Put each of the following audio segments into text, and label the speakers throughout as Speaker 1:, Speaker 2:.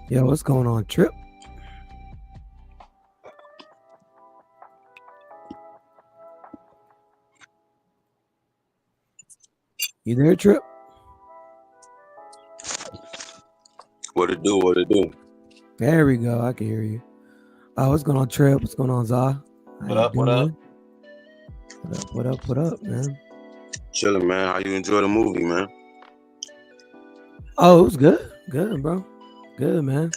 Speaker 1: Yo, what's going on, Trip? You there, Trip?
Speaker 2: What it do? What it do?
Speaker 1: There we go. I can hear you. What's going on, Trip? What's going on, Za? How
Speaker 3: What
Speaker 1: you
Speaker 3: up? What up?
Speaker 1: doing? What up? What up? What up, man?
Speaker 2: Chilling, man. How you enjoy the movie, man?
Speaker 1: Oh, it was good. Good, bro. Good, man.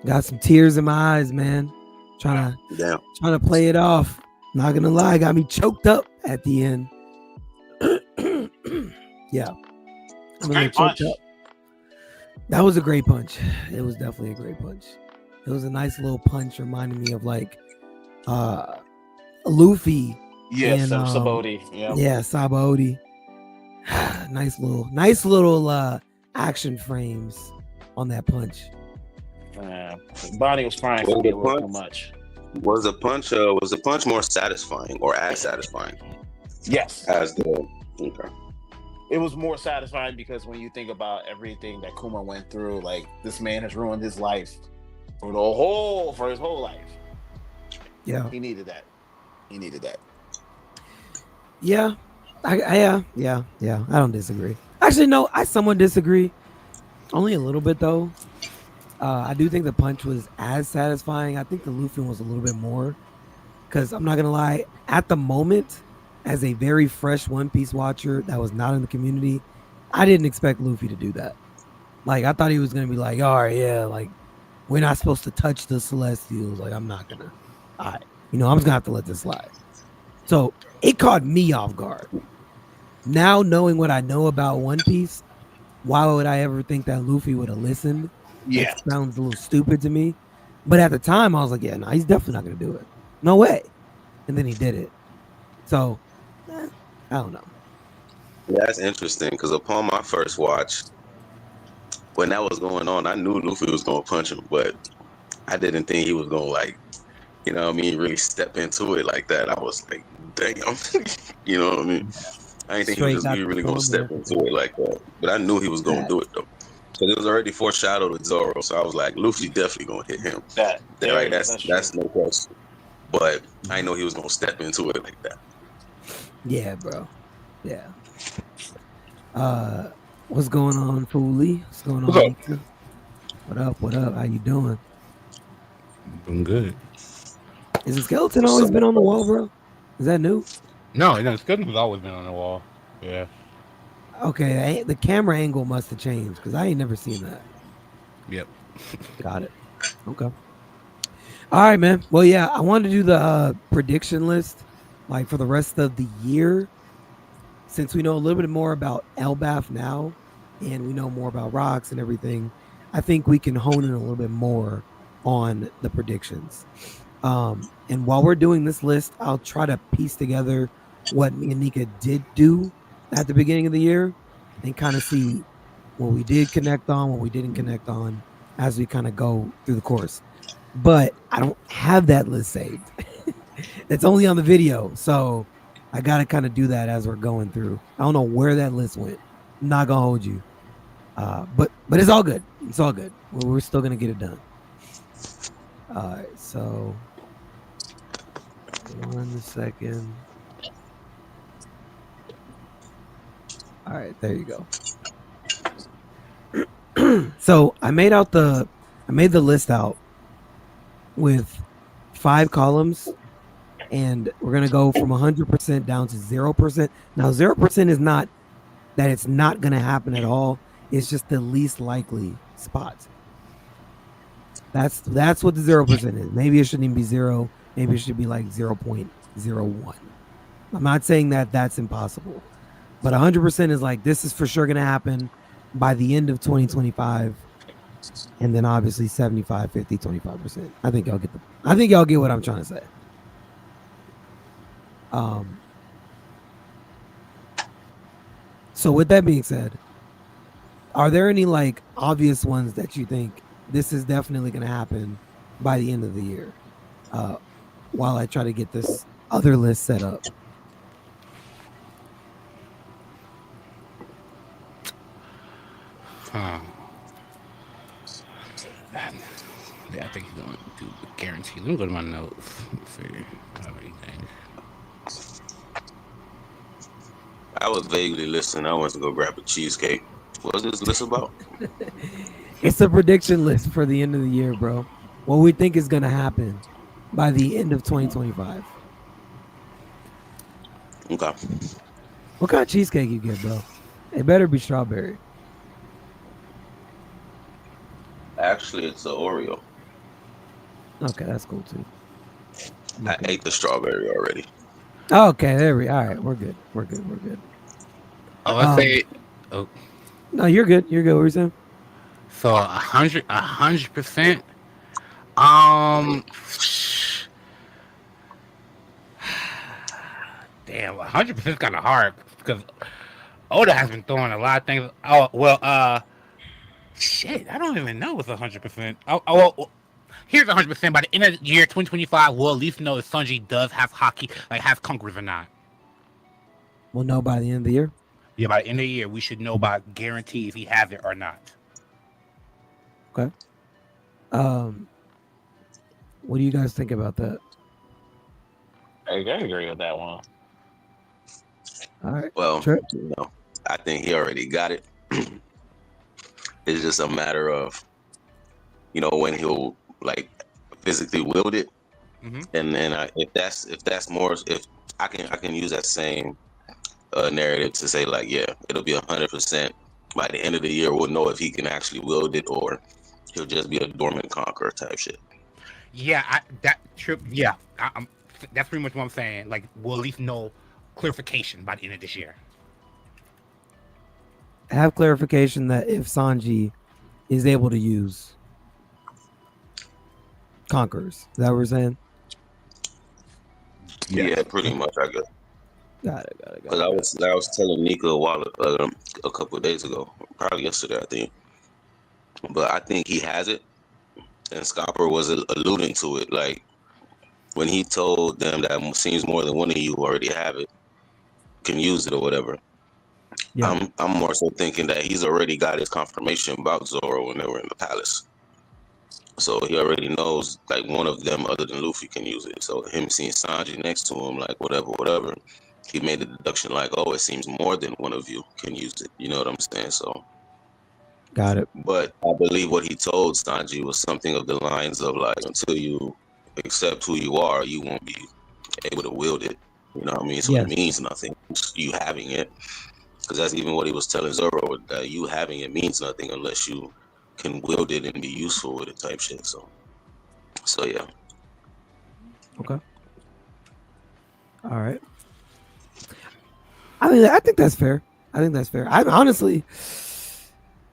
Speaker 1: Got some tears in my eyes, man. Trying to
Speaker 2: Damn.
Speaker 1: trying to play it off. Not gonna lie, got me choked up at the end. Yeah,
Speaker 3: It's
Speaker 1: I'm
Speaker 3: a
Speaker 1: a little
Speaker 3: great
Speaker 1: choked
Speaker 3: punch.
Speaker 1: up. That was a great punch. It was definitely a great punch. It was a nice little punch, reminding me of like uh Luffy
Speaker 3: Yes,
Speaker 1: and
Speaker 3: Saboti. Yeah.
Speaker 1: yeah, Sabaody. nice little action frames on that punch.
Speaker 3: Bonnie was crying
Speaker 2: Was
Speaker 3: for me
Speaker 2: the
Speaker 3: a little too
Speaker 2: punch?
Speaker 3: much.
Speaker 2: Was the punch more satisfying or as satisfying
Speaker 3: Yes,
Speaker 2: as the? Okay.
Speaker 3: it was more satisfying because when you think about everything that Kuma went through, like this man has ruined his life for his whole life.
Speaker 1: Yeah,
Speaker 3: He needed that. He needed that.
Speaker 1: yeah, yeah. I don't disagree. Actually, no, I somewhat disagree. Only a little bit though. I do think the punch was as satisfying. I think the Luffy was a little bit more. Because I'm not gonna lie, at the moment, as a very fresh One Piece watcher that was not in the community, I didn't expect Luffy to do that. Like I thought he was gonna be like, all right, yeah, like we're not supposed to touch the Celestials. Like I'm not gonna. All right, I'm just gonna have to let this slide. So it caught me off guard. Now knowing what I know about One Piece, why would I ever think that Luffy would have listened? It
Speaker 3: Yeah.
Speaker 1: sounds a little stupid to me. But at the time, I was like, yeah, no, he's definitely not gonna do it. No way. And then he did it. So I don't know.
Speaker 2: Yeah, that's interesting because upon my first watch, when that was going on, I knew Luffy was gonna punch him, but I didn't think he was gonna really step into it like that. I was like, damn, you know what I mean? I didn't think he was
Speaker 1: Straight
Speaker 2: just
Speaker 1: got
Speaker 2: be
Speaker 1: the
Speaker 2: really gonna
Speaker 1: form and
Speaker 2: step into
Speaker 1: everything.
Speaker 2: it like that. But I knew he was gonna do it though. Because it was already foreshadowed with Zoro, so I was like, Luffy definitely gonna hit him.
Speaker 3: That
Speaker 2: They're
Speaker 3: there
Speaker 2: like,
Speaker 3: it is. That's true.
Speaker 2: that's no question. But I didn't know he was gonna step into it like that.
Speaker 1: Yeah, bro. Yeah. Uh, what's going on, Foolie? What's going
Speaker 4: What's
Speaker 1: on,
Speaker 4: up?
Speaker 1: Nita? What up? What up? How you doing?
Speaker 4: Doing good.
Speaker 1: Is the skeleton
Speaker 2: What's
Speaker 1: always
Speaker 2: up,
Speaker 1: been on the wall,
Speaker 2: folks?
Speaker 1: bro? Is that new?
Speaker 4: No, Skeleton's always been on the wall. Yeah.
Speaker 1: Okay, the camera angle must have changed because I ain't never seen that.
Speaker 4: Yep.
Speaker 1: Got it. Okay. All right, man. Well, yeah, I wanted to do the prediction list like for the rest of the year since we know a little bit more about Elbaf now and we know more about rocks and everything. I think we can hone in a little bit more on the predictions. And while we're doing this list, I'll try to piece together what me and Nika did do at the beginning of the year and kind of see what we did connect on, what we didn't connect on as we kind of go through the course. But I don't have that list saved. It's only on the video. So I got to kind of do that as we're going through. I don't know where that list went. I'm not going to hold you. But it's all good. It's all good. We're still going to get it done. All right. So 1 second. All right, there you go. So I made the list out with 5 columns, and we're gonna go from 100% down to 0%. Now 0% is not that it's not gonna happen at all. It's just the least likely spot. That's what the 0% is. Maybe it shouldn't even be 0. Maybe it should be like 0.01. I'm not saying that that's impossible. But 100% is like this is for sure going to happen by the end of 2025, and then obviously 75, 50, 25%. I think y'all get what I'm trying to say. Um so with that being said, are there any like obvious ones that you think this is definitely going to happen by the end of the year? Uh while I try to get this other list set up.
Speaker 4: Huh. Yeah, I think he's going to do the guarantee. Let me go to my notes. Let's see. Everything.
Speaker 2: I was vaguely listening. I went to go grab a cheesecake. What's this list about?
Speaker 1: It's a prediction list for the end of the year, bro. What we think is gonna happen by the end of 2025.
Speaker 2: Okay.
Speaker 1: What kind of cheesecake you get, bro? It better be strawberry.
Speaker 2: Actually, it's an Oreo.
Speaker 1: Okay, that's cool too.
Speaker 2: I ate the strawberry already.
Speaker 1: Okay, there we. All right, we're good. We're good. We're good.
Speaker 4: Oh, let's say. Oh,
Speaker 1: No, you're good. You're good. What are you saying?
Speaker 4: so 100%. Um, damn, 100% is kind of hard because Oda has been throwing a lot of things. Oh well, shit, I don't even know what's 100%. Well, here's 100%. By the end of the year 2025, we'll at least know if Sanji does have hockey, like has conquerors or not.
Speaker 1: We'll know by the end of the year.
Speaker 4: Yeah, by the end of the year, we should know by guarantee if he has it or not.
Speaker 1: Okay. What do you guys think about that?
Speaker 3: I agree with that one.
Speaker 1: All right.
Speaker 2: Well,
Speaker 1: Sure.
Speaker 2: I think he already got it. It's just a matter of, when he'll like physically wield it,
Speaker 4: Mhm.
Speaker 2: and then if that's more, if I can use that same narrative to say like, yeah, it'll be 100% by the end of the year. We'll know if he can actually wield it or he'll just be a dormant conqueror type shit.
Speaker 4: Yeah, that trip. Yeah, that's pretty much what I'm saying. Like, we'll at least know clarification by the end of this year.
Speaker 1: Have clarification that if Sanji is able to use conquerors, is that what we're saying?
Speaker 2: Yeah, pretty much. I guess.
Speaker 1: Got it.
Speaker 2: Because I was telling Nika a couple of days ago, probably yesterday, I think. But I think he has it, and Scopper was alluding to it, like when he told them that seems more than one of you already have it, can use it or whatever.
Speaker 1: Yeah.
Speaker 2: I'm more so thinking that he's already got his confirmation about Zoro when they were in the palace. So he already knows like one of them other than Luffy can use it. So him seeing Sanji next to him, like whatever, he made the deduction like, oh, it seems more than one of you can use it. You know what I'm saying? So
Speaker 1: Got it.
Speaker 2: but I believe what he told Sanji was something of the lines of like, until you accept who you are, you won't be able to wield it. You know what I mean? So
Speaker 1: Yes.
Speaker 2: it means nothing, you having it. Because that's even what he was telling Zoro, that you having it means nothing unless you can wield it and be useful with it type shit. So yeah.
Speaker 1: Okay. All right. I think that's fair.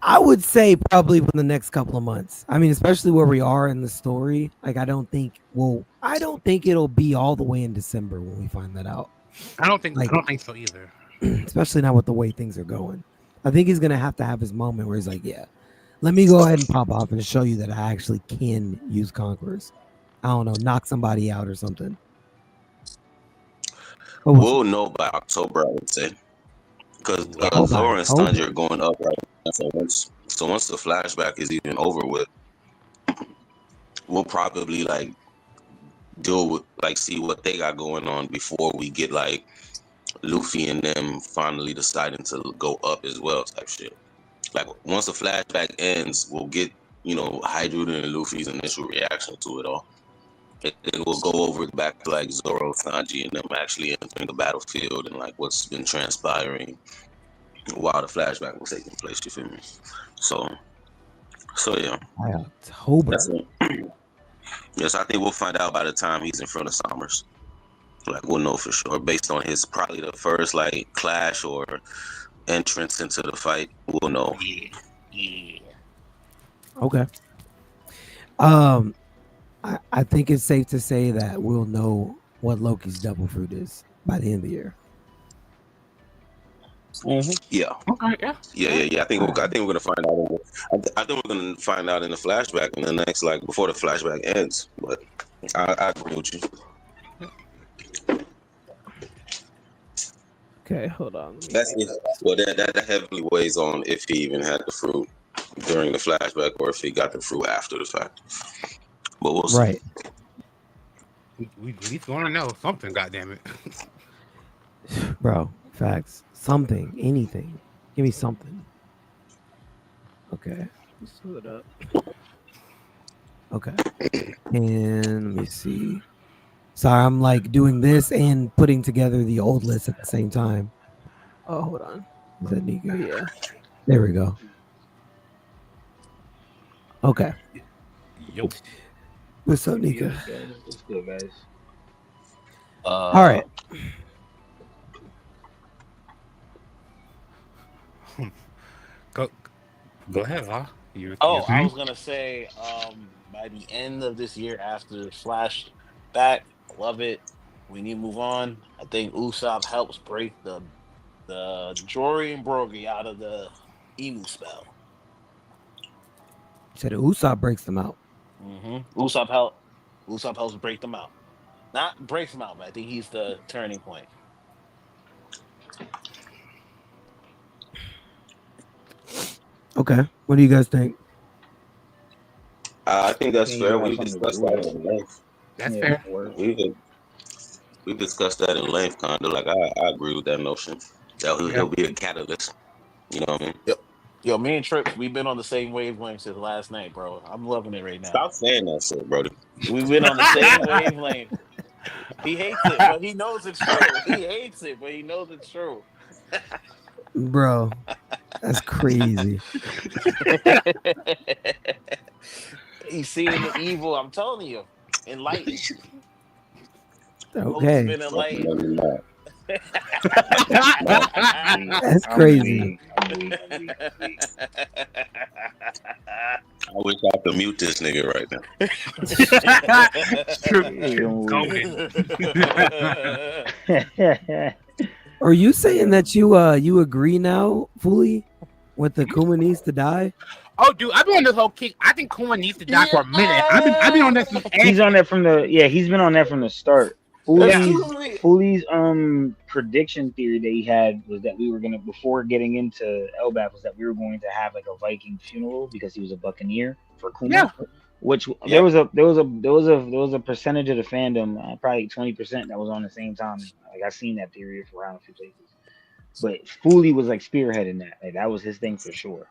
Speaker 1: I would say probably within the next couple of months. I mean, especially where we are in the story. Like, I don't think it'll be all the way in December when we find that out.
Speaker 4: I don't think so either.
Speaker 1: Especially not with the way things are going. I think he's gonna have to have his moment where he's like, yeah, let me go ahead and pop off and show you that I actually can use conquerors. I don't know, knock somebody out or something.
Speaker 2: We'll know by October, I would say. Because Zoro and Sanji are going up right now. So once the flashback is even over with, we'll probably like deal with like see what they got going on before we get like Luffy and them finally deciding to go up as well type shit. Like once the flashback ends, we'll get, Hydruden and Luffy's initial reaction to it all. And then we'll go over back to like Zoro, Sanji, and them actually entering the battlefield and like what's been transpiring while the flashback was taking place. You feel me? So yeah.
Speaker 1: By October.
Speaker 2: Yes, I think we'll find out by the time he's in front of Summers. Like we'll know for sure based on his probably the first like clash or entrance into the fight. We'll know.
Speaker 4: Yeah.
Speaker 1: Okay. I think it's safe to say that we'll know what Loki's double fruit is by the end of the year.
Speaker 3: Mm-hmm.
Speaker 2: Yeah.
Speaker 4: Okay.
Speaker 2: Yeah. I think we're gonna find out. I think we're gonna find out in the flashback in the next like before the flashback ends. But I agree with you.
Speaker 1: Okay, hold on.
Speaker 2: That's well, that heavily weighs on if he even had the fruit. during the flashback or if he got the fruit after the fact. But we'll see.
Speaker 1: Right.
Speaker 4: We at least want to know something. Goddamn it.
Speaker 1: Bro, facts. Something, anything. Give me something. Okay. Let's fill it up. Okay. And let me see. Sorry, I'm like doing this and putting together the old list at the same time. Oh, hold on. Is that Nika? Yeah. There we go. Okay.
Speaker 4: Yo.
Speaker 1: What's up, Nika?
Speaker 5: What's good, guys?
Speaker 1: All right.
Speaker 4: Go ahead, huh?
Speaker 3: I was gonna say, by the end of this year, after Flashback, I love it. We need to move on. I think Usopp helps break the Jory and Brogy out of the Emu spell.
Speaker 1: Said Usopp breaks them out.
Speaker 3: Usopp helps break them out. Not breaks them out, but I think he's the turning point.
Speaker 1: Okay. What do you guys think?
Speaker 2: I think that's
Speaker 5: Yeah,
Speaker 2: fair.
Speaker 5: you
Speaker 2: We
Speaker 5: have
Speaker 2: discussed
Speaker 5: something
Speaker 2: that
Speaker 5: to
Speaker 2: in length.
Speaker 4: That's fair.
Speaker 2: We discussed that in length, kind of. Like I agree with that notion that he'll be a catalyst. You know what I mean?
Speaker 3: Yo, me and Trips, we've been on the same wavelength since last night, bro. I'm loving it right now.
Speaker 2: Stop saying that shit, brother.
Speaker 3: We've been on the same wavelength. He hates it, but he knows it's true. He hates it, but he knows it's true.
Speaker 1: Bro, that's crazy.
Speaker 3: He's seeing the evil. I'm telling you, enlightened.
Speaker 1: Okay.
Speaker 3: Been enlightened.
Speaker 1: That's crazy.
Speaker 2: I wish I could mute this nigga right now.
Speaker 1: Are you saying that you agree now fully with the Kuma needs to die?
Speaker 4: Oh, dude, I've been on this whole kick. I think Kuma needs to die for a minute. I've been on this.
Speaker 5: He's on that from the he's been on that from the start. Foolie's prediction theory that he had was that we were gonna, before getting into Elbaf, was that we were going to have like a Viking funeral because he was a Buccaneer for Kuma.
Speaker 4: Yeah.
Speaker 5: Which there was a percentage of the fandom, probably 20%, that was on the same time. Like I seen that theory around a few places, but Foolie was like spearheading that. Like that was his thing for sure.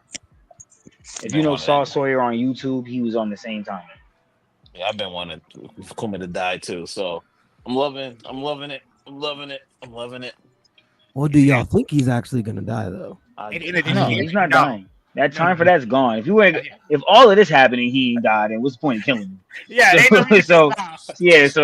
Speaker 5: If you know Saw Sawyer on YouTube, he was on the same time.
Speaker 3: Yeah, I've been wanting Kuma to die too. So I'm loving it.
Speaker 1: Well, do y'all think he's actually gonna die though?
Speaker 5: No, he's not dying. That time for that's gone. If all of this happened and he died, then what's the point in killing him?
Speaker 4: Yeah.
Speaker 5: So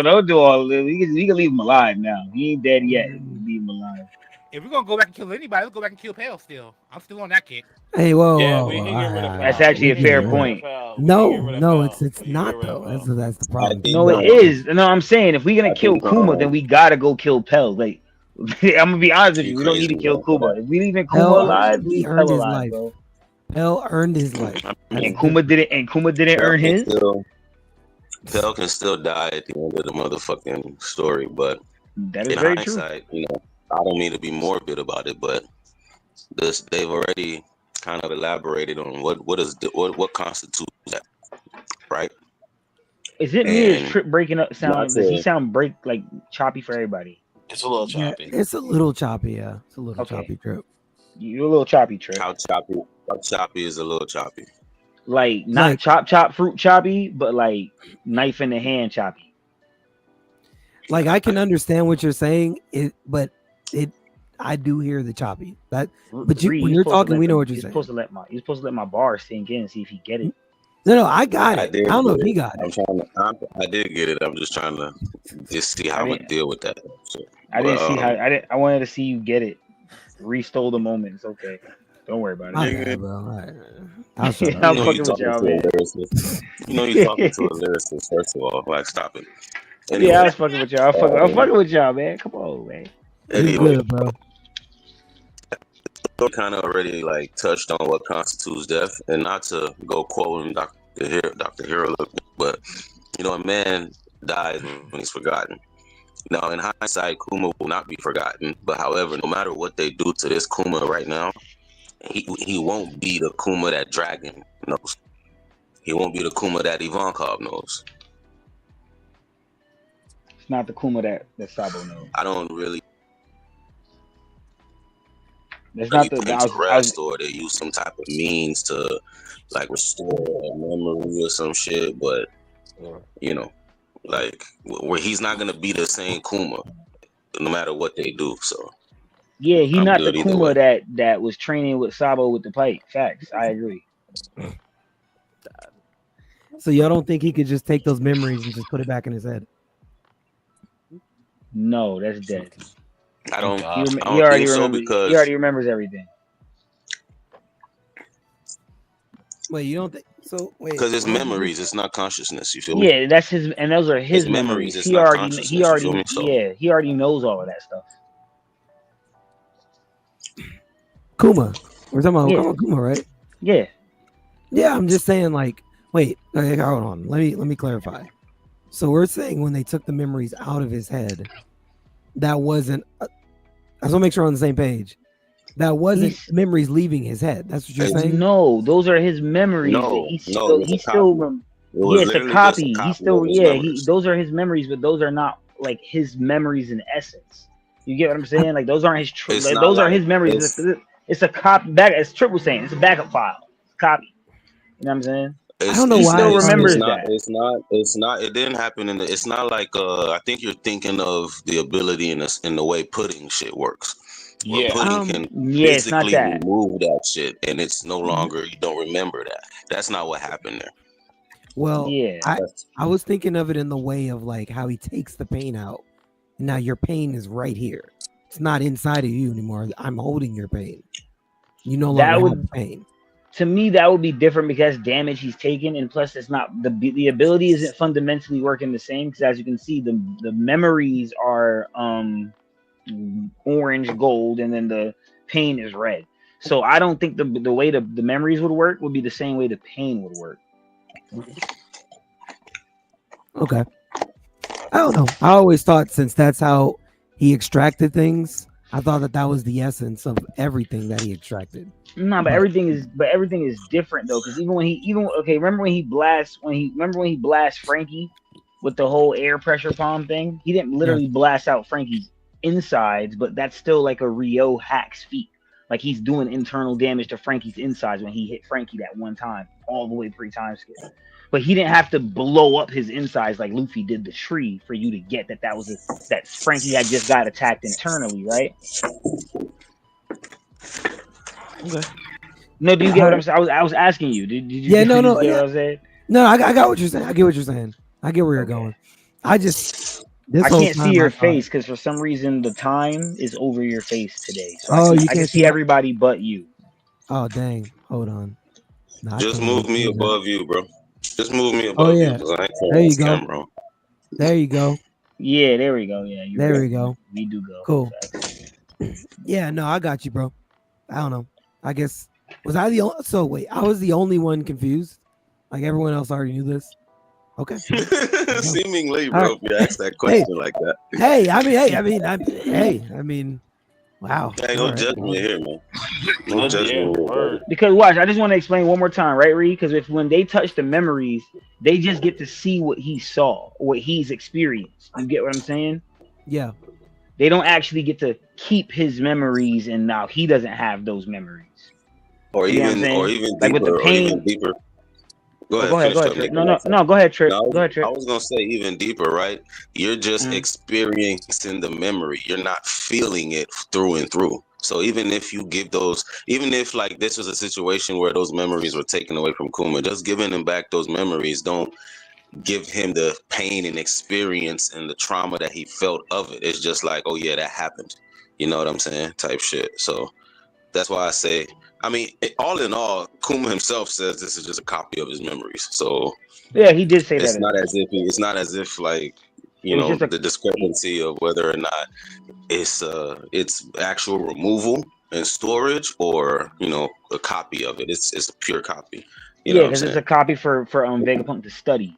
Speaker 5: don't do all of this. We can leave him alive now. He ain't dead yet. Leave him alive.
Speaker 4: If we're gonna go back and kill anybody, let's go back and kill Pale still. I'm still on that kick.
Speaker 1: Hey, whoa,
Speaker 3: Yeah,
Speaker 1: whoa,
Speaker 3: we
Speaker 1: whoa,
Speaker 3: can get rid of
Speaker 5: That's actually a fair point.
Speaker 1: No, it's not though. That's the problem.
Speaker 5: No, it is. No, I'm saying if we're gonna kill Kuma, then we gotta go kill Pell. Like I'm gonna be honest with you, we don't need to kill Kuma. If we leaving Kuma alive,
Speaker 1: he
Speaker 5: leave
Speaker 1: earned
Speaker 5: Pell
Speaker 1: his
Speaker 5: alive,
Speaker 1: life.
Speaker 5: bro.
Speaker 1: Pell earned his life.
Speaker 5: And Kuma didn't earn his.
Speaker 2: Pell can still die at the end of the motherfucking story, but
Speaker 5: that is
Speaker 2: in
Speaker 5: very
Speaker 2: hindsight, true. I don't mean to be morbid about it, but they've already kind of elaborated on what constitutes that, right?
Speaker 5: Is it me? Is Trip breaking up sound? Does he sound like choppy for everybody?
Speaker 3: It's a little choppy.
Speaker 1: Yeah, it's a little choppy, yeah. It's a little choppy, Trip.
Speaker 5: You're a little choppy, Trip.
Speaker 2: How choppy is a little choppy?
Speaker 5: Like not chop fruit choppy, but like knife in the hand choppy.
Speaker 1: Like I can understand what you're saying, I do hear the choppy. But when you're talking, we know what you're saying.
Speaker 5: You're supposed to let my bar sink in and see if he get it.
Speaker 1: No, I got it. I don't know if he got it.
Speaker 2: I did get it. I'm just trying to see how I'm gonna deal with that.
Speaker 5: I didn't see how. I wanted to see you get it. Restole the moment. It's okay. Don't worry about it.
Speaker 1: Okay, bro. All right.
Speaker 5: I'm fucking with y'all, man.
Speaker 2: You know you're talking to a lyricist, first of all. Like, stop it.
Speaker 5: Anyway. Yeah, I was fucking with y'all. I'm fucking with y'all, man. Come on, man.
Speaker 2: Anyway,
Speaker 1: good, bro.
Speaker 2: Kind of already like touched on what constitutes death, and not to go quoting Dr. Hero, but a man dies when he's forgotten. Now, in hindsight, Kuma will not be forgotten. But however, no matter what they do to this Kuma right now, he won't be the Kuma that Dragon knows. He won't be the Kuma that Ivankov knows.
Speaker 5: It's not the Kuma that Sabo knows.
Speaker 2: I don't really
Speaker 5: That's not the.
Speaker 2: put him to rest, or they use some type of means to like restore a memory or some shit. But you know, like where he's not gonna be the same Kuma no matter what they do. So
Speaker 5: yeah, he's
Speaker 2: I'm
Speaker 5: not
Speaker 2: good
Speaker 5: the
Speaker 2: either
Speaker 5: Kuma
Speaker 2: way.
Speaker 5: that was training with Sabo with the pipe. Facts. I agree.
Speaker 1: So y'all don't think he could just take those memories and just put it back in his head?
Speaker 5: No, that's dead.
Speaker 2: I don't
Speaker 3: God.
Speaker 5: He
Speaker 2: think
Speaker 5: already
Speaker 2: so
Speaker 5: remembers.
Speaker 2: because
Speaker 5: He already remembers everything.
Speaker 1: Wait, you don't think so? Wait,
Speaker 2: because it's
Speaker 1: why would you-
Speaker 2: memories, it's not consciousness. You feel me?
Speaker 5: Yeah, that's his, and those are his
Speaker 2: It's memories,
Speaker 5: memories.
Speaker 2: it's
Speaker 5: He
Speaker 2: not
Speaker 5: already,
Speaker 2: consciousness. You feel me? So
Speaker 5: he already knows all of that stuff.
Speaker 1: Kuma. We're talking about
Speaker 5: Yeah.
Speaker 1: Kuma, right?
Speaker 5: Yeah,
Speaker 1: Yeah, I'm just saying, like, wait, okay, hold on. Let me clarify. So we're saying when they took the memories out of his head, that wasn't. I just want to make sure we're on the same page. That wasn't
Speaker 5: He's-
Speaker 1: memories leaving his head. That's what you're
Speaker 2: It's-
Speaker 1: saying.
Speaker 5: no, those are his memories.
Speaker 2: No,
Speaker 5: that he
Speaker 2: no,
Speaker 5: still,
Speaker 2: it's a
Speaker 5: he still,
Speaker 2: copy.
Speaker 5: rem-
Speaker 2: It was
Speaker 5: yeah, it's a
Speaker 2: literally
Speaker 5: copy.
Speaker 2: just a
Speaker 5: He
Speaker 2: copy
Speaker 5: still,
Speaker 2: of his
Speaker 5: yeah,
Speaker 2: memories.
Speaker 5: those are his memories, but those are not like his memories in essence. You get what I'm saying? Like those aren't his.
Speaker 2: It's
Speaker 5: Like,
Speaker 2: not
Speaker 5: those are
Speaker 2: like-
Speaker 5: his memories. It's a copy. Back as Trip was saying, it's a backup file. It's a copy. You know what I'm saying?
Speaker 2: It's,
Speaker 1: I don't know
Speaker 2: it's-
Speaker 1: why
Speaker 5: Still
Speaker 2: it's-
Speaker 5: remembers
Speaker 2: it's not,
Speaker 5: that.
Speaker 2: It's not. It didn't happen in the. It's not like. I think you're thinking of the ability in the way pudding shit works. Where
Speaker 3: Yeah.
Speaker 2: pudding can
Speaker 5: Yeah, it's not
Speaker 2: physically
Speaker 5: that.
Speaker 2: remove that shit, and it's no longer. You don't remember that. That's not what happened there.
Speaker 1: Well,
Speaker 5: Yeah.
Speaker 1: I was thinking of it in the way of like how he takes the pain out. Now your pain is right here. It's not inside of you anymore. I'm holding your pain. You no
Speaker 5: That
Speaker 1: longer
Speaker 5: would-
Speaker 1: have the pain.
Speaker 5: To me, that would be different because damage he's taken, and plus, it's not the ability isn't fundamentally working the same. Because as you can see, the memories are orange, gold, and then the pain is red. So I don't think the way the memories would work would be the same way the pain would work.
Speaker 1: Okay. I don't know. I always thought since that's how he extracted things, I thought that was the essence of everything that he extracted.
Speaker 5: No, but everything is different though. Because remember when he blasts Frankie with the whole air pressure palm thing? He didn't literally blast out Frankie's insides, but that's still like a Ryo hack's feat. Like he's doing internal damage to Frankie's insides when he hit Frankie that one time, all the way 3 times skip. But he didn't have to blow up his insides like Luffy did the tree for you to get that Frankie had just got attacked internally, right?
Speaker 1: Okay.
Speaker 5: No, do you get what I'm saying? I was asking you. Did you?
Speaker 1: Yeah, no,
Speaker 5: did you
Speaker 1: no,
Speaker 5: get
Speaker 1: yeah.
Speaker 5: what I was saying?
Speaker 1: No, I got what you're saying. I get what you're saying. I get where you're
Speaker 5: Okay.
Speaker 1: going. I just this
Speaker 5: I
Speaker 1: whole
Speaker 5: can't see
Speaker 1: time
Speaker 5: your
Speaker 1: I thought-
Speaker 5: face because for some reason the time is over your face today. So
Speaker 1: Oh, you
Speaker 5: I can
Speaker 1: can't
Speaker 5: see
Speaker 1: see-
Speaker 5: everybody but you.
Speaker 1: Oh dang! Hold on. Nah, I
Speaker 2: Just
Speaker 1: can't
Speaker 2: move
Speaker 1: even
Speaker 2: me
Speaker 1: do that.
Speaker 2: above you, bro. Just move me above you.
Speaker 1: yeah.
Speaker 2: 'Cause I ain't
Speaker 1: There
Speaker 2: carrying
Speaker 1: you
Speaker 2: this
Speaker 1: go.
Speaker 2: camera on.
Speaker 1: There you go.
Speaker 5: Yeah, there we go. Yeah, you're
Speaker 1: There
Speaker 5: right.
Speaker 1: we go.
Speaker 5: We do go.
Speaker 1: Cool.
Speaker 5: Facts.
Speaker 1: Yeah, no, I got you, bro. I don't know. I guess was I the only? So wait, I was the only one confused. Like everyone else already knew this. Okay.
Speaker 2: Seemingly,
Speaker 1: All
Speaker 2: bro,
Speaker 1: right.
Speaker 2: if you ask that question like that.
Speaker 1: Hey, I mean, wow.
Speaker 2: Ain't
Speaker 1: All
Speaker 2: no
Speaker 1: right.
Speaker 2: judgment here, man. No
Speaker 3: Yeah,
Speaker 2: judgment here,
Speaker 3: word.
Speaker 5: Because watch, I just want to explain one more time, right, Reed? Because when they touch the memories, they just get to see what he saw, what he's experienced. You get what I'm saying?
Speaker 1: Yeah.
Speaker 5: They don't actually get to keep his memories, and now he doesn't have those memories.
Speaker 2: Or
Speaker 5: You know what I'm
Speaker 2: even,
Speaker 5: saying?
Speaker 2: or even
Speaker 5: Like with
Speaker 2: deeper,
Speaker 5: the
Speaker 2: or even
Speaker 5: pain-
Speaker 2: deeper. Go
Speaker 5: Go ahead,
Speaker 2: finish up,
Speaker 5: Trip.
Speaker 2: Nick.
Speaker 5: No, go ahead, Trip.
Speaker 2: No,
Speaker 5: Go ahead, Trip.
Speaker 2: I was gonna say even deeper, right? You're just
Speaker 5: Mhm.
Speaker 2: experiencing the memory. You're not feeling it through and through. So even if you give those, even if like this was a situation where those memories were taken away from Kuma, just giving him back those memories don't give him the pain and experience and the trauma that he felt of it. It's just like, oh yeah, that happened. You know what I'm saying? Type shit. So that's why I say, I mean, all in all, Kuma himself says this is just a copy of his memories. So
Speaker 5: Yeah, he did say
Speaker 2: it's
Speaker 5: that.
Speaker 2: not as if like, you
Speaker 5: It was
Speaker 2: know,
Speaker 5: just a-
Speaker 2: the discrepancy of whether or not it's actual removal and storage or, you know, a copy of it. It's a pure copy. You know
Speaker 5: Yeah,
Speaker 2: what I'm
Speaker 5: because it's
Speaker 2: saying?
Speaker 5: a copy for Vegapunk to study,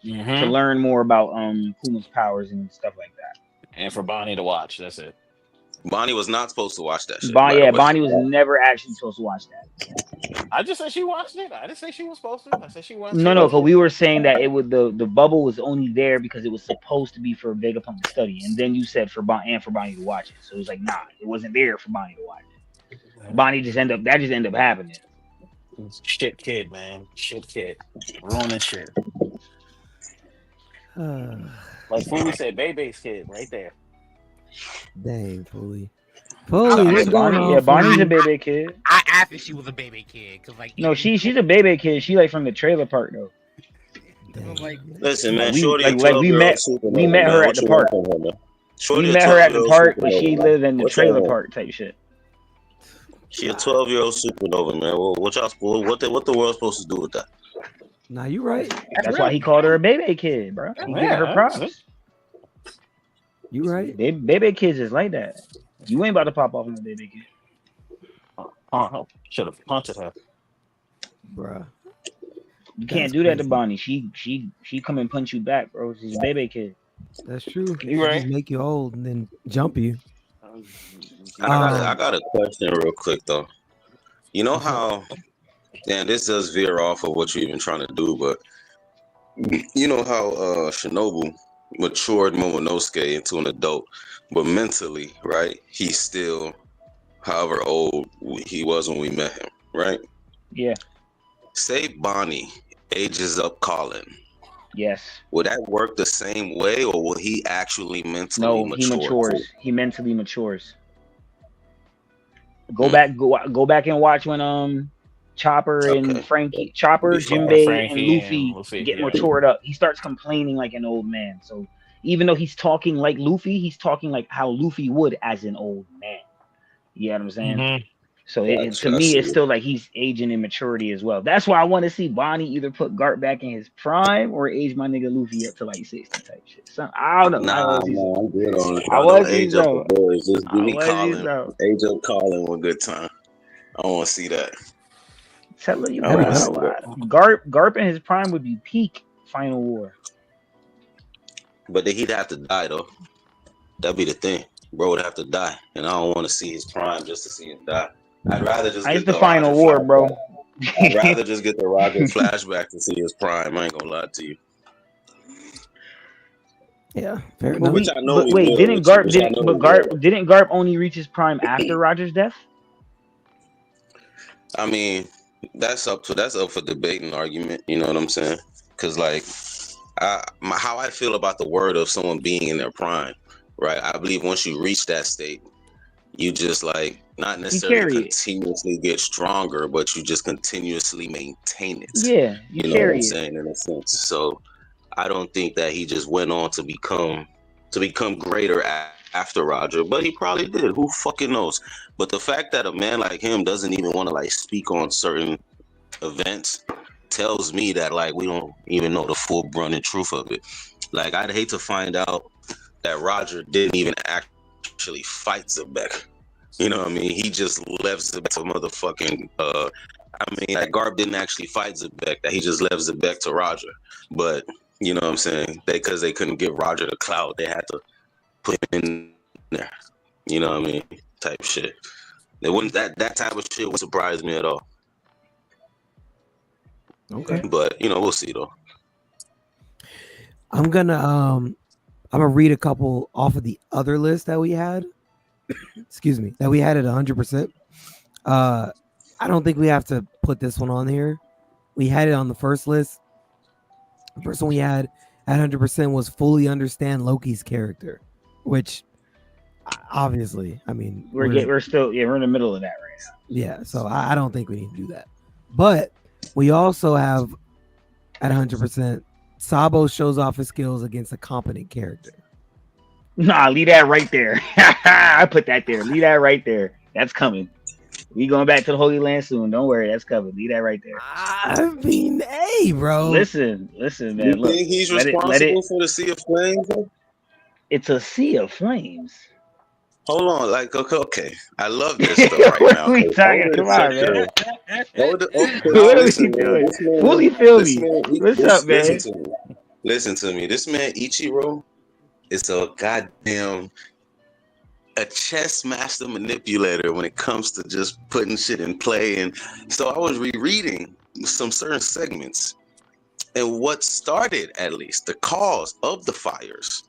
Speaker 5: to
Speaker 3: Mhm.
Speaker 5: learn more about Kuma's powers and stuff like that.
Speaker 3: And for Bonnie to watch. That's it.
Speaker 2: Bonnie was not supposed to watch that shit. By the way.
Speaker 5: Bonnie was never actually supposed to watch that.
Speaker 3: I just said she watched it. I didn't say she was supposed to. I said she watched it.
Speaker 5: No, because we were saying that it would the bubble was only there because it was supposed to be for Vegapunk to study, and then you said for Bonnie to watch it. So it was like, nah, it wasn't there for Bonnie to watch it. Bonnie just ended up happening.
Speaker 3: Shit kid, man. Shit kid. Ruining shit. Like Foolie said, Bebe's kid right there.
Speaker 1: Dang, Foolie. Foolie, what's going on?
Speaker 5: Yeah, Bonnie's a
Speaker 1: Foolie?
Speaker 5: baby kid.
Speaker 4: I asked if she was a baby kid because, like,
Speaker 5: No, she's a baby kid. She like from the trailer park though.
Speaker 1: Dang.
Speaker 4: like,
Speaker 2: Listen, man.
Speaker 5: We-
Speaker 2: Shorty,
Speaker 5: like-
Speaker 2: a
Speaker 5: like we
Speaker 2: 12-year-old
Speaker 5: met-
Speaker 2: supernova,
Speaker 5: we met
Speaker 2: man.
Speaker 5: her
Speaker 2: What
Speaker 5: at the
Speaker 2: you
Speaker 5: park.
Speaker 2: want from her, man? Shorty
Speaker 5: We
Speaker 2: a
Speaker 5: met her at the
Speaker 2: 12-year-old
Speaker 5: park, but
Speaker 2: supernova,
Speaker 5: she
Speaker 2: man.
Speaker 5: lived in the
Speaker 2: What you
Speaker 5: trailer
Speaker 2: want?
Speaker 5: park type shit.
Speaker 2: She a 12-year-old supernova, man. Well, what the world supposed to do with that?
Speaker 1: Nah, you right.
Speaker 5: That's why he called her a baby kid, bro. He giving her props.
Speaker 1: You right.
Speaker 5: Baby kids is like that. You ain't about to pop off on a baby kid.
Speaker 3: Should have punted her.
Speaker 1: Bruh.
Speaker 5: You can't do that to Bonnie. She come and punch you back, bro. She's a baby kid.
Speaker 1: That's true.
Speaker 3: You
Speaker 1: She
Speaker 3: right.
Speaker 1: just make you old and then jump you.
Speaker 2: I got a question real quick though. You know how, and this does veer off of what you're even trying to do, but you know how Shinobu matured Momonosuke into an adult, but mentally, right? He's still however old he was when we met him, right?
Speaker 5: Yeah.
Speaker 2: Say Bonnie ages up Colin.
Speaker 5: Yes.
Speaker 2: Would that work the same way, or will he actually mentally
Speaker 5: No,
Speaker 2: mature?
Speaker 5: he matures. He mentally matures. Go back and watch when Chopper and Frankie, Chopper, Jinbei, and Luffy get matured up. He starts complaining like an old man. So even though he's talking like Luffy, he's talking like how Luffy would as an old man. You know what I'm saying?
Speaker 3: Mhm.
Speaker 5: So to me, it's still like he's aging in maturity as well. That's why I want to see Bonnie either put Garp back in his prime or age my nigga Luffy up to like 60 type shit. So I don't know.
Speaker 2: Nah, I'm good on it.
Speaker 5: I
Speaker 2: Don't
Speaker 5: wasn't
Speaker 2: age up
Speaker 5: so.
Speaker 2: the boys. Just give me
Speaker 5: I wasn't
Speaker 2: Colin.
Speaker 5: so.
Speaker 2: Age up Colin with good time. I want to see that.
Speaker 5: Telling you,
Speaker 2: I
Speaker 5: bro,
Speaker 2: wanna see that.
Speaker 5: Garp in his prime would be peak Final War.
Speaker 2: But then he'd have to die though. That'd be the thing. Bro would have to die, and I don't want to see his prime just to see him die. I'd rather just
Speaker 5: It's
Speaker 2: get
Speaker 5: the Final
Speaker 2: Roger
Speaker 5: War,
Speaker 2: flashback.
Speaker 5: bro.
Speaker 2: I'd rather just get the Roger flashback to see his prime. I ain't gonna lie to you.
Speaker 1: Yeah, fair
Speaker 5: But,
Speaker 1: enough.
Speaker 2: Which I know
Speaker 5: but
Speaker 2: we
Speaker 5: wait,
Speaker 2: will,
Speaker 5: didn't
Speaker 2: which-
Speaker 5: Garp
Speaker 2: which I
Speaker 5: didn't
Speaker 2: know
Speaker 5: but
Speaker 2: we
Speaker 5: Garp
Speaker 2: will.
Speaker 5: didn't Garp only reach his prime after Roger's death?
Speaker 2: I mean, that's up for debate and argument. You know what I'm saying? Because like, how I feel about the word of someone being in their prime, right? I believe once you reach that state, you just like not necessarily
Speaker 5: carry it.
Speaker 2: continuously get stronger, but you just continuously maintain it.
Speaker 5: Yeah, you
Speaker 2: You know what
Speaker 5: carry
Speaker 2: I'm
Speaker 5: it.
Speaker 2: saying, in a sense. So I don't think that he just went on to become greater after Roger, but he probably did. Who fucking knows? But the fact that a man like him doesn't even want to like speak on certain events tells me that like we don't even know the full brunt and truth of it. Like I'd hate to find out that Roger didn't even actually fight Zebek. You know what I mean? He just left Zebek to motherfucking that Garp didn't actually fight Zebek, that he just left Zebek to Roger. But you know what I'm saying? Because they couldn't give Roger the clout, they had to put him in there. You know what I mean? Type shit. They wouldn't that type of shit would surprise me at all.
Speaker 1: Okay.
Speaker 2: But you know, we'll see though.
Speaker 1: I'm gonna read a couple off of the other list that we had. Excuse me, that we had at 100%. I don't think we have to put this one on here. We had it on the first list. The first one we had at 100% was fully understand Loki's character, which obviously, I mean,
Speaker 5: We're in the middle of that right now.
Speaker 1: yeah. So I don't think we need to do that. But we also have at 100% Sabo shows off his skills against a competent character.
Speaker 5: Nah, leave that right there. I put that there. Leave that right there. That's coming. We going back to the Holy Land soon. Don't worry, that's coming. Leave that right there.
Speaker 1: I mean, hey, bro.
Speaker 5: Listen, man.
Speaker 2: You
Speaker 5: Look,
Speaker 2: think he's
Speaker 5: let it-
Speaker 2: responsible for the Sea of Flames?
Speaker 5: it's a sea of flames.
Speaker 2: Hold on, like okay. I love this stuff right now.
Speaker 5: What are we talking about, man? What are we doing? Fully feel me. What's up, man?
Speaker 2: Listen to me. This man Ichiro is a goddamn a chess master manipulator when it comes to just putting shit in play. And so I was rereading some certain segments, and what started, at least the cause of the fires,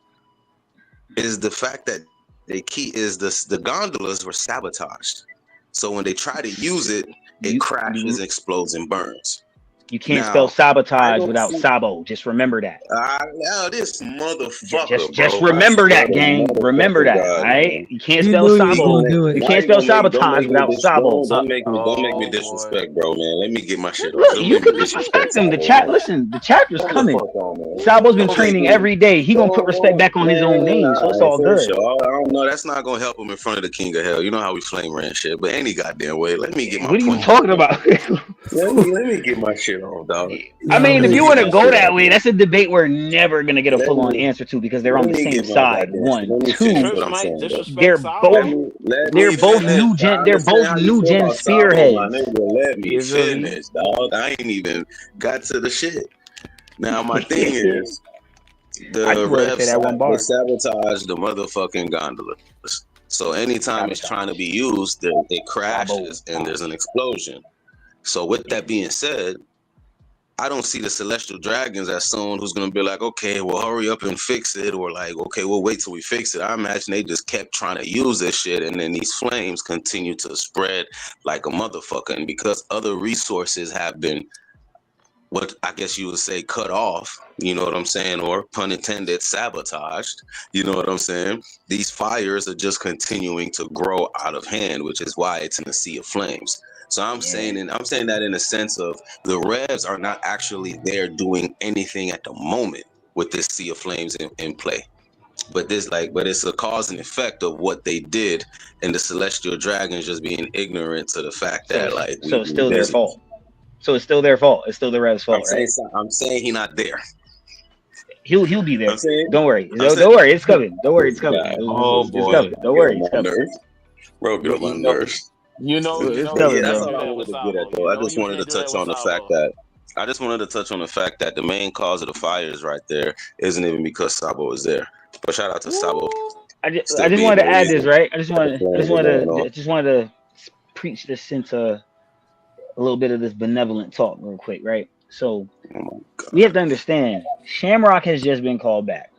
Speaker 2: is the fact that the gondolas were sabotaged. So when they try to use it, it crashes, explodes, and burns.
Speaker 5: You can't spell
Speaker 2: Now,
Speaker 5: sabotage without Sabo. Just remember that.
Speaker 2: Now this motherfucker,
Speaker 5: Just
Speaker 2: bro.
Speaker 5: remember
Speaker 2: I
Speaker 5: that,
Speaker 2: swear to
Speaker 5: gang. Remember that,
Speaker 2: God,
Speaker 5: all right?
Speaker 2: man.
Speaker 5: You can't
Speaker 1: You
Speaker 5: spell
Speaker 1: knew he was
Speaker 5: Sabo.
Speaker 1: gonna do it.
Speaker 5: You can't spell sabotage without Sabo.
Speaker 2: Don't make me
Speaker 3: boy.
Speaker 2: disrespect, bro, man. Let me get my shit off.
Speaker 5: Look,
Speaker 2: Don't
Speaker 5: you
Speaker 2: make me
Speaker 5: can disrespect
Speaker 2: disrespect
Speaker 5: him. The
Speaker 2: Sabo,
Speaker 5: chat,
Speaker 2: man.
Speaker 5: listen, the chapter's
Speaker 2: Come the
Speaker 5: coming.
Speaker 2: fuck on, man.
Speaker 5: Sabo's been
Speaker 2: Don't
Speaker 5: training
Speaker 2: make me-
Speaker 5: every day. He gonna put respect back on his own name, so it's all good.
Speaker 2: I don't know. That's not gonna help him in front of the king of hell. You know how we flame ran shit, but any goddamn way. Let me get my
Speaker 5: What are you
Speaker 2: point.
Speaker 5: talking about?
Speaker 2: Let me get my shit off, dog.
Speaker 5: I mean, if
Speaker 2: Let
Speaker 5: you
Speaker 2: me
Speaker 5: want
Speaker 2: get
Speaker 5: to
Speaker 2: my
Speaker 5: go
Speaker 2: shit
Speaker 5: that
Speaker 2: off,
Speaker 5: way,
Speaker 2: man.
Speaker 5: that's a debate we're never gonna get a
Speaker 2: Let
Speaker 5: full-on
Speaker 2: me-
Speaker 5: answer to because they're on
Speaker 2: Let
Speaker 5: the
Speaker 2: me
Speaker 5: same
Speaker 2: get my
Speaker 5: side.
Speaker 2: goddamn
Speaker 5: One,
Speaker 2: shit. Let me
Speaker 5: two,
Speaker 2: finish
Speaker 3: Trips
Speaker 2: what I'm
Speaker 3: might
Speaker 2: saying, bro.
Speaker 3: disrespect
Speaker 5: they're
Speaker 3: Sabo.
Speaker 5: both
Speaker 2: Let
Speaker 5: they're
Speaker 2: me
Speaker 5: both
Speaker 2: finish.
Speaker 5: new gen.
Speaker 2: I
Speaker 5: They're
Speaker 2: understand
Speaker 5: both
Speaker 2: how you
Speaker 5: new
Speaker 2: feel
Speaker 5: gen
Speaker 2: about Sabo, my
Speaker 5: spearheads.
Speaker 2: nigga. Let me
Speaker 5: You feel me?
Speaker 2: finish, dog. I ain't even got to the shit. Now my thing is,
Speaker 5: I just
Speaker 2: the
Speaker 5: wanted to say that one bar.
Speaker 2: they sabotage the motherfucking gondolas. So anytime it's trying to be used, it crashes and there's an explosion. So with that being said, I don't see the celestial dragons as someone who's gonna be like, okay, well, hurry up and fix it, or like, okay, we'll wait till we fix it. I imagine they just kept trying to use this shit, and then these flames continue to spread like a motherfucker. And because other resources have been, what I guess you would say, cut off, you know what I'm saying, or pun intended, sabotaged, you know what I'm saying? These fires are just continuing to grow out of hand, which is why it's in a sea of flames. So I'm saying that in a sense of the Revs are not actually there doing anything at the moment with this sea of flames in play. But it's a cause and effect of what they did, and the celestial dragons just being ignorant to the fact that
Speaker 5: So it's still their fault. So it's still their fault. It's still the Revs' fault, right?
Speaker 2: I'm saying he's not there.
Speaker 5: He'll be there.
Speaker 2: I'm saying,
Speaker 5: don't worry. Don't worry. It's coming. Don't worry. It's coming.
Speaker 3: Oh,
Speaker 5: It's
Speaker 3: boy.
Speaker 5: coming. Don't worry. It's coming.
Speaker 2: Bro, get on my nerves.
Speaker 3: You know,
Speaker 5: It's
Speaker 2: But
Speaker 5: coming,
Speaker 2: yeah, that's
Speaker 5: bro.
Speaker 2: all I wanted to get at, though. I just wanted to touch on the fact that the main cause of the fires right there isn't even because Sabo is there. But shout out to Sabo.
Speaker 5: I just wanted to add this, right? I just wanted to preach this into a little bit of this benevolent talk real quick, right? So we have to understand Shamrock has just been called back.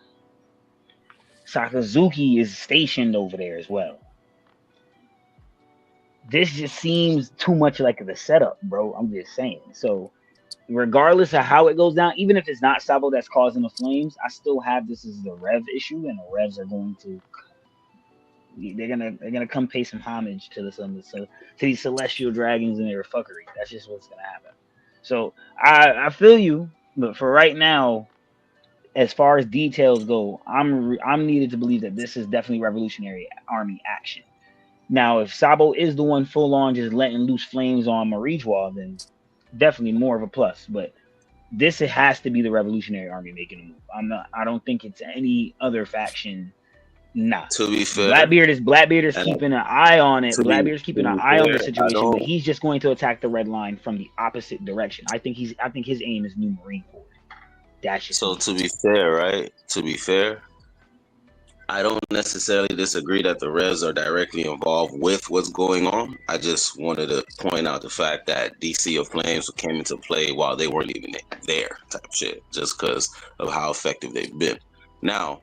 Speaker 5: Sakazuki is stationed over there as well. This just seems too much like the setup, bro. I'm just saying. So regardless of how it goes down, even if it's not Sabo that's causing the flames, I still have this as the Rev issue, and the Revs are going to they're gonna come pay some homage to to these celestial dragons and their fuckery. That's just what's gonna happen. So I feel you, but for right now, as far as details go, I'm needed to believe that this is definitely Revolutionary Army action. Now, if Sabo is the one full on just letting loose flames on Marijois, then definitely more of a plus. But this has to be the Revolutionary Army making a move. I don't think it's any other faction. Nah.
Speaker 2: To be fair,
Speaker 5: Blackbeard is keeping an eye on it. Blackbeard's keeping an eye on the situation, but he's just going to attack the red line from the opposite direction. I think his aim is New Marine Corps. That's just
Speaker 2: so. To be fair, right? To be fair, I don't necessarily disagree that the Revs are directly involved with what's going on. I just wanted to point out the fact that DC of Flames came into play while they weren't even there, type shit, just because of how effective they've been. Now,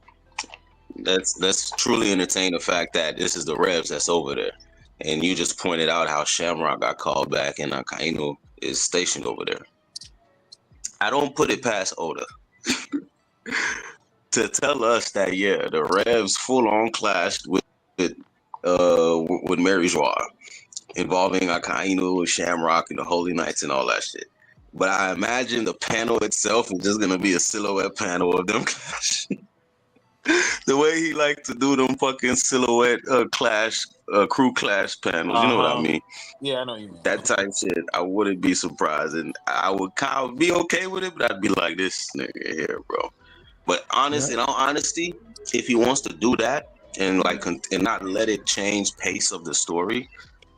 Speaker 2: let's truly entertain the fact that this is the Revs that's over there, and you just pointed out how Shamrock got called back and Akainu is stationed over there. I don't put it past Oda to tell us that the Revs full on clashed with Marijois, involving Akainu, Shamrock, and the Holy Knights and all that shit. But I imagine the panel itself is just gonna be a silhouette panel of them clashing. The way he liked to do them fucking silhouette crew clash panels, you know what I mean?
Speaker 3: Yeah, I know what you mean.
Speaker 2: That type shit, I wouldn't be surprised, and I would kind of be okay with it, but I'd be like, this nigga here, bro. But in all honesty, if he wants to do that and and not let it change pace of the story,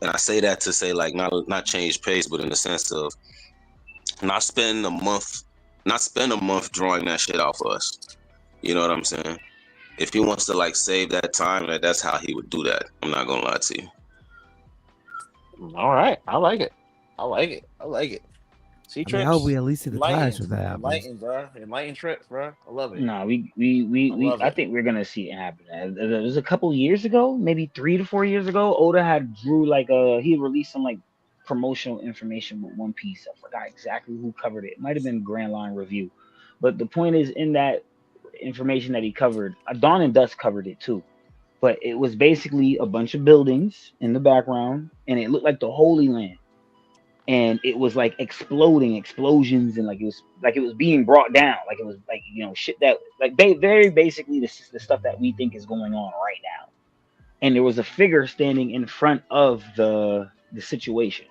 Speaker 2: and I say that to say not change pace, but in the sense of not spend a month drawing that shit off of us. You know what I'm saying? if he wants to like save that time, that's how he would do that. I'm not gonna lie to you.
Speaker 3: All right, I like it. I like it. I like it. See,
Speaker 1: I mean, I hope we
Speaker 3: Trips,
Speaker 1: at least see the Clash if that happens.
Speaker 3: enlighten, bro. Enlighten Trips, bro. I love it.
Speaker 5: No,
Speaker 3: I love
Speaker 5: I
Speaker 3: it.
Speaker 5: think we're gonna see it happen. It was a couple years ago, maybe 3 to 4 years ago. Oda had drew like he released some like promotional information with One Piece. I forgot exactly who covered it. It might have been Grand Line Review, but the point is in that information that he covered, Dawn and Dust covered it too. But it was basically a bunch of buildings in the background, and it looked like the Holy Land. And it was like exploding explosions, and like it was being brought down, like it was like shit that like very basically the stuff that we think is going on right now. And there was a figure standing in front of the situation.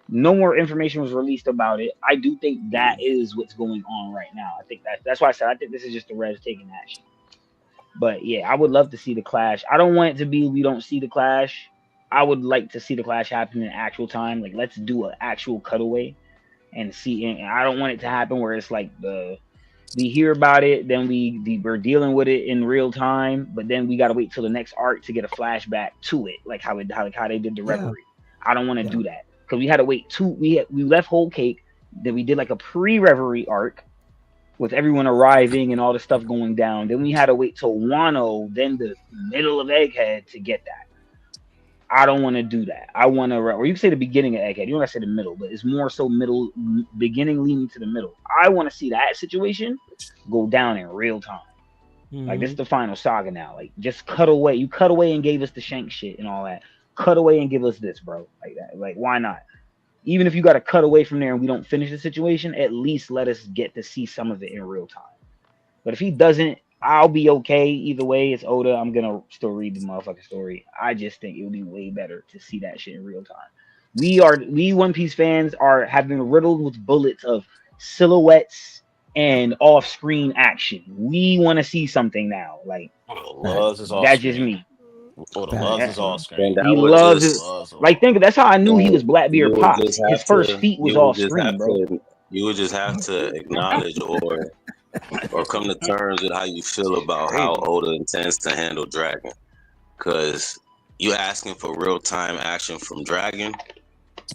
Speaker 5: No more information was released about it. I do think that is what's going on right now. I think that's why I said I think this is just the Reds taking action. But yeah, I would love to see the Clash. I don't want it to be we don't see the Clash. I would like to see the Clash happen in actual time. Like, let's do an actual cutaway and see. And I don't want it to happen where it's like we hear about it, then we're dealing with it in real time, but then we got to wait till the next arc to get a flashback to it, like how they did the Reverie. I don't want to do that because we had to wait we left Whole Cake, then we did like a pre-Reverie arc with everyone arriving and all the stuff going down. Then we had to wait till Wano, then the middle of Egghead to get that. I don't want to do that. I want to, or you can say the beginning of Egghead. You don't have to say the middle, but it's more so beginning leading to the middle. I want to see that situation go down in real time. Like, this is the final saga now. Like, just cut away. You cut away and gave us the Shank shit and all that. Cut away and give us this, bro. Like that. Like, why not? Even if you got to cut away from there and we don't finish the situation, at least let us get to see some of it in real time. But if he doesn't, I'll be okay. Either way, it's Oda. I'm going to still read the motherfucking story. I just think it would be way better to see that shit in real time. We One Piece fans have been riddled with bullets of silhouettes and off-screen action. We want to see something now. Like, that's just me.
Speaker 3: Oda loves his off screen.
Speaker 5: He loves it. Like, that's how I knew he was Blackbeard Pop. His first feat was off screen, bro.
Speaker 2: You would just have to acknowledge or come to terms with how you feel about how Oda intends to handle Dragon. Because you asking for real time action from Dragon,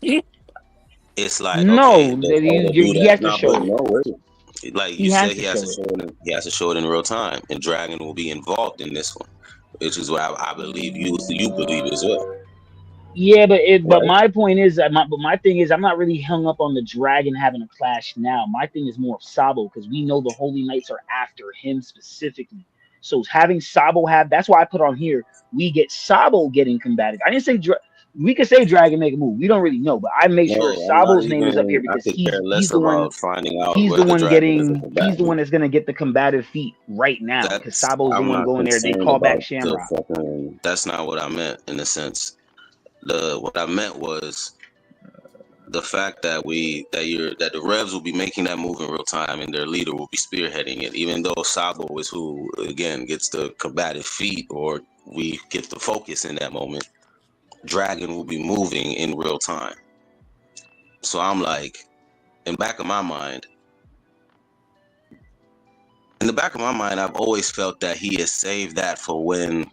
Speaker 2: it's like
Speaker 5: he has to show it.
Speaker 2: Like you said, he has to show it in real time, and Dragon will be involved in this one, which is what I believe you believe as well.
Speaker 5: Yeah, but my point is, my thing is, I'm not really hung up on the Dragon having a clash now. My thing is more of Sabo, because we know the Holy Knights are after him specifically. So having Sabo that's why I put on here, we get Sabo getting combative. I didn't say we could say Dragon make a move. We don't really know, but I make sure Sabo's name is up here because he's the one. He's the one that's gonna get the combative feat right now, because Sabo's the one going there. They call back Shamrock.
Speaker 2: That's not what I meant in a sense. What I meant was the fact that the Revs will be making that move in real time, and their leader will be spearheading it. Even though Sabo is who again gets the combative feat, or we get the focus in that moment, Dragon will be moving in real time. So I'm like, in the back of my mind, I've always felt that he has saved that for when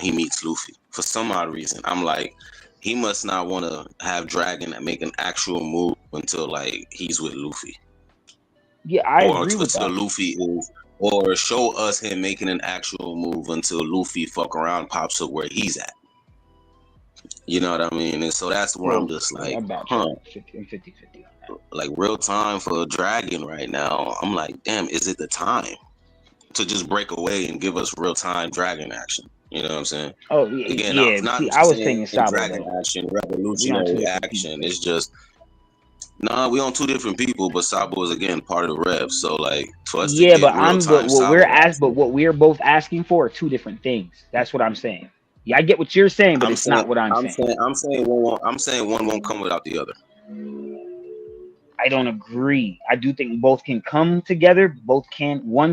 Speaker 2: he meets Luffy. For some odd reason, I'm like, he must not want to have Dragon make an actual move until like he's with Luffy.
Speaker 5: Yeah, I agree with that.
Speaker 2: Luffy is, or show us him making an actual move until Luffy fuck around pops up where he's at. You know what I mean? And so that's where I'm just like,
Speaker 5: 50-50.
Speaker 2: Like real time for Dragon right now. I'm like, damn, is it the time to just break away and give us real time Dragon action? You know what I'm saying?
Speaker 5: Oh yeah,
Speaker 2: again,
Speaker 5: I was thinking
Speaker 2: Dragon action, revolutionary action. It's just we on two different people, but Sabo is again part of the Rev. So like, for us
Speaker 5: what we're both asking for are two different things. That's what I'm saying. Yeah, I get what you're saying, but it's not what I'm saying.
Speaker 2: I'm saying one won't come without the other.
Speaker 5: I don't agree. I do think both can come together. One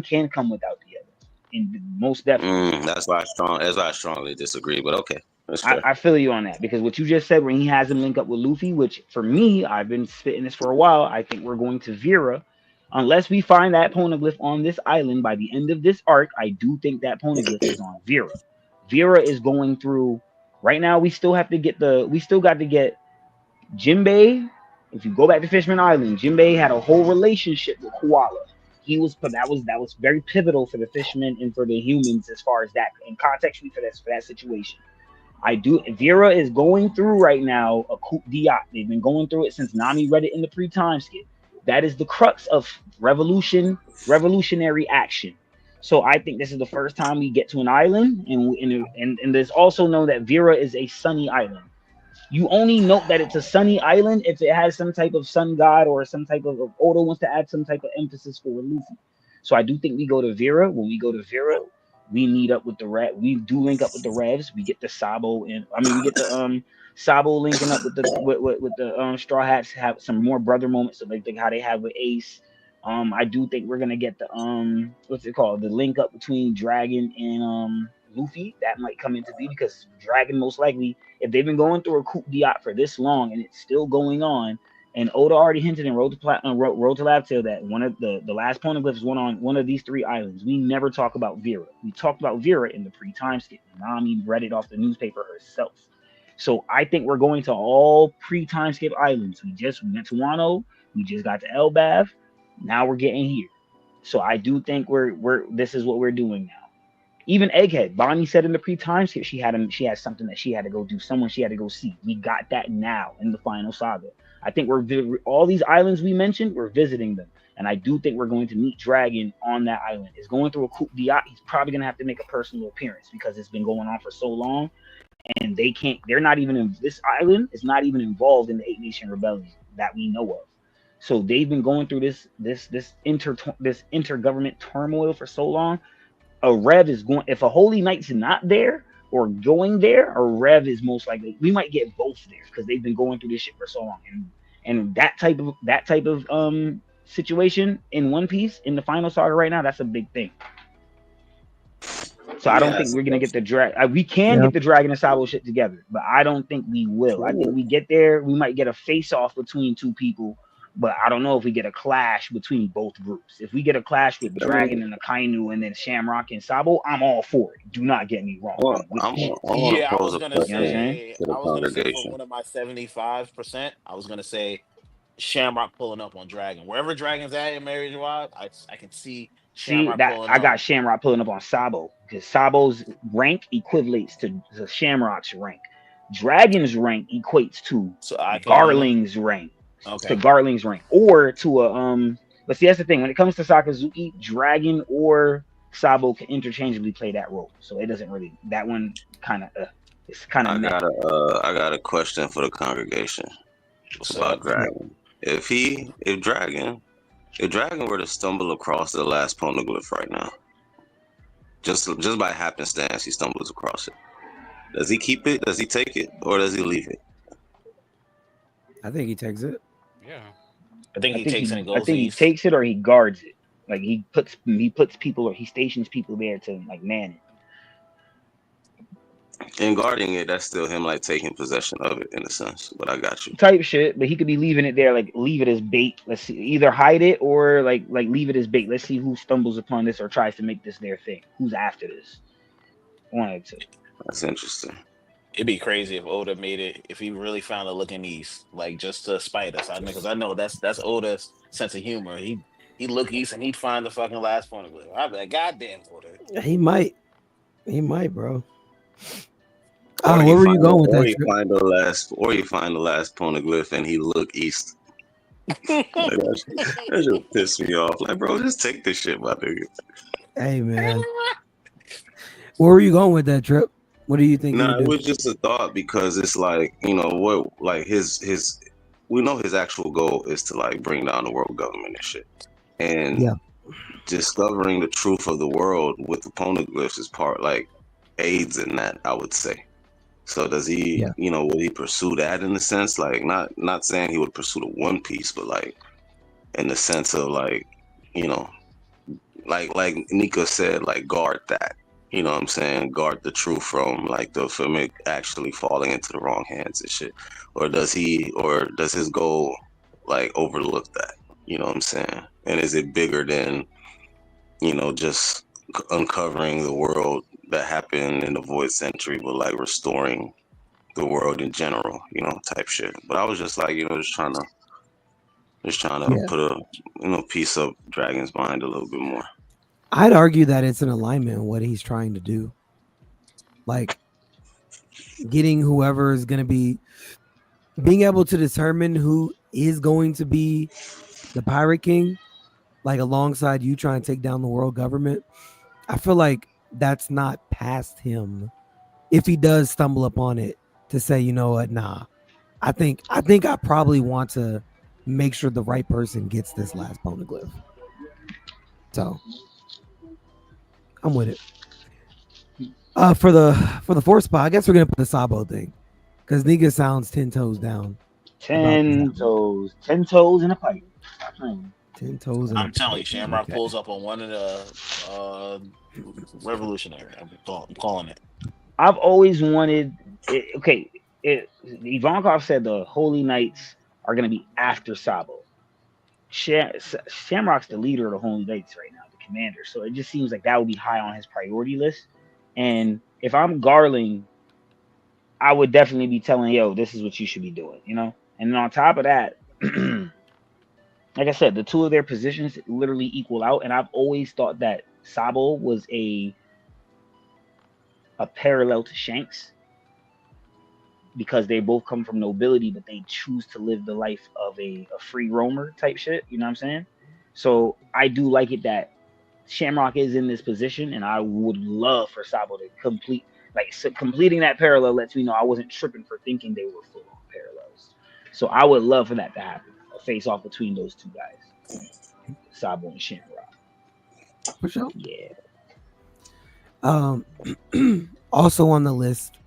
Speaker 5: can come without the other. And most definitely.
Speaker 2: That's why I strongly disagree. But okay,
Speaker 5: I feel you on that, because what you just said when he has him link up with Luffy, which for me, I've been spitting this for a while. I think we're going to Vera, Unless we find that poneglyph on this island by the end of this arc, I do think that poneglyph is on Vera. Vera is going through right now. We still got to get Jinbei. If you go back to Fishman Island, Jinbei had a whole relationship with Koala. That was very pivotal for the fishermen and for the humans as far as that and contextually for that situation. Vera is going through right now a coup d'etat. They've been going through it since Nami read it in the pre-time skip. That is the crux of revolutionary action. So I think this is the first time we get to an island, and there's also known that Vera is a sunny island. You only note that it's a sunny island if it has some type of sun god or some type of Oda wants to add some type of emphasis for Luffy. So I do think we go to Vera. When we go to Vera, we meet up with the Rev. We do link up with the Revs. We get the Sabo and we get the Sabo linking up with the Straw Hats, have some more brother moments, like how they have with Ace. I do think we're gonna get the what's it called? The link up between Dragon and Luffy. That might come into be because Dragon most likely, if they've been going through a coup d'etat for this long and it's still going on, and Oda already hinted in Road to Labtail that one of the last poneglyphs went on one of these 3 islands. We never talk about Vera. We talked about Vera in the pre-time skip. Nami read it off the newspaper herself. So I think we're going to all pre-time skip islands. We went to Wano. We just got to Elbaf. Now we're getting here. So I do think this is what we're doing now. Even Egghead, Bonnie said in the pre-time skip she had something that she had to go do, someone she had to go see. We got that now in the final saga. I think all these islands we mentioned, we're visiting them. And I do think we're going to meet Dragon on that island. It's going through a coup d'etat. He's probably going to have to make a personal appearance because it's been going on for so long. And they're not even in this island is not even involved in the 8 Nation Rebellion that we know of. So they've been going through this intergovernment turmoil for so long. A Rev is going, if a Holy Knight's not there or going there, a Rev is most likely, we might get both there because they've been going through this shit for so long. And that type of situation in One Piece in the final saga right now, that's a big thing. So I don't think we're gonna get the drag. We can get the Dragon and Sabo shit together, but I don't think we will. I think we get there, we might get a face off between 2 people, but I don't know if we get a clash between both groups. If we get a clash with Dragon and Akainu and then Shamrock and Sabo, I'm all for it. Do not get me wrong.
Speaker 2: Well, I was gonna
Speaker 3: say for one of my 75%, I was gonna say Shamrock pulling up on Dragon. Wherever Dragon's at in Marriage Wild, I can see Shamrock pulling up.
Speaker 5: I got Shamrock pulling up on Sabo because Sabo's rank equates to Shamrock's rank. Dragon's rank equates to Garling's rank. Okay. To Garling's rank, or to a but see, that's the thing. When it comes to Sakazuki, Dragon or Sabo can interchangeably play that role. So it doesn't really, that one kind of it's kind of.
Speaker 2: I got a question for the congregation about Dragon. If Dragon were to stumble across the last poneglyph right now, just by happenstance, he stumbles across it. Does he keep it? Does he take it, or does he leave it?
Speaker 1: I think he takes it.
Speaker 3: Yeah, I think he takes it and goes.
Speaker 5: I think he takes it or he guards it. Like he puts people or he stations people there to like man
Speaker 2: it. And guarding it, that's still him like taking possession of it in a sense. But I got you.
Speaker 5: Type shit, but he could be leaving it there, like leave it as bait. Let's see, either hide it or like leave it as bait. Let's see who stumbles upon this or tries to make this their thing. Who's after this? Wanted to.
Speaker 2: That's interesting.
Speaker 3: It'd be crazy if Oda made it, if he really found a looking east, like just to spite us. Because I know that's Oda's sense of humor. He'd look east and he'd find the fucking last poneglyph. I'd be like, goddamn, Oda.
Speaker 1: He might, bro. Where were you going with that?
Speaker 2: Or you find the last poneglyph and he look east. That just piss me off. Like, bro, just take this shit, my nigga.
Speaker 1: Hey, man. Where were you going with that, Trip? What do you think?
Speaker 2: It was just a thought because it's like, you know, what, like his we know his actual goal is to like bring down the world government and shit. And discovering the truth of the world with the poneglyphs is part like aids in that, I would say. So does he, you know, will he pursue that in a sense? Like not saying he would pursue the One Piece, but like in the sense of like, you know, like Nika said, like guard that. You know what I'm saying? Guard the truth from like from it actually falling into the wrong hands and shit. Or does his goal like overlook that? You know what I'm saying? and is it bigger than, you know, just uncovering the world that happened in the Void Century, but like restoring the world in general, you know, type shit. But I was just like, you know, just trying to
Speaker 1: Yeah.
Speaker 2: put a, you know, piece of Dragon's mind a little bit more.
Speaker 1: I'd argue that it's an alignment in what he's trying to do. Like getting whoever is going to be, being able to determine who is going to be the Pirate King, like alongside you trying to take down the world government. I feel like that's not past him if he does stumble upon it to say, you know what, nah. I think I probably want to make sure the right person gets this last poneglyph. So I'm with it. For the fourth spot, I guess we're gonna put the Sabo thing because Niga sounds 10 toes down.
Speaker 5: 10 toes in a pipe.
Speaker 1: 10 toes.
Speaker 3: I'm telling you, Shamrock
Speaker 1: Okay.
Speaker 3: pulls up on one of the revolutionary. I'm calling it.
Speaker 5: I've always wanted. Ivankov said the Holy Knights are going to be after Sabo. Shamrock's the leader of the Holy Knights right now, the commander. So it just seems like that would be high on his priority list. And if I'm Garling, I would definitely be telling, yo, this is what you should be doing, you know? And then on top of that, like I said, the two of their positions literally equal out. And I've always thought that Sabo was a parallel to Shanks because they both come from nobility, but they choose to live the life of a free roamer type shit. You know what I'm saying? So I do like it that Shamrock is in this position, and I would love for Sabo to complete, like, completing that parallel lets me know I wasn't tripping for thinking they were full on parallels. So I would love for that to happen, a face off between those two guys, Sabo and Shamrock.
Speaker 1: For sure.
Speaker 5: Yeah.
Speaker 1: Also on the list.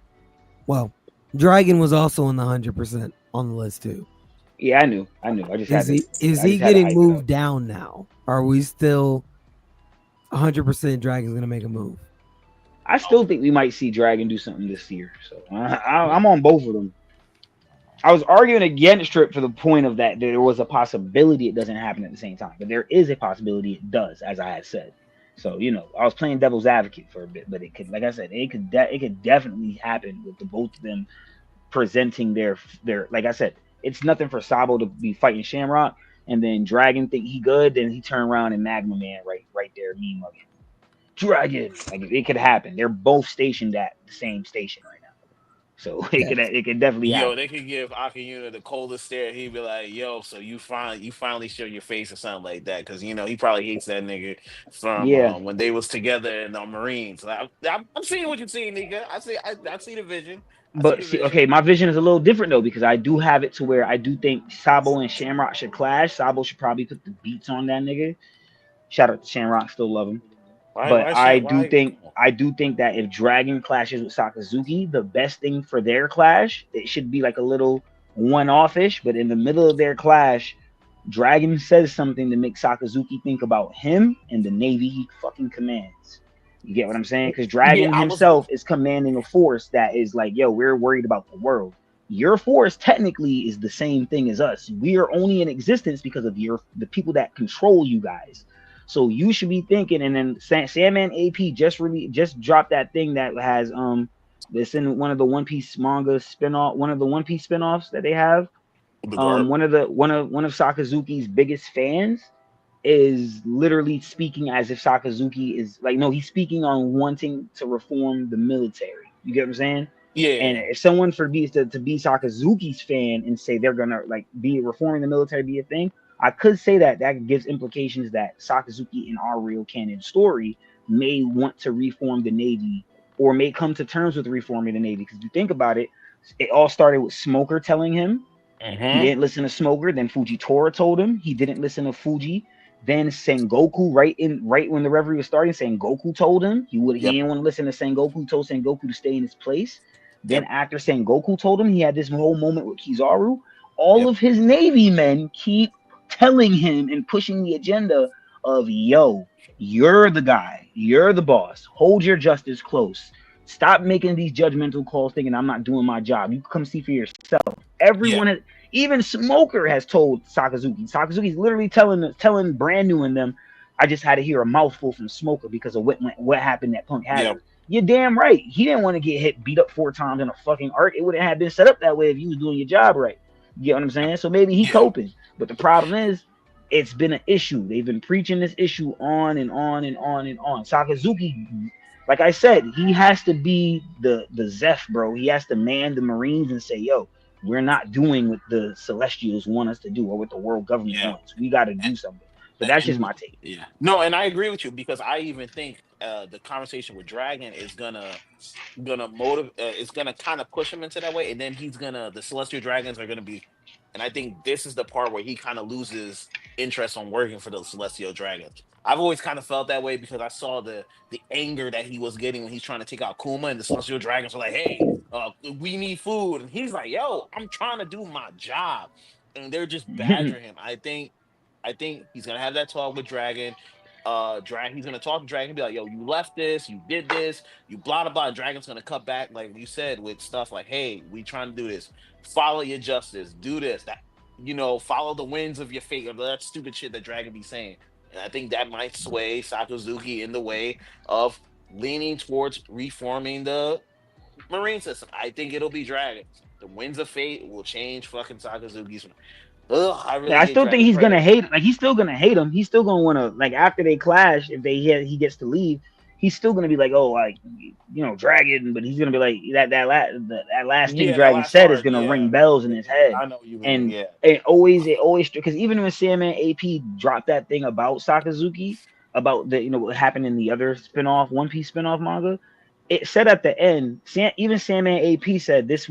Speaker 1: Well, Dragon was also on the 100% on the list too.
Speaker 5: Yeah, I knew. I just had
Speaker 1: is he getting moved down now? Are we still 100% Dragon's gonna make a move?
Speaker 5: I still think we might see Dragon do something this year. So I'm on both of them. I was arguing against Strip for the point of that there was a possibility it doesn't happen at the same time, but there is a possibility it does, as I had said. So, you know, I was playing devil's advocate for a bit, but it could, like I said, it could definitely happen with the both of them presenting their like I said, it's nothing for Sabo to be fighting Shamrock and then Dragon think he good, then he turn around and Magma Man right there, me mugging Dragon. Like it could happen. They're both stationed at the same station right now. So it could definitely happen.
Speaker 3: Yo, they could give Akiyuna the coldest stare. He'd be like, "Yo, so you finally show your face or something like that," because you know he probably hates that nigga from when they was together in the Marines. Like, I'm seeing what you're seeing, nigga. I see the vision.
Speaker 5: But see, okay, my vision is a little different though because I do have it to where I do think Sabo and Shamrock should clash. Sabo should probably put the beats on that nigga. Shout out to Shamrock, still love him. I do think that if Dragon clashes with Sakazuki, the best thing for their clash, it should be like a little one-off-ish, but in the middle of their clash, Dragon says something to make Sakazuki think about him and the Navy he fucking commands. You get what I'm saying? Because Dragon himself is commanding a force that is like, yo, we're worried about the world. Your force technically is the same thing as us. We are only in existence because of the people that control you guys. So you should be thinking, and then Sandman AP just dropped that thing that has that's in one of the One Piece manga spinoff, one of the One Piece spinoffs that they have. One of Sakazuki's biggest fans is literally speaking as if Sakazuki is like, no, he's speaking on wanting to reform the military. You get what I'm saying?
Speaker 3: Yeah.
Speaker 5: And if someone to be Sakazuki's fan and say they're gonna like be reforming the military be a thing, I could say that gives implications that Sakazuki in our real canon story may want to reform the Navy or may come to terms with reforming the Navy. Because if you think about it, it all started with Smoker telling him. He didn't listen to Smoker. Then Fujitora told him. He didn't listen to Fuji. Then Sengoku, right when the reverie was starting, Sengoku told him he didn't want to listen to Sengoku. Told Sengoku to stay in his place. Then after Sengoku told him, he had this whole moment with Kizaru. All of his Navy men keep telling him and pushing the agenda of, yo, you're the guy, you're the boss, hold your justice close, stop making these judgmental calls thinking I'm not doing my job, you come see for yourself. Everyone Even Smoker has told Sakazuki. Sakazuki's literally telling Brand New and them, I just had to hear a mouthful from Smoker because of what happened at Punk Hazard.
Speaker 3: Yeah.
Speaker 5: You're damn right. He didn't want to get beat up 4 times in a fucking arc. It wouldn't have been set up that way if you was doing your job right. You get what I'm saying? So maybe he coping. But the problem is, it's been an issue. They've been preaching this issue on and on and on and on. Sakazuki, like I said, he has to be the Zeph, bro. He has to man the Marines and say, yo, we're not doing what the Celestials want us to do or what the world government wants. We got to do something. But that's just my take.
Speaker 3: Yeah. No, and I agree with you because I even think the conversation with Dragon is gonna motivate. It's gonna kind of push him into that way, and then the Celestial Dragons are gonna be. And I think this is the part where he kind of loses interest on working for the Celestial Dragons. I've always kind of felt that way because I saw the anger that he was getting when he's trying to take out Kuma, and the Celestial Dragons were like, "Hey, we need food," and he's like, "Yo, I'm trying to do my job," and they're just badgering him. I think he's gonna have that talk with Dragon. He's gonna talk to Dragon and be like, "Yo, you left this, you did this, you blah blah blah." And Dragon's gonna cut back, like you said, with stuff like, "Hey, we trying to do this. Follow your justice. Do this. That, follow the winds of your fate." Or that stupid shit that Dragon be saying. And I think that might sway Sakazuki in the way of leaning towards reforming the Marine system. I think it'll be Dragon. The winds of fate will change fucking Sakazuki's.
Speaker 5: I still think he's gonna hate. Like he's still gonna hate him. He's still gonna want to, like, after they clash, if he gets to leave, he's still gonna be like, oh, like, Dragon. But he's gonna be like that last thing Dragon said is gonna ring bells in his head.
Speaker 3: I know you mean.
Speaker 5: And
Speaker 3: Yeah.
Speaker 5: it always because even when Sandman AP dropped that thing about Sakazuki about what happened in the other One Piece spinoff manga. It said at the end, even Sandman AP said this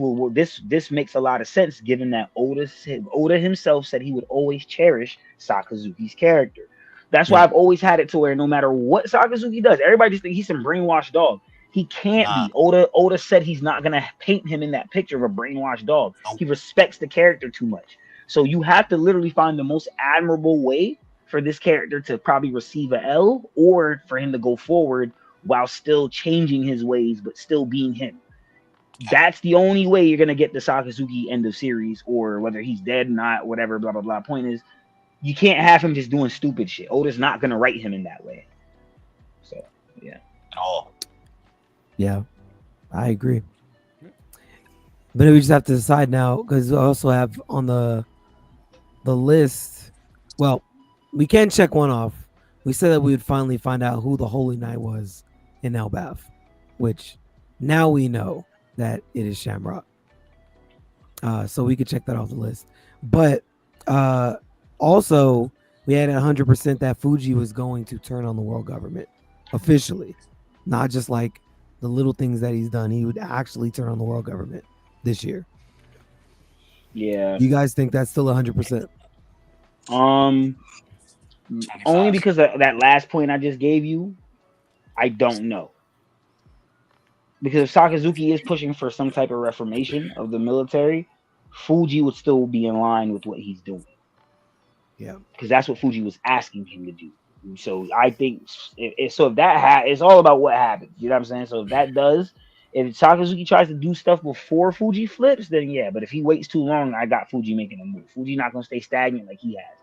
Speaker 5: makes a lot of sense given that Oda himself said he would always cherish Sakazuki's character. That's why I've always had it to where no matter what Sakazuki does, everybody just thinks he's some brainwashed dog. He can't be. Oda said he's not gonna paint him in that picture of a brainwashed dog. He respects the character too much. So you have to literally find the most admirable way for this character to probably receive a L or for him to go forward while still changing his ways, but still being him. That's the only way you're going to get the Sakazuki end of series, or whether he's dead or not, whatever, blah, blah, blah. Point is, you can't have him just doing stupid shit. Oda's not going to write him in that way. So, yeah.
Speaker 1: Yeah, I agree. But we just have to decide now, because we also have on the list, well, we can check one off. We said that we would finally find out who the Holy Knight was in Elbaf, which now we know that it is Shamrock. So we could check that off the list. But also, we had 100% that Fuji was going to turn on the world government officially, not just like the little things that he's done. He would actually turn on the world government this year.
Speaker 5: Yeah.
Speaker 1: You guys think that's still 100%?
Speaker 5: Only because of that last point I just gave you, I don't know. Because if Sakazuki is pushing for some type of reformation of the military, Fuji would still be in line with what he's doing.
Speaker 1: Yeah.
Speaker 5: Because that's what Fuji was asking him to do. So I think it's all about what happens. You know what I'm saying? So if Sakazuki tries to do stuff before Fuji flips, then yeah. But if he waits too long, I got Fuji making a move. Fuji not going to stay stagnant like he has.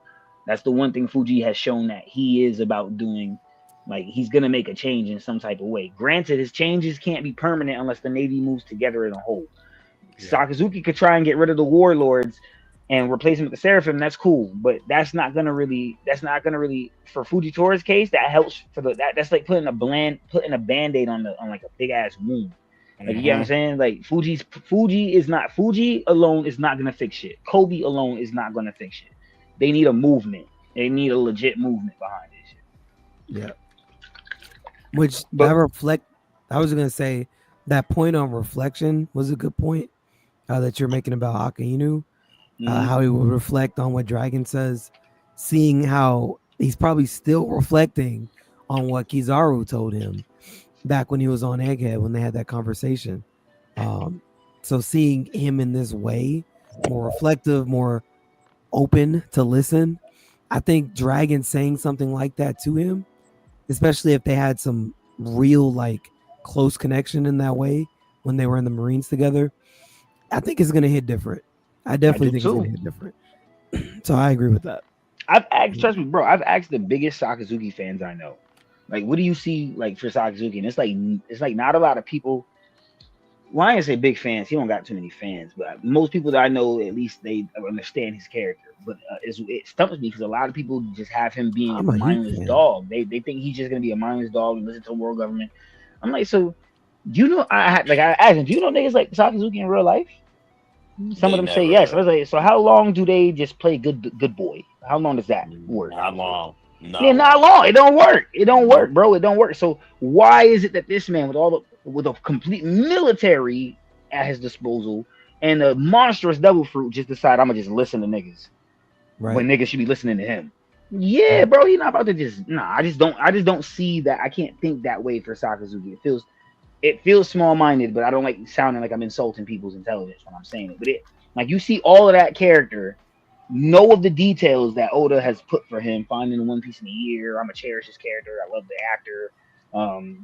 Speaker 5: That's the one thing Fuji has shown that he is about doing. Like, he's going to make a change in some type of way. Granted, his changes can't be permanent unless the Navy moves together as a whole. Yeah. Sakazuki could try and get rid of the warlords and replace them with the Seraphim. That's cool. But that's not going to really, for Fujitori's case, that helps for that's like putting a Band-Aid on like a big ass wound. Like, you get what I'm saying? Like, Fuji alone is not going to fix shit. Kobe alone is not going to fix shit. They need a movement. They need a legit movement behind this shit.
Speaker 1: Yeah. I was going to say that point on reflection was a good point that you're making about Akainu. How he will reflect on what Dragon says, seeing how he's probably still reflecting on what Kizaru told him back when he was on Egghead when they had that conversation. So seeing him in this way, more reflective, more open to listen, I think Dragon saying something like that to him, especially if they had some real like close connection in that way when they were in the Marines together, I think it's going to hit different. I definitely
Speaker 5: do
Speaker 1: think it's
Speaker 5: too.
Speaker 1: gonna hit different. So I agree with that.
Speaker 5: I've asked, trust me, bro. I've asked the biggest Sakazuki fans I know, like, what do you see like for Sakazuki? And it's like not a lot of people. Well, I ain't say big fans. He don't got too many fans, but most people that I know, at least they understand his character. But it stumps me because a lot of people just have him being a
Speaker 1: I'm a Heat
Speaker 5: mindless
Speaker 1: fan.
Speaker 5: dog. They think he's just gonna be a mindless dog and listen to world government. I'm like, so do you know? I asked him, do you know niggas like Sakazuki in real life? Some of
Speaker 3: They
Speaker 5: them say yes. I
Speaker 3: never.
Speaker 5: was like, so how long do they just play good boy? How long does that work?
Speaker 3: Not long.
Speaker 5: Yeah,
Speaker 3: Not
Speaker 5: not
Speaker 3: long.
Speaker 5: long. It don't work. It don't work,
Speaker 3: Nope.
Speaker 5: bro. It don't work. So why is it that this man with a complete military at his disposal and a monstrous devil fruit just decide I'm gonna just listen to niggas when
Speaker 1: Right.
Speaker 5: niggas should be listening to him? Yeah,
Speaker 1: Right.
Speaker 5: bro. He not about to just I just don't see that. I can't think that way for Sakazuki. It feels small minded, but I don't like sounding like I'm insulting people's intelligence when I'm saying it. But it like you see all of that character, know of the details that Oda has put for him, finding the One Piece in a year. I'm gonna cherish this character. I love the actor.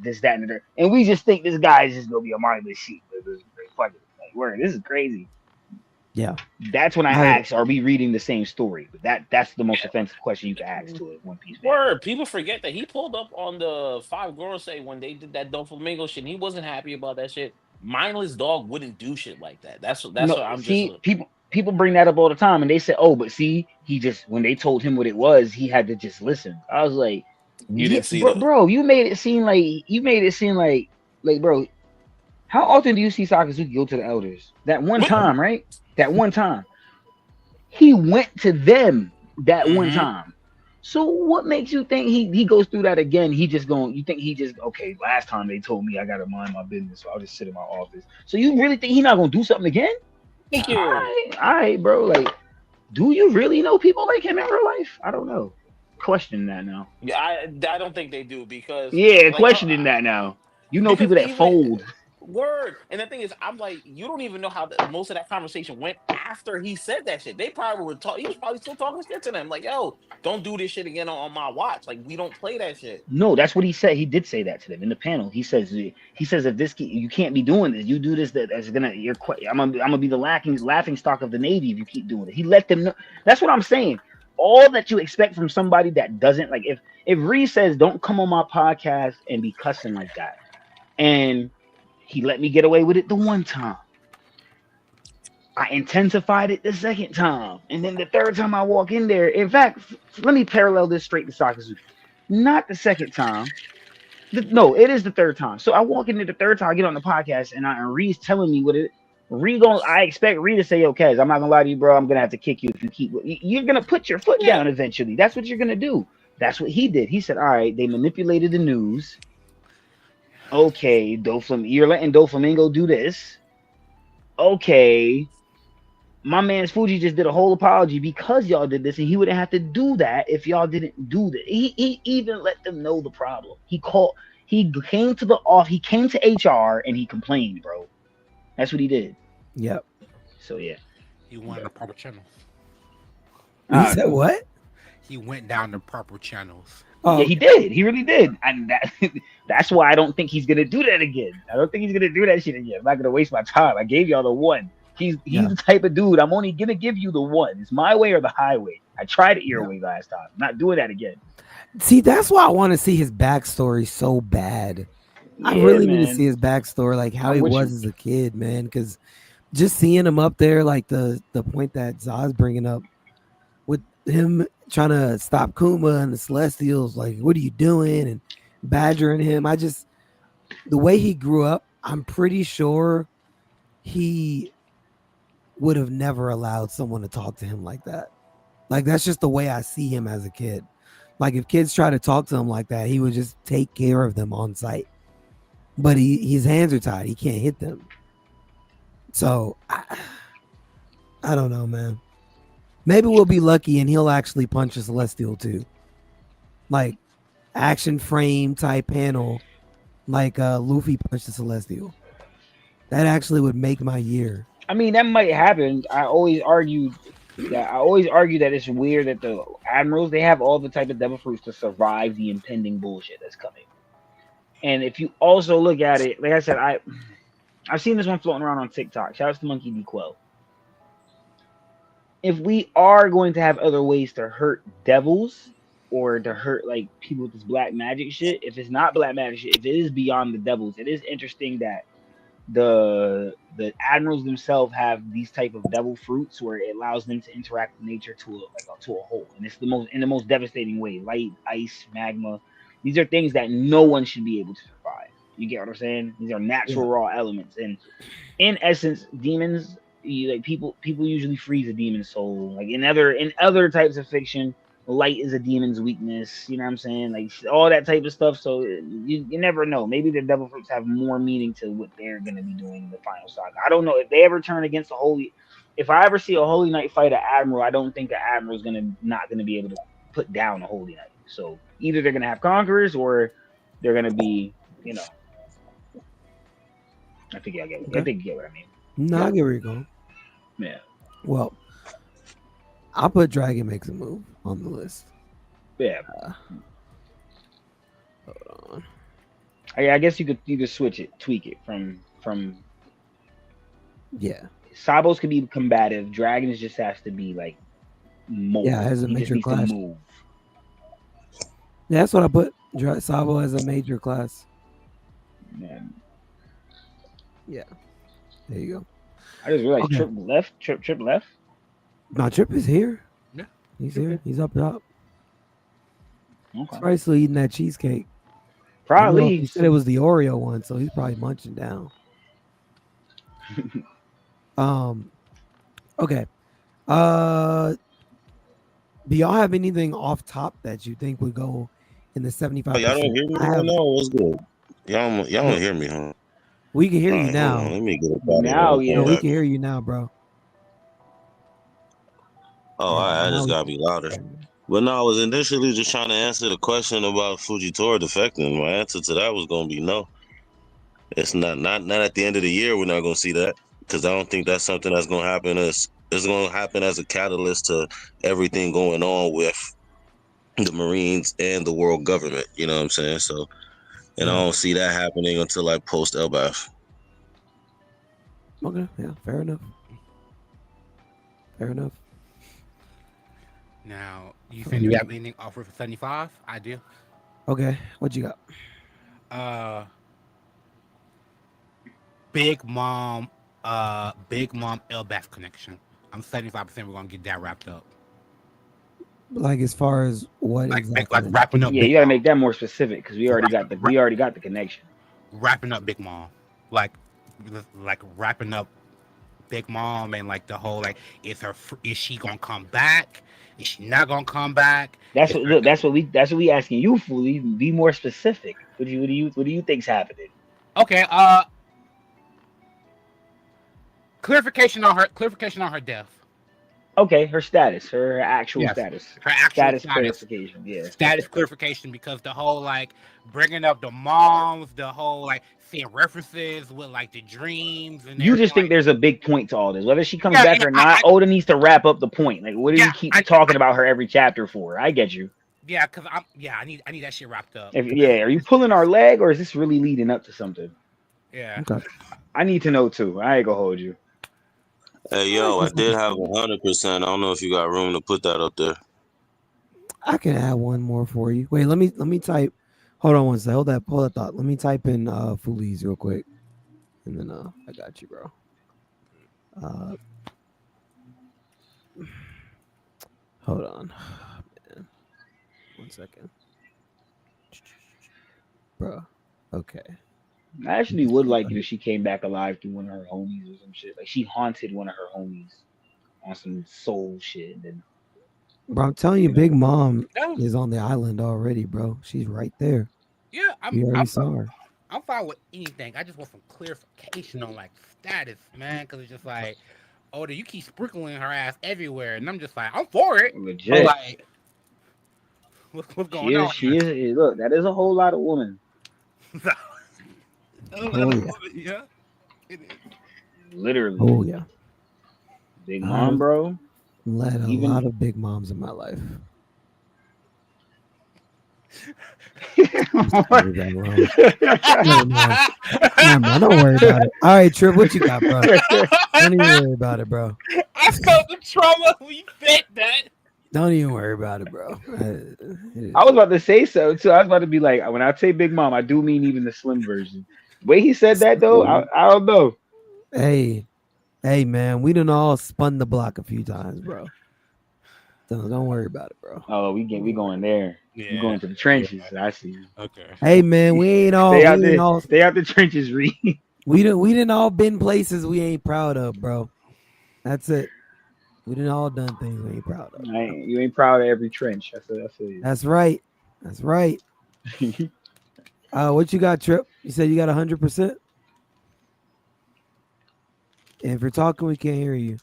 Speaker 5: This, that, and the other. And we just think this guy is just gonna be a mindless sheep. Fuck it. Like, word, this is crazy.
Speaker 1: Yeah.
Speaker 5: That's when I
Speaker 1: I
Speaker 5: ask, are we reading the same story? But that's the most offensive question you can ask to a One Piece fan.
Speaker 3: Word. People forget that he pulled up on the Five Gorosei when they did that Doflamingo shit. And he wasn't happy about that shit. Mindless dog wouldn't do shit like that. That's what
Speaker 5: No,
Speaker 3: I'm just.
Speaker 5: see, people bring that up all the time, and they say, "Oh, but see, he just when they told him what it was, he had to just listen." I was like,
Speaker 3: You
Speaker 5: "Yeah,
Speaker 3: didn't see the.
Speaker 5: bro, you made it seem like, bro, how often do you see Sakazuki go to the elders? That one
Speaker 3: What?
Speaker 5: time, right? That one time, he went to them that one
Speaker 3: Mhm.
Speaker 5: time. So what makes you think he goes through that again? He just going, you think he just okay? Last time they told me I gotta mind my business, so I'll just sit in my office. So you really think he not gonna do something again?
Speaker 3: Thank
Speaker 5: All
Speaker 3: you.
Speaker 5: right, bro. Like, do you really know people like him in real life? I don't know. Question that now.
Speaker 3: Yeah, I don't think they do because
Speaker 5: Yeah,
Speaker 3: like
Speaker 5: questioning that now. You know
Speaker 3: because
Speaker 5: people that
Speaker 3: even
Speaker 5: fold.
Speaker 3: word and the thing is I'm like you don't even know how most of that conversation went after he said that shit. They probably were talking. He was probably still talking shit to them like, yo, don't do this shit again on my watch. Like we don't play that shit.
Speaker 5: No, that's what he said. He did say that to them in the panel. He says if this you can't be doing this. You do this, that's gonna I'm gonna be the laughing stock of the Navy if you keep doing it. He let them know. That's what I'm saying. All that you expect from somebody that doesn't like if Reed says don't come on my podcast and be cussing like that, and he let me get away with it the one time. I intensified it the second time, and then the third time I walk in there. In fact, let me parallel this straight to Sakazuki. Not the second time. No, it is the third time. So I walk in there the third time, I get on the podcast, and Reed's telling me what it. I expect Reed to say, "Okay, I'm not gonna lie to you, bro. I'm gonna have to kick you if you keep. You're gonna put your foot
Speaker 3: Yeah.
Speaker 5: down eventually. That's what you're gonna do. That's what he did. He said, "All right, they manipulated the news. Okay, you're letting Doflamingo do this. Okay, my man's Fuji just did a whole apology because y'all did this, and he wouldn't have to do that if y'all didn't do that. He even let them know the problem. He came to HR and he complained, bro. That's what he did.
Speaker 1: Yep.
Speaker 5: So yeah.
Speaker 4: He went on the proper channels.
Speaker 1: You said what?
Speaker 4: He went down the proper channels.
Speaker 1: Oh,
Speaker 5: Yeah, he did. He really did. And that's why I don't think he's gonna do that again. I don't think he's gonna do that shit again. I'm not gonna waste my time. I gave y'all the one. He's
Speaker 1: Yeah.
Speaker 5: the type of dude. I'm only gonna give you the one. It's my way or the highway. I tried it your way last time. I'm not doing that again.
Speaker 1: See, that's why I want to see his backstory so bad. I
Speaker 5: Yeah,
Speaker 1: really need to
Speaker 5: man.
Speaker 1: see his backstory, like how
Speaker 5: I'm
Speaker 1: he
Speaker 5: with
Speaker 1: was
Speaker 5: you.
Speaker 1: as a kid, man. Because just seeing him up there, like the point that Zaz bringing up with him trying to stop Kuma and the Celestials, like what are you doing, and badgering him. The way he grew up, I'm pretty sure he would have never allowed someone to talk to him like that. Like that's just the way I see him as a kid. Like if kids try to talk to him like that, he would just take care of them on sight. But his hands are tied. He can't hit them. So I don't know, man. Maybe we'll be lucky and he'll actually punch a Celestial too. Like action frame type panel, like Luffy punched a Celestial. That actually would make my year.
Speaker 5: I mean, that might happen. I always argue that it's weird that the admirals they have all the type of devil fruits to survive the impending bullshit that's coming. And if you also look at it, like I said, I've seen this one floating around on TikTok. Shout out to Monkey D. Quell. if we are going to have other ways to hurt devils or to hurt like people with this black magic shit, if it's not black magic shit, if it is beyond the devils, it is interesting that the admirals themselves have these type of devil fruits where it allows them to interact with nature to a whole, and it's the most devastating way. Light, ice, magma. These are things that no one should be able to survive. You get what I'm saying? These are natural raw elements, and in essence, demons. Like people usually freeze a demon's soul. Like in other types of fiction, light is a demon's weakness. You know what I'm saying? Like all that type of stuff. So you never know. Maybe the devil fruits have more meaning to what they're gonna be doing in the final saga. I don't know if they ever turn against a holy. If I ever see a holy knight fight an admiral, I don't think the admiral's not gonna be able to put down a holy knight. So either they're gonna have conquerors or they're gonna be, you know. I think I think you get what I mean.
Speaker 1: No, I get where you're going.
Speaker 5: Yeah.
Speaker 1: Well, I'll put Dragon Makes a Move on the list.
Speaker 5: Yeah.
Speaker 1: Hold on.
Speaker 5: I guess you could switch it, tweak it from
Speaker 1: Yeah.
Speaker 5: Sabos could be combative. Dragons just has to be like more.
Speaker 1: Yeah, as a
Speaker 5: He just
Speaker 1: major
Speaker 5: needs to
Speaker 1: class.
Speaker 5: move.
Speaker 1: Yeah, that's what I put. Sabo as a major class.
Speaker 5: Man.
Speaker 1: Yeah. There you go.
Speaker 5: I just realized
Speaker 1: Okay.
Speaker 5: Trip left.
Speaker 1: My Trip is here.
Speaker 4: Yeah.
Speaker 1: He's here. He's up top. He's
Speaker 5: Okay.
Speaker 1: probably still eating that cheesecake. He
Speaker 5: Probably.
Speaker 1: said it was the Oreo one, so he's probably munching down. Okay. Do y'all have anything off top that you think would go in the 75%?
Speaker 2: Oh, y'all don't hear me?
Speaker 1: I have-
Speaker 2: No, what's good? Y'all don't hear me, huh?
Speaker 1: We can hear you
Speaker 2: Alright, hold on,
Speaker 1: now.
Speaker 2: let me get it back.
Speaker 5: Now, yeah.
Speaker 1: Yeah, we can hear you now, bro.
Speaker 2: Oh, all right, I just gotta be louder. But no, I was initially just trying to answer the question about Fujitora defecting. My answer to that was gonna be no. It's not at the end of the year. We're not gonna see that because I don't think that's something that's gonna happen. It's gonna happen as a catalyst to everything going on with the Marines and the world government. You know what I'm saying? So, and I don't see that happening until like post Elbaf.
Speaker 1: Okay, yeah, fair enough. Fair enough.
Speaker 4: Now, you think you have anything offer for 75? I do.
Speaker 1: Okay, what you got?
Speaker 4: Big Mom Elbaf connection. I'm 75% we're gonna get that wrapped up.
Speaker 1: Like as far as what
Speaker 4: Like
Speaker 1: exactly?
Speaker 4: wrapping up.
Speaker 5: Yeah,
Speaker 4: Big
Speaker 5: you gotta
Speaker 4: Mom.
Speaker 5: make that more specific because we already got the connection.
Speaker 4: Wrapping up Big Mom. Like wrapping up Big Mom and like the whole like is she gonna come back? Is she not gonna come back?
Speaker 5: That's what we asking you, Fully. Be more specific. What do you think's happening?
Speaker 4: Okay, clarification on her death.
Speaker 5: Okay, her status, her actual
Speaker 4: Yes.
Speaker 5: status.
Speaker 4: Her actual
Speaker 5: Status clarification. Yeah.
Speaker 4: Status clarification, because the whole like bringing up the moms, the whole like seeing references with like the dreams and
Speaker 5: You just
Speaker 4: everything,
Speaker 5: think there's a big point to all this, whether she comes
Speaker 4: Yeah,
Speaker 5: back
Speaker 4: yeah,
Speaker 5: or not. Oda needs to wrap up the point. Like, what do
Speaker 4: Yeah,
Speaker 5: you keep
Speaker 4: I
Speaker 5: talking about her every chapter for? I get you.
Speaker 4: yeah, because I need that shit wrapped up.
Speaker 5: Are you pulling our leg or is this really leading up to something?
Speaker 4: Yeah.
Speaker 1: Okay.
Speaker 5: I need to know too. I ain't gonna hold you.
Speaker 2: Hey, yo, I did have 100%. I don't know if you got room to put that up there.
Speaker 1: I can add one more for you. Wait, let me type. Hold on one second. Hold that thought. Let me type in Foolies real quick, and then I got you, bro. Hold on, man. 1 second, bro. Okay.
Speaker 5: I actually would like it if she came back alive through one of her homies or some shit. Like she haunted one of her homies on some soul shit. And
Speaker 1: Bro, I'm telling you, Big Mom
Speaker 4: No.
Speaker 1: is on the island already, bro. She's right there.
Speaker 4: Yeah,
Speaker 1: We already saw her.
Speaker 4: I'm fine with anything. I just want some clarification on like status, man, because it's just like, oh, you keep sprinkling her ass everywhere, and I'm just like, I'm for it.
Speaker 5: legit.
Speaker 4: But like, what's going on?
Speaker 5: She is. Look, that is a whole lot of women.
Speaker 4: Yeah.
Speaker 5: Literally.
Speaker 1: Oh yeah.
Speaker 5: Big Mom, bro.
Speaker 1: Led a
Speaker 5: Even-
Speaker 1: lot of big moms in my life. Never mind. Don't worry about it. All right, Trip, what you got, bro? Don't even worry about it, bro.
Speaker 4: I felt the trauma when you said that.
Speaker 1: Don't even worry about it, bro.
Speaker 5: I was about to say so too. I was about to be like, when I say Big Mom, I do mean even the slim version. The way he said that though, I don't know.
Speaker 1: Hey, man, we done all spun the block a few times, bro. So don't worry about it, bro.
Speaker 5: Oh, we going there.
Speaker 4: Yeah.
Speaker 5: We going to the trenches. I see.
Speaker 4: Okay.
Speaker 1: Hey, man, we ain't all.
Speaker 5: Stay out there. Stay out the trenches, Reed.
Speaker 1: We didn't all been places we ain't proud of, bro. That's it. We done all done things we ain't proud of.
Speaker 5: You ain't proud of every trench.
Speaker 1: That's right. That's right. What you got, Trip? You said you got 100%? And if you're talking, we can't hear you.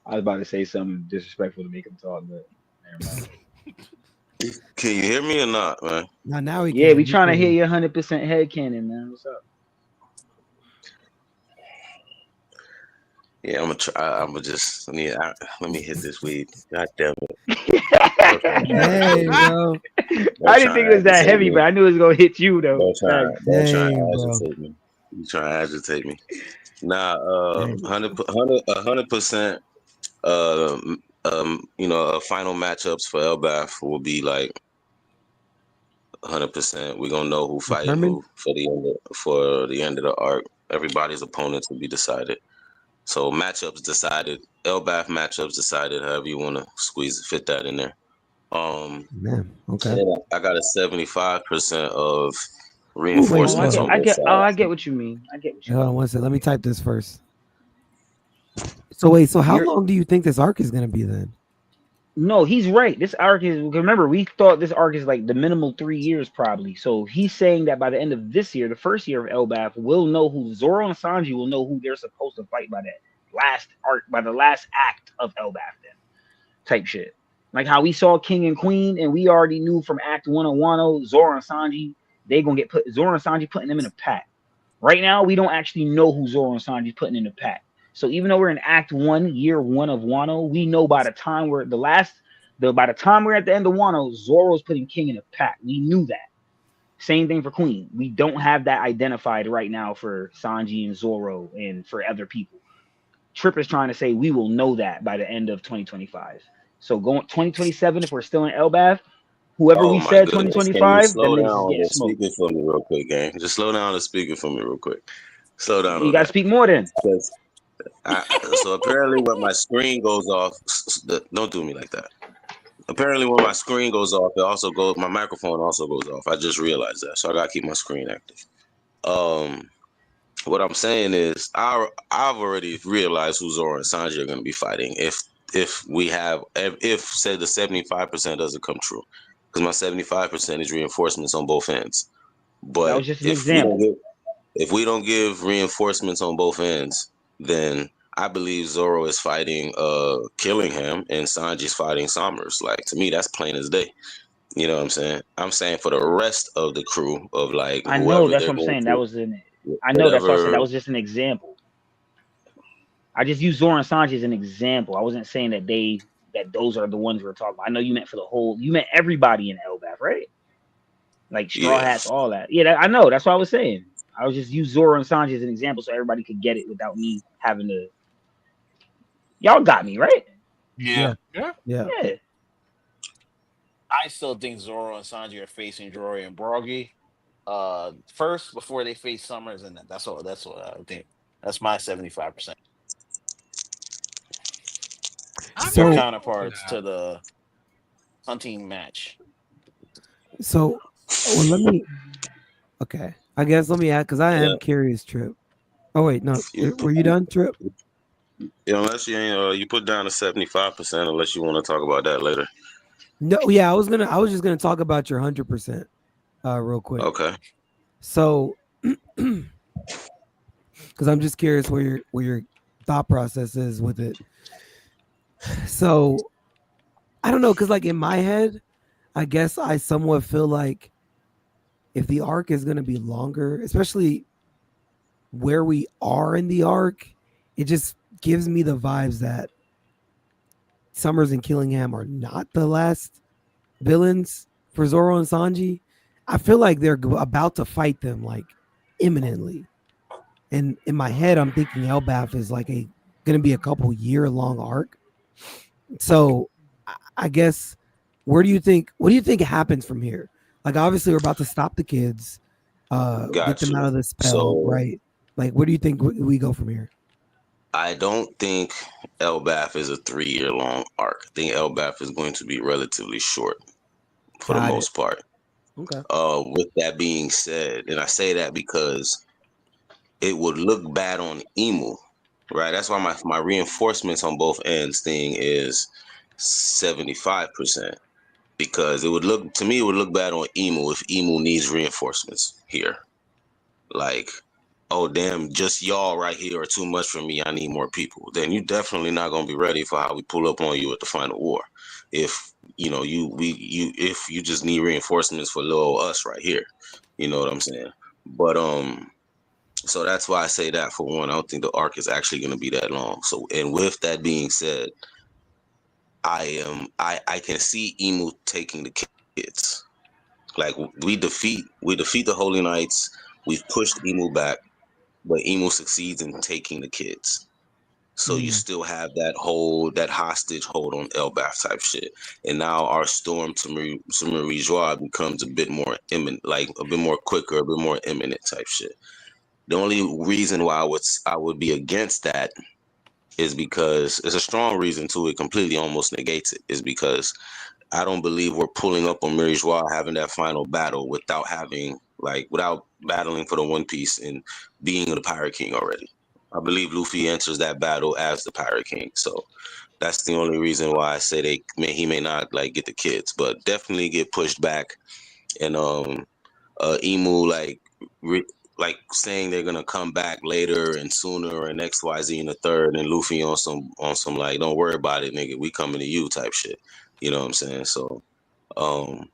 Speaker 5: I was about to say something disrespectful to make him talk, but never mind.
Speaker 2: Can you hear me or not, man?
Speaker 1: Now we
Speaker 5: Yeah, we trying to hear your 100% headcanon, man. What's up?
Speaker 2: Yeah, I'm gonna try. I'm gonna just let me hit this weed. God damn it!
Speaker 1: Hey, bro.
Speaker 5: I didn't think it was that heavy, but I knew it was gonna hit you though.
Speaker 2: Don't try
Speaker 1: Dang,
Speaker 2: to agitate me. You trying to agitate me? Nah, 100%. Final matchups for Elbath will be like 100%. We're gonna know who fighting who for the end of the arc. Everybody's opponents will be decided. So matchups decided. Elbath matchups decided. However you want to fit that in there.
Speaker 1: Man, okay.
Speaker 2: And then I got a 75% of reinforcements on both sides.
Speaker 5: I get what you mean.
Speaker 1: Hold on one second. Let me type this first. So wait, how long do you think this arc is gonna be then?
Speaker 5: No, he's right. This arc is, remember, we thought this arc is like the minimal 3 years probably. So he's saying that by the end of this year, the first year of Elbath, we'll know who Zoro and Sanji will know who they're supposed to fight by that last arc, by the last act of Elbath then. Type shit. Like how we saw King and Queen, and we already knew from Act 1 of Wano, Zoro and Sanji, they gonna get Zoro and Sanji putting them in a pack. Right now, we don't actually know who Zoro and Sanji putting in a pack. So even though we're in Act 1, Year 1 of Wano, we know by the time we're by the time we're at the end of Wano, Zoro's putting King in a pack. We knew that. Same thing for Queen. We don't have that identified right now for Sanji and Zoro and for other people. Trip is trying to say we will know that by the end of 2025. So going 2027, if we're still in Elbath, whoever we said 2025,
Speaker 2: slow down and speaking for me real quick, gang. Just slow down and speaking for me real quick. Slow down.
Speaker 5: You gotta speak more then.
Speaker 2: So apparently when my screen goes off, don't do me like that. Apparently when my screen goes off, my microphone also goes off. I just realized that. So I gotta keep my screen active. What I'm saying is I've already realized who Zoro and Sanji are gonna be fighting if say the 75% doesn't come true. Because my 75% is reinforcements on both ends. But
Speaker 5: that was just an example.
Speaker 2: If we don't give reinforcements on both ends, then I believe Zoro is fighting Killingham and Sanji's fighting Summers. Like, to me, that's plain as day. You know what I'm saying? I'm saying for the rest of the crew of like
Speaker 5: I know that's what I'm saying. That was I know that's what I said. That was just an example. I just used Zoro and Sanji as an example. I wasn't saying that those are the ones we're talking about. I know you meant you meant everybody in Elbath, right? Like Straw Hats, all that. Yeah, I know. That's what I was saying. I was just use Zoro and Sanji as an example so everybody could get it without me having to. Y'all got me, right?
Speaker 3: Yeah.
Speaker 4: I
Speaker 3: still think Zoro and Sanji are facing Jory and Brogy first before they face Summers, and that's what I think. That's my 75%. So counterparts to the hunting match.
Speaker 1: So, let me. Okay, I guess let me add because I am curious, Trip. Oh wait, no, were you done, Trip?
Speaker 2: Yeah, unless you ain't, you put down to 75%, unless you want to talk about that later.
Speaker 1: No, yeah, I was just gonna talk about your 100%, real quick.
Speaker 2: Okay.
Speaker 1: So, because I'm just curious where your thought process is with it. So, I don't know, because like in my head, I guess I somewhat feel like if the arc is gonna be longer, especially where we are in the arc, it just gives me the vibes that Summers and Killingham are not the last villains for Zoro and Sanji, I feel like they're about to fight them like imminently. And in my head, I'm thinking Elbaf is like gonna be a couple year long arc. So I guess what do you think happens from here? Like obviously we're about to stop the kids, get
Speaker 2: Got
Speaker 1: them out
Speaker 2: you.
Speaker 1: of the spell,
Speaker 2: So
Speaker 1: right? Like where do you think we go from here?
Speaker 2: I don't think Elbaf is a 3 year long arc. I think Elbaf is going to be relatively short for the
Speaker 1: Got it.
Speaker 2: most part.
Speaker 1: Okay.
Speaker 2: With that being said, and I say that because it would look bad on Emu, right? That's why my reinforcements on both ends thing is 75%. Because it would look bad on Emu if Emu needs reinforcements here. Like, oh damn, just y'all right here are too much for me. I need more people. Then you definitely not gonna be ready for how we pull up on you at the final war. If you know if you just need reinforcements for little us right here, you know what I'm saying. But so that's why I say that for one. I don't think the arc is actually gonna be that long. So and with that being said, I can see Emu taking the kids. Like we defeat the Holy Knights. We've pushed Emu back, but Emu succeeds in taking the kids. So you
Speaker 1: Mm,
Speaker 2: still have that hostage hold on Elbaf type shit. And now our storm to Marie Joie becomes a bit more imminent, like a bit more quicker, a bit more imminent type shit. The only reason why I would be against that is because it's a strong reason to it completely almost negates it, is because I don't believe we're pulling up on Mary Joie having that final battle without battling for the One Piece and being the Pirate King already. I believe Luffy enters that battle as the Pirate King. So that's the only reason why I say he may not like get the kids, but definitely get pushed back. And Emu re, like saying they're gonna come back later and sooner and XYZ in the third, and Luffy on some like don't worry about it, nigga, we coming to you type shit. You know what I'm saying? So um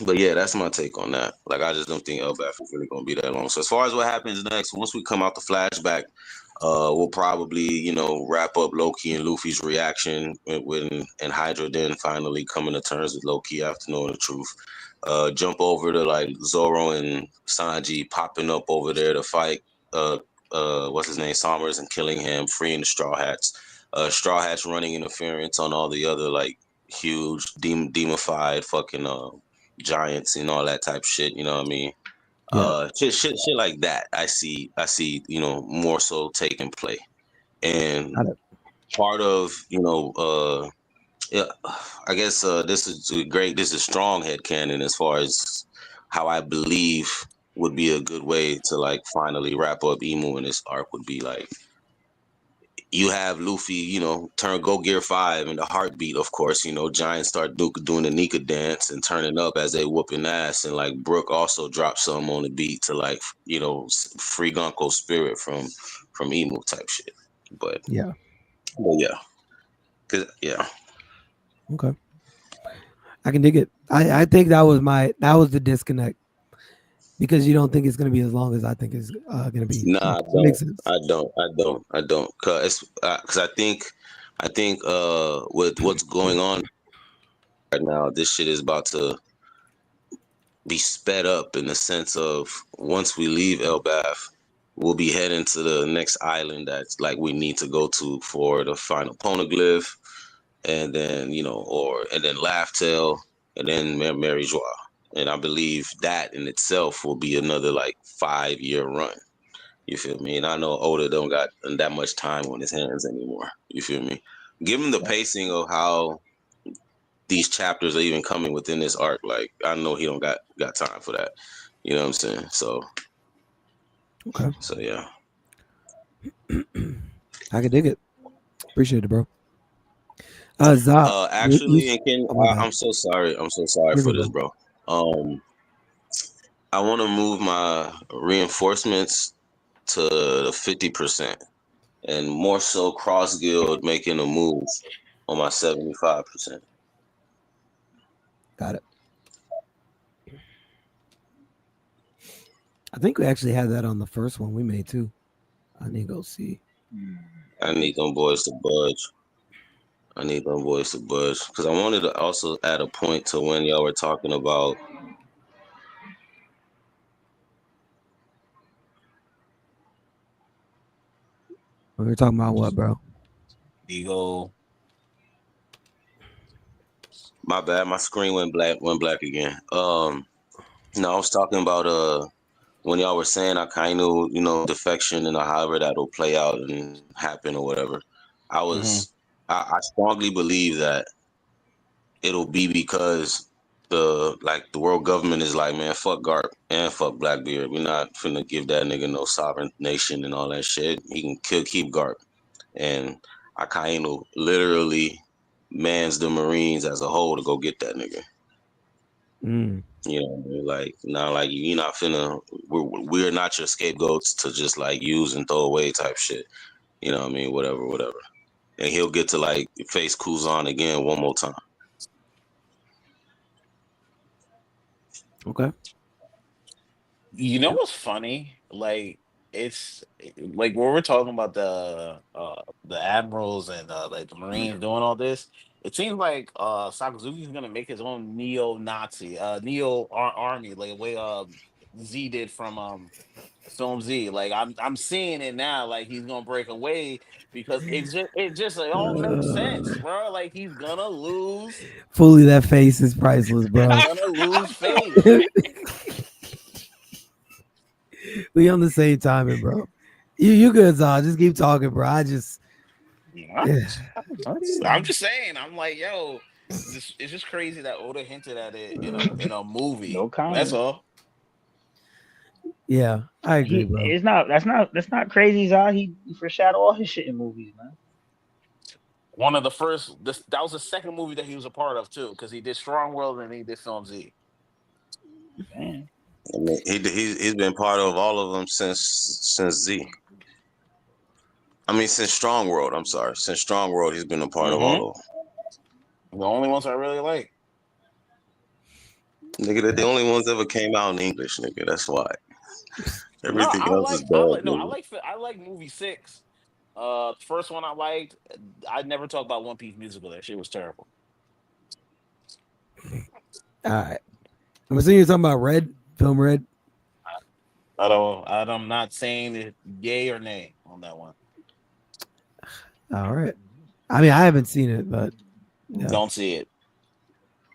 Speaker 2: but yeah, that's my take on that. Like I just don't think Elbaf is really gonna be that long. So as far as what happens next, once we come out the flashback, we'll probably, wrap up Loki and Luffy's reaction when and Hydra then finally coming to terms with Loki after knowing the truth. Jump over to like Zoro and Sanji popping up over there to fight uh what's his name, Summers, and killing him, freeing the Straw Hats. Straw Hats running interference on all the other like huge demonified fucking giants and all that type of shit, you know what I mean?
Speaker 1: yeah.
Speaker 2: Shit like that. I see, more so taking play. And
Speaker 1: Got it.
Speaker 2: part of, yeah, I guess this is great. This is strong head canon as far as how I believe would be a good way to like finally wrap up Emu in this arc would be like you have Luffy, turn Go Gear 5 and the heartbeat, of course, Giants start doing the Nika dance and turning up as they whooping ass. And like Brook also drops some on the beat to like, free Gonko's spirit from Emu type shit. But,
Speaker 1: Yeah.
Speaker 2: but yeah, yeah.
Speaker 1: Okay. I can dig it. I think that was the disconnect because you don't think it's gonna be as long as I think it's gonna be.
Speaker 2: Nah,
Speaker 1: So
Speaker 2: I
Speaker 1: it
Speaker 2: don't.
Speaker 1: makes sense.
Speaker 2: I don't. Cause I think with what's going on right now, this shit is about to be sped up in the sense of once we leave Elbaf, we'll be heading to the next island that's like we need to go to for the final poneglyph, and then and then Laugh-Tale, and then Mary Joie. And I believe that in itself will be another like 5 year run. You feel me? And I know Oda don't got that much time on his hands anymore. You feel me? Given the
Speaker 1: Yeah.
Speaker 2: pacing of how these chapters are even coming within this arc, like I know he don't got time for that. You know what I'm saying? So
Speaker 1: Okay.
Speaker 2: yeah.
Speaker 1: I can dig it. Appreciate it, bro. Zop,
Speaker 2: Actually, and Ken,
Speaker 1: oh my bad.
Speaker 2: I'm so sorry. I'm so sorry
Speaker 1: You're
Speaker 2: for
Speaker 1: good,
Speaker 2: this,
Speaker 1: bro.
Speaker 2: bro. Um, I want to move my reinforcements to the 50%, and more so cross guild making a move on my 75%.
Speaker 1: Got it. I think we actually had that on the first one we made too. I need to go see.
Speaker 2: I need them boys to budge. I need them boys to budge because I wanted to also add a point to when y'all were talking about.
Speaker 1: We were talking about what, bro?
Speaker 3: Ego.
Speaker 2: My bad, my screen went black again. No, I was talking about when y'all were saying I kind of defection and however that'll play out and happen or whatever. I
Speaker 3: Mm-hmm.
Speaker 2: was I strongly believe that it'll be because the world government is like, man, fuck Garp and fuck Blackbeard. We're not finna give that nigga no sovereign nation and all that shit. He can keep Garp. And I kind of literally mans the Marines as a whole to go get that nigga.
Speaker 1: Mm.
Speaker 2: You know what I mean? Like, now, like, you're not finna, we're not your scapegoats to just like use and throw away type shit. You know what I mean? Whatever, whatever. And he'll get to like face Kuzan again one more time.
Speaker 1: Okay.
Speaker 3: You know what's funny? Like it's like when we're talking about the admirals and like the Marines doing all this. It seems like Sakazuki's gonna make his own neo-Nazi, army, like the way Z did from Film Z. Like I'm seeing it now. Like he's gonna break away because it all makes sense, bro. Like he's gonna lose.
Speaker 1: Fully, that face is priceless, bro.
Speaker 3: He's gonna lose face.
Speaker 1: We on the same timing, bro. You good, Zah. Just keep talking, bro.
Speaker 3: Yeah. I'm just saying. I'm like, yo, it's just crazy that Oda hinted at it in a movie.
Speaker 5: No
Speaker 3: That's
Speaker 5: comment.
Speaker 3: all.
Speaker 1: Yeah, I agree,
Speaker 5: He
Speaker 1: bro.
Speaker 5: it's not that's not crazy, Zah. He foreshadowed all his shit in movies, man.
Speaker 3: One of the first. That was the second movie that he was a part of too, because he did Strong World and he did Film Z.
Speaker 5: Man.
Speaker 2: I mean, he's been part of all of them since Z. I mean, since Strong World. I'm sorry, since Strong World, he's been a part of all of them.
Speaker 3: The only ones I really like.
Speaker 2: Nigga, they're the only ones that ever came out in English, nigga. That's why. Everything else is bad.
Speaker 3: I like movie 6. The first one I liked. I never talk about One Piece musical. That shit was terrible.
Speaker 1: All right. I'm assuming you're talking about Red, film Red.
Speaker 3: I'm not saying it yay or nay on that one.
Speaker 1: All right. I mean, I haven't seen it, but yeah.
Speaker 3: Don't see it.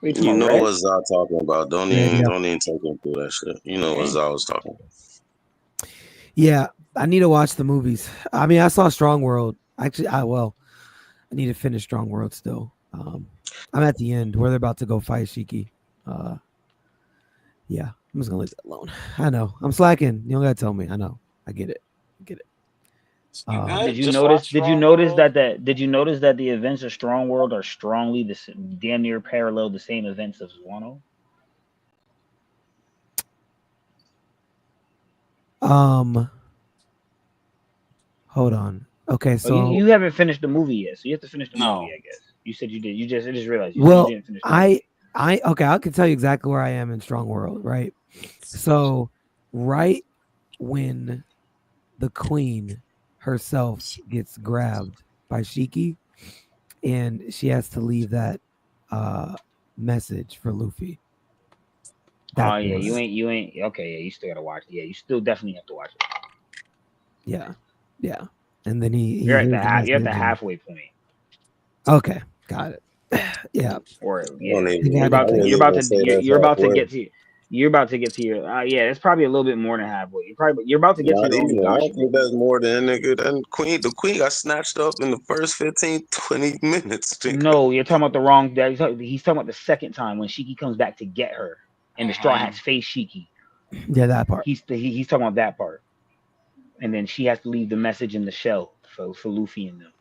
Speaker 2: You know
Speaker 5: Red?
Speaker 2: what Zah talking about. Don't even take him through that shit. You know what Zah was talking about.
Speaker 1: Yeah, I need to watch the movies. I mean, I saw Strong World. Actually, I need to finish Strong World still. I'm at the end where they're about to go fight Shiki. Yeah, I'm just gonna leave it alone. I know I'm slacking. You don't gotta tell me. I know. I get it.
Speaker 5: Did you notice that the events of Strong World are strongly damn near parallel the same events of Wano?
Speaker 1: Hold on. Okay, so
Speaker 5: you haven't finished the movie yet, so you have to finish the movie, I guess. You said you did. I just realized you didn't finish the movie.
Speaker 1: I can tell you exactly where I am in Strong World, right? So right when the queen herself gets grabbed by Shiki and she has to leave that message for Luffy.
Speaker 5: You ain't okay, yeah, you still gotta watch it. Yeah, you still definitely have to watch it.
Speaker 1: Yeah. And then
Speaker 5: you're at the halfway point.
Speaker 1: Okay, got it. Yeah.
Speaker 5: Or you're about to get to your it's probably a little bit more than halfway. You're about to get to your own.
Speaker 2: I don't think that's more than nigga. The queen got snatched up in the first 15-20 minutes. Nigga.
Speaker 5: No, you're talking about the wrong. He's talking about the second time when Shiki comes back to get her, and the Straw Hats face Shiki.
Speaker 1: Yeah, that part.
Speaker 5: He's talking about that part, and then she has to leave the message in the shell for Luffy and them.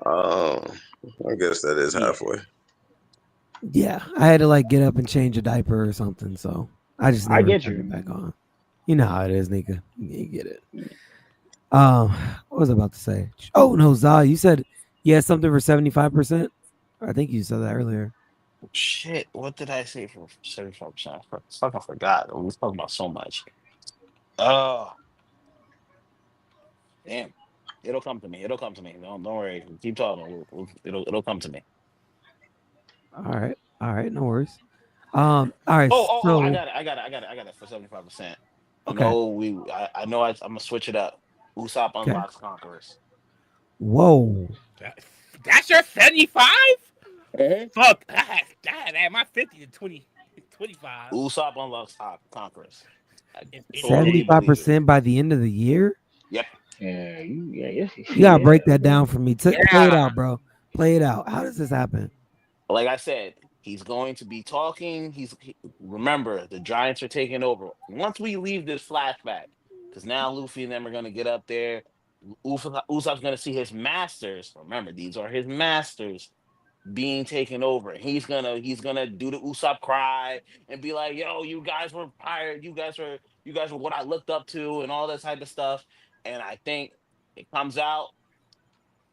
Speaker 2: I guess that is halfway.
Speaker 1: Yeah, I had to like get up and change a diaper or something, so I just never turned it back on. You know how it is, Nika. You get it. What was I about to say? Oh no, Zah, you said you had something for 75%. I think you said that earlier.
Speaker 3: Shit, what did I say for 75%? I fucking forgot. We was talking about so much. Damn. It'll come to me. It'll come to me. Don't worry. Keep talking. It'll come to me.
Speaker 1: All right, no worries. All right,
Speaker 3: Oh! I
Speaker 1: so
Speaker 3: got it for 75%.
Speaker 1: okay,
Speaker 3: I know. I'm gonna switch it up. Usopp
Speaker 1: okay.
Speaker 3: unlocks Conquerors.
Speaker 1: Whoa,
Speaker 4: That's your 75?
Speaker 3: Mm-hmm.
Speaker 4: Fuck, I had my 50 to 20, 25.
Speaker 3: Usopp unlocks Conquerors. I
Speaker 4: It-
Speaker 3: totally believe it.
Speaker 1: 75% by the end of the year.
Speaker 3: Yep.
Speaker 1: You gotta break that down for me. Play it
Speaker 4: Yeah.
Speaker 1: out, bro. Play it out. How does this happen?
Speaker 3: Like I said, he's going to be talking. Remember, the Giants are taking over. Once we leave this flashback, because now Luffy and them are going to get up there. Usopp's going to see his masters. Remember, these are his masters being taken over. He's gonna do the Usopp cry and be like, "Yo, you guys were hired. You guys were what I looked up to, and all that type of stuff." And I think it comes out,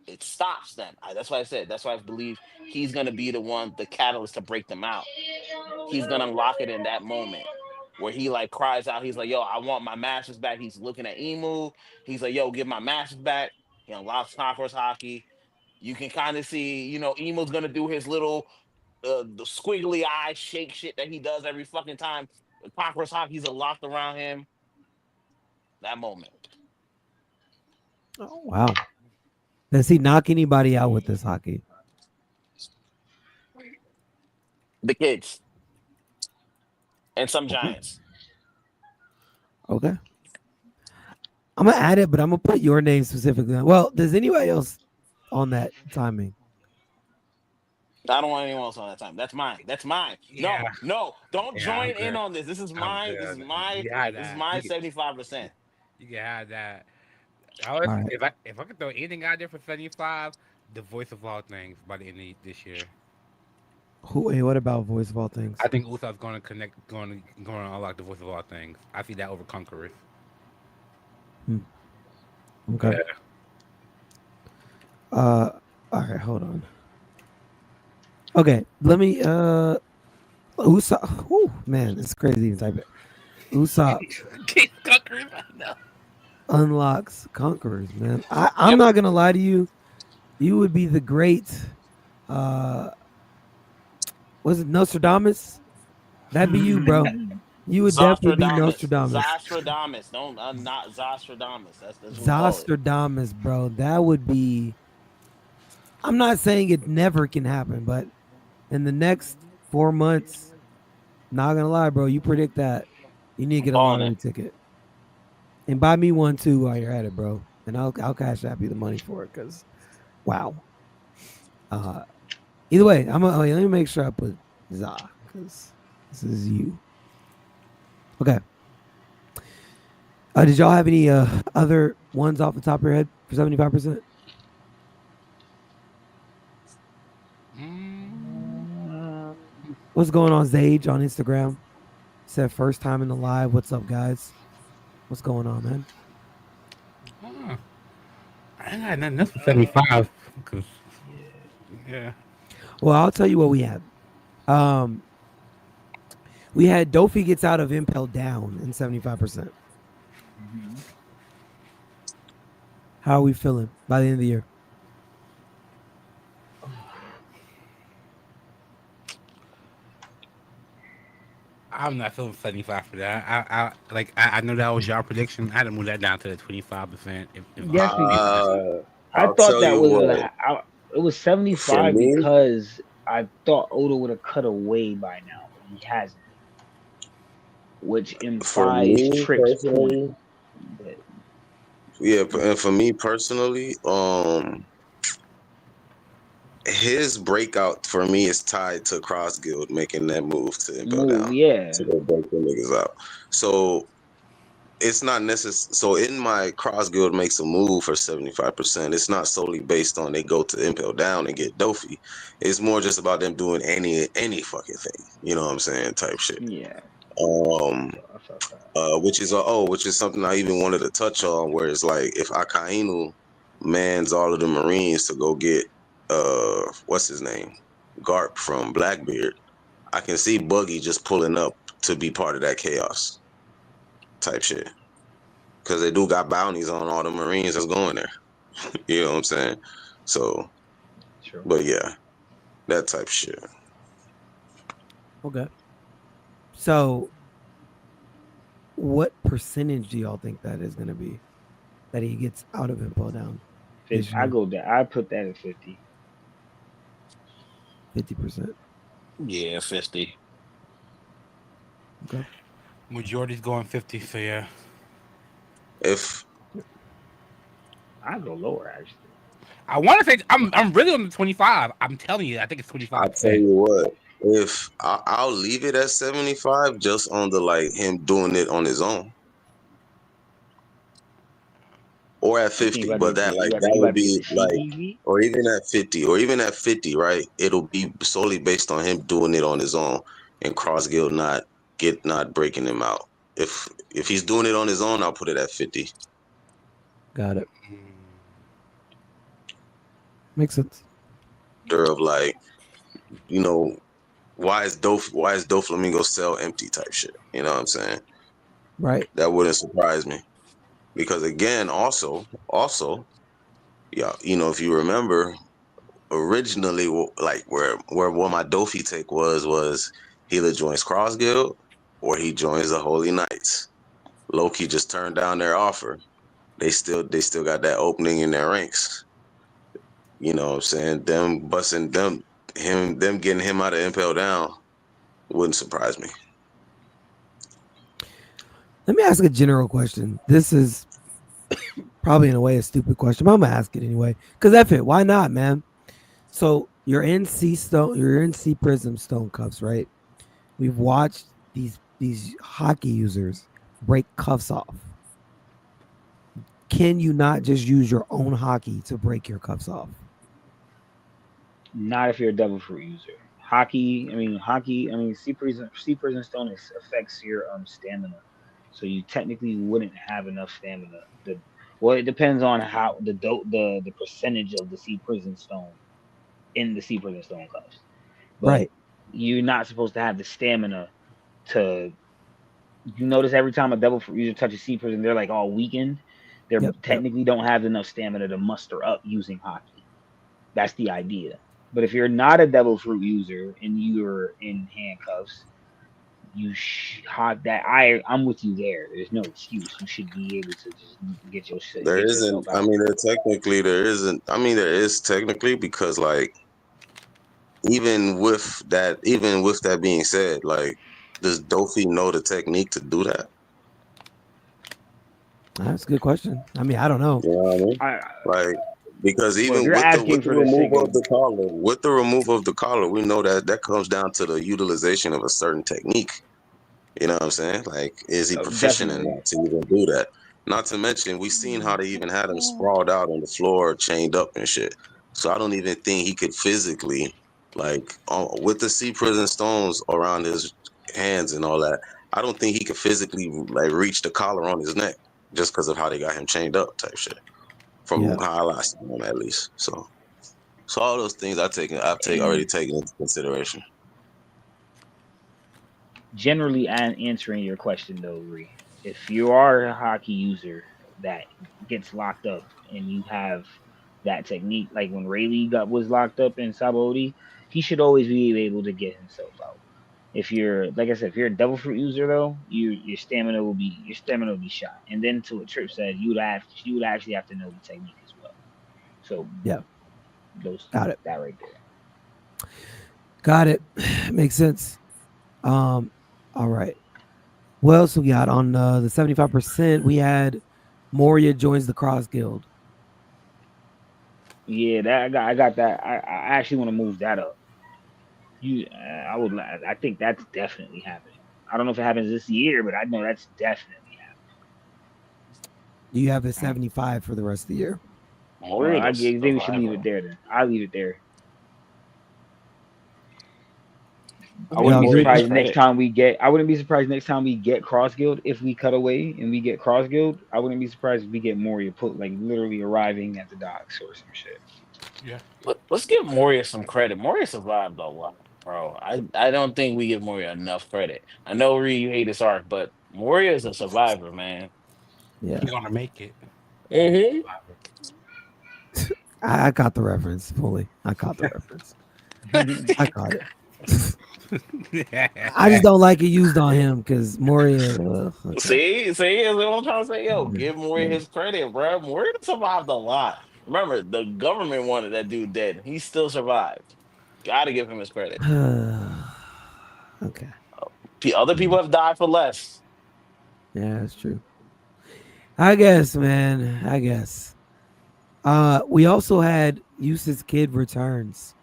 Speaker 3: it stops them. That's why I said. That's why I believe he's gonna be the one, the catalyst to break them out. He's gonna unlock it in that moment where he like cries out. He's like, "Yo, I want my masters back." He's looking at Emu. He's like, "Yo, give my masters back." He unlocks Conqueror's Hockey. You can kind of see, Emu's gonna do his little the squiggly eye shake shit that he does every fucking time. Conqueror's Hockey's locked around him. That moment.
Speaker 1: Oh, wow. Does he knock anybody out with this hockey?
Speaker 3: The kids and some giants.
Speaker 1: Okay. I'm gonna add it, but I'm gonna put your name specifically. Well, does anybody else on that timing?
Speaker 3: I don't want anyone else on that time. That's mine. That's mine.
Speaker 4: Yeah.
Speaker 3: No, don't
Speaker 4: Yeah,
Speaker 3: join
Speaker 4: I'm
Speaker 3: in
Speaker 4: good.
Speaker 3: on this. This is
Speaker 4: I'm
Speaker 3: mine.
Speaker 4: good.
Speaker 3: This is my.
Speaker 4: Yeah,
Speaker 3: This is
Speaker 4: that.
Speaker 3: my
Speaker 4: You can-
Speaker 3: 75%.
Speaker 4: You can have that.
Speaker 1: All right.
Speaker 4: If I could throw anything out there for 75, the voice of all things by the end of this year.
Speaker 1: Hey, what about Voice of All Things?
Speaker 4: I think Usopp's going to unlock the voice of all things. I see that over Conquerors.
Speaker 1: Okay.
Speaker 4: Yeah.
Speaker 1: All right, hold on. Okay, let me Usopp. Whew, man, it's crazy to even type it. Usopp
Speaker 4: Conquerors, I know.
Speaker 1: unlocks Conquerors, man. I'm not gonna lie to you. You would be the great was it Nostradamus? That'd be you, bro. You would definitely be Nostradamus.
Speaker 3: Zostradamus. No, I'm not Zostradamus. That's what we call it.
Speaker 1: Zostradamus, bro. That would be. I'm not saying it never can happen, but in the next 4 months, not gonna lie, bro, you predict that, you need to get a
Speaker 3: On
Speaker 1: lottery
Speaker 3: it.
Speaker 1: ticket. And buy me one too while you're at it, bro. And I'll cash out you the money for it, cause wow. Either way, let me make sure I put Za, cause this is you. Okay. Did y'all have any other ones off the top of your head for 75%? What's going on, Zage, on Instagram? Said first time in the live. What's up, guys? What's going on, man?
Speaker 4: I ain't got nothing else for 75. Cause, yeah.
Speaker 1: Well, I'll tell you what we had. We had Dofi gets out of Impel down in 75%. How are we feeling by the end of the year?
Speaker 4: I'm not feeling 75 for that. I know that was your prediction. I had to move that down to the 25%.
Speaker 5: Yes, I
Speaker 2: I'll
Speaker 5: thought
Speaker 2: tell
Speaker 5: that
Speaker 2: you
Speaker 5: was
Speaker 2: what.
Speaker 5: it was 75
Speaker 2: For me?
Speaker 5: because I thought Oda would have cut away by now, but he hasn't, which
Speaker 2: For
Speaker 5: implies
Speaker 2: me
Speaker 5: Trick's point.
Speaker 2: personally,
Speaker 5: But
Speaker 2: yeah, and for me personally, his breakout for me is tied to Cross Guild making that move to Impel Down
Speaker 5: yeah,
Speaker 2: to go break the niggas out. So it's not necessary. So in my Cross Guild makes a move for 75%. It's not solely based on they go to Impel Down and get Dofi. It's more just about them doing any fucking thing. You know what I'm saying? Type shit.
Speaker 5: yeah.
Speaker 2: Which is something I even wanted to touch on, where it's like if Akainu mans all of the Marines to go get what's his name? Garp from Blackbeard, I can see Buggy just pulling up to be part of that chaos type shit. Cause they do got bounties on all the Marines that's going there. You know what I'm saying? So,
Speaker 5: True.
Speaker 2: but yeah, that type of shit.
Speaker 1: Okay. So, what percentage do y'all think that is going to be that he gets out of Impel Down this
Speaker 5: I
Speaker 1: year?
Speaker 5: go there. I put that at 50.
Speaker 1: 50%.
Speaker 3: Yeah, 50.
Speaker 1: Okay.
Speaker 4: Majority's going 50, so yeah.
Speaker 2: If
Speaker 5: I go lower actually.
Speaker 4: I want to say I'm really on the 25. I'm telling you, I think it's
Speaker 2: I tell
Speaker 4: 25%.
Speaker 2: you what, if I'll leave it at 75, just on the like him doing it on his own, or at
Speaker 5: You think
Speaker 2: 50,
Speaker 5: about to
Speaker 2: but
Speaker 5: get the,
Speaker 2: that like that
Speaker 5: you
Speaker 2: would
Speaker 5: about to get
Speaker 2: be
Speaker 5: the
Speaker 2: like,
Speaker 5: CEV?
Speaker 2: or even at 50, or even at 50, right? It'll be solely based on him doing it on his own and Cross Guild not breaking him out. If he's doing it on his own, I'll put it at 50.
Speaker 1: Got it. Makes sense.
Speaker 2: Of like, you know, why is Doflamingo sell empty type shit? You know what I'm saying?
Speaker 1: Right.
Speaker 2: That wouldn't surprise me. Because again, also, yeah, if you remember, originally, like where what my Dofi take was he either joins Cross Guild or he joins the Holy Knights. Loki just turned down their offer. They still got that opening in their ranks. You know what I'm saying? Them busting them getting him out of Impel Down wouldn't surprise me.
Speaker 1: Let me ask a general question. This is probably in a way a stupid question, but I'm gonna ask it anyway. Cause F it, why not, man? So you're in C Prism Stone Cuffs, right? We've watched these hockey users break cuffs off. Can you not just use your own hockey to break your cuffs off?
Speaker 5: Not if you're a devil fruit user. Hockey. I mean, sea prison stone affects your stamina, so you technically wouldn't have enough stamina. Well, it depends on how the percentage of the sea prison stone in the sea prison stone cuffs, but
Speaker 1: Right.
Speaker 5: you're not supposed to have the stamina to. You notice every time a devil fruit user touches sea prison, they're like all weakened. They
Speaker 1: Yep.
Speaker 5: technically don't have enough stamina to muster up using hockey. That's the idea. But if you're not a devil fruit user and you're in handcuffs, hot that I'm with you there. There's no excuse. You should be able to just
Speaker 2: There
Speaker 5: get
Speaker 2: isn't.
Speaker 5: yourself
Speaker 2: I
Speaker 5: out.
Speaker 2: mean, there isn't. I mean, there is technically because like even with that being said, like does Dofi know the technique to do that?
Speaker 1: That's a good question. I mean, I don't know.
Speaker 2: You know what I mean?
Speaker 5: I
Speaker 2: Like because
Speaker 5: Well, if
Speaker 2: even
Speaker 5: you're
Speaker 2: with
Speaker 5: asking
Speaker 2: the
Speaker 5: for the sake
Speaker 2: removal
Speaker 5: of
Speaker 2: of the collar, we know that comes down to the utilization of a certain technique. You know what I'm saying? Like, is he proficient in
Speaker 5: definitely,
Speaker 2: that to even do that? Not to mention, we seen how they even had him sprawled out on the floor, chained up and shit. So I don't even think he could physically, like, with the sea prison stones around his hands and all that. I don't think he could physically like reach the collar on his neck just because of how they got him chained up, type shit. From
Speaker 1: Yeah.
Speaker 2: how I last him at least. So all those things I've already
Speaker 5: and
Speaker 2: taken into consideration.
Speaker 5: generally, answering your question though, Ree, if you are a hockey user that gets locked up and you have that technique, like when Rayleigh was locked up in Sabaody, he should always be able to get himself out. If you're like I said, if you're a devil fruit user though, your stamina will be shot. And then to what Trip said, you would actually have to know the technique as well. So
Speaker 1: Yeah.
Speaker 5: those
Speaker 1: Got it.
Speaker 5: that right there.
Speaker 1: Got it. Makes sense. Um. All right. What else we got on the 75%? We had Moria joins the Cross Guild.
Speaker 5: Yeah, I got that. I actually want to move that up. I think that's definitely happening. I don't know if it happens this year, but I know that's definitely
Speaker 1: You have a
Speaker 5: happening.
Speaker 1: 75 for the rest of the year.
Speaker 3: Moria
Speaker 5: I
Speaker 3: the
Speaker 5: think we should leave it
Speaker 3: survivor.
Speaker 5: there then. I'll leave it there.
Speaker 3: I'll
Speaker 5: I
Speaker 3: give
Speaker 5: wouldn't
Speaker 1: Y'all
Speaker 5: be
Speaker 1: agree?
Speaker 3: Moria his
Speaker 5: surprised next
Speaker 3: credit.
Speaker 5: time we get. I wouldn't be surprised next time we get Cross Guild if we cut away and we get Cross Guild. I wouldn't be surprised if we get Moria put like literally arriving at the docks or some shit.
Speaker 4: Yeah.
Speaker 3: Let's give Moria some credit. Moria survived a lot, bro. I don't think we give Moria enough credit. I know Ree, you hate this arc, but Moria is a survivor, man.
Speaker 1: Yeah.
Speaker 4: He's gonna make it.
Speaker 3: Hmm.
Speaker 1: I caught the reference fully. I caught the reference. I caught it. I just don't like it used on him because Moria. Okay.
Speaker 3: See, is what I'm trying to say. Yo, give Moria his credit, bro. Moria survived a lot. Remember, the government wanted that dude dead. He still survived. Gotta give him his credit.
Speaker 1: Okay.
Speaker 3: Other people have died for less.
Speaker 1: Yeah, that's true. I guess, man. I guess. We also had Eustace Kid returns.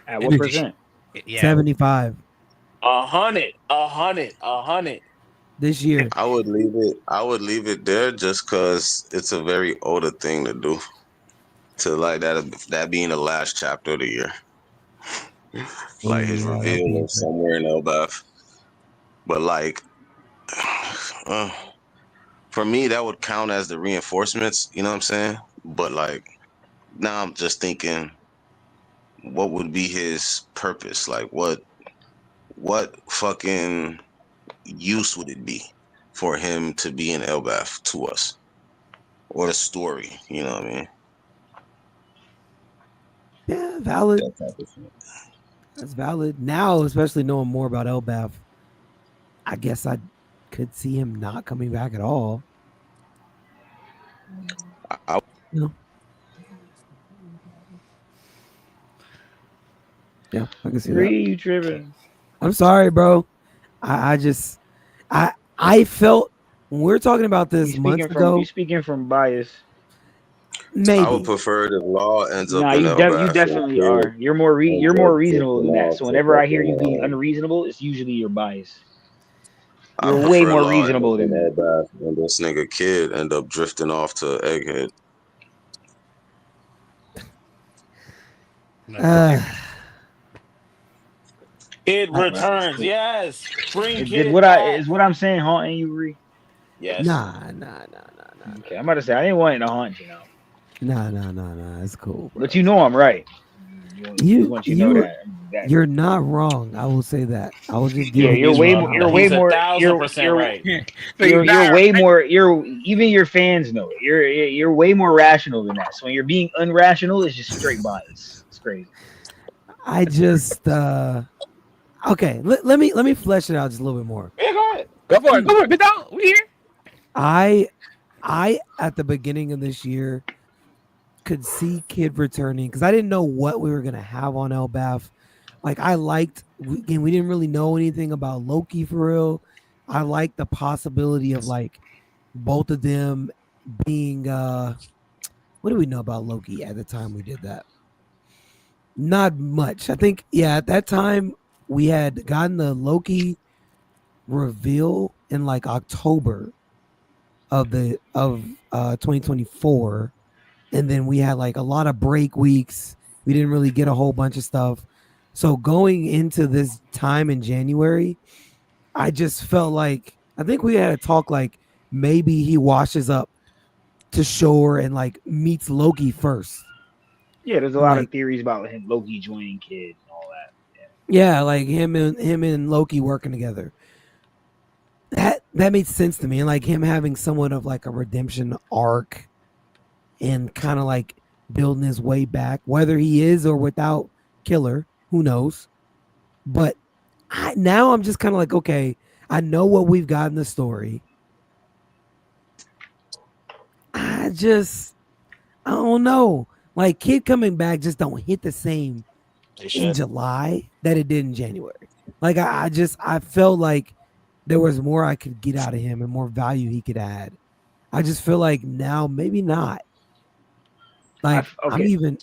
Speaker 5: At what percent?
Speaker 4: Yeah.
Speaker 1: 75
Speaker 3: 100
Speaker 1: this year.
Speaker 2: I would leave it there just because it's a very older thing to do. To like that being the last chapter of the year. Like his
Speaker 1: Yeah, that'd be
Speaker 2: reveal is somewhere in Elbaf. But like for me that would count as the reinforcements, you know what I'm saying? But like now I'm just thinking what would be his purpose? Like what fucking use would it be for him to be in Elbaf to us? Or the story, you know what I mean?
Speaker 1: Yeah, valid.
Speaker 2: That type of thing.
Speaker 1: That's valid. Now, especially knowing more about Elbaf, I guess I could see him not coming back at all.
Speaker 2: I
Speaker 1: You know? Yeah, I can see that.
Speaker 5: You tripping?
Speaker 1: I'm sorry, bro. I felt when we were talking about this months ago.
Speaker 5: You speaking from bias?
Speaker 1: Maybe.
Speaker 2: I would prefer if Law ends up
Speaker 5: Nah,
Speaker 2: in
Speaker 5: you
Speaker 2: Elbaf.
Speaker 5: definitely are. You're more reasonable than that. So whenever I hear you being unreasonable, it's usually your bias.
Speaker 2: I
Speaker 5: You're way
Speaker 2: prefer
Speaker 5: more
Speaker 2: Law
Speaker 5: reasonable
Speaker 2: end
Speaker 5: than
Speaker 2: up in
Speaker 5: that.
Speaker 2: Elbaf and this nigga Kid end up drifting off to Egghead.
Speaker 3: Kid returns. Yes. Bring Kid
Speaker 5: Is
Speaker 3: back.
Speaker 5: what I'm saying haunting you, Ree?
Speaker 3: Yes.
Speaker 1: Nah.
Speaker 5: Okay, I'm about to say I didn't want it to haunt you,
Speaker 1: Nah. It's cool, bro.
Speaker 5: but you know I'm right.
Speaker 1: You
Speaker 5: want you to know that.
Speaker 1: You're not wrong. I will say that. I will just give
Speaker 5: Yeah,
Speaker 1: you.
Speaker 5: you're way more. You're way
Speaker 3: He's
Speaker 5: more.
Speaker 3: 1,000% right.
Speaker 5: You're way more. Even your fans know it. You're way more rational than that. So when you're being unrational, it's just straight bias. It's crazy.
Speaker 1: I just okay. Let me flesh it out just a little bit more.
Speaker 3: Yeah, go ahead.
Speaker 4: Go for it, big dog. We here.
Speaker 1: I at the beginning of this year could see Kid returning because I didn't know what we were gonna have on Elbaf. Like we didn't really know anything about Loki for real. I liked the possibility of like both of them being what do we know about Loki at the time we did that? Not much. I think at that time we had gotten the Loki reveal in like October of 2024, and then we had like a lot of break weeks. We didn't really get a whole bunch of stuff. So going into this time in January, I just felt like I think we had a talk like maybe he washes up to shore and like meets Loki first.
Speaker 5: Yeah, there's a lot of theories about him, Loki joining Kid and all that.
Speaker 1: Yeah, like him and Loki working together. That made sense to me, and like him having somewhat of like a redemption arc, and kind of like building his way back, whether he is or without Killer, who knows? But now I'm just kind of like, okay, I know what we've got in the story. I don't know. Like Kid coming back just don't hit the same in July that it did in January. Like I felt like there was more I could get out of him and more value he could add. I just feel like now maybe not. Like I'm even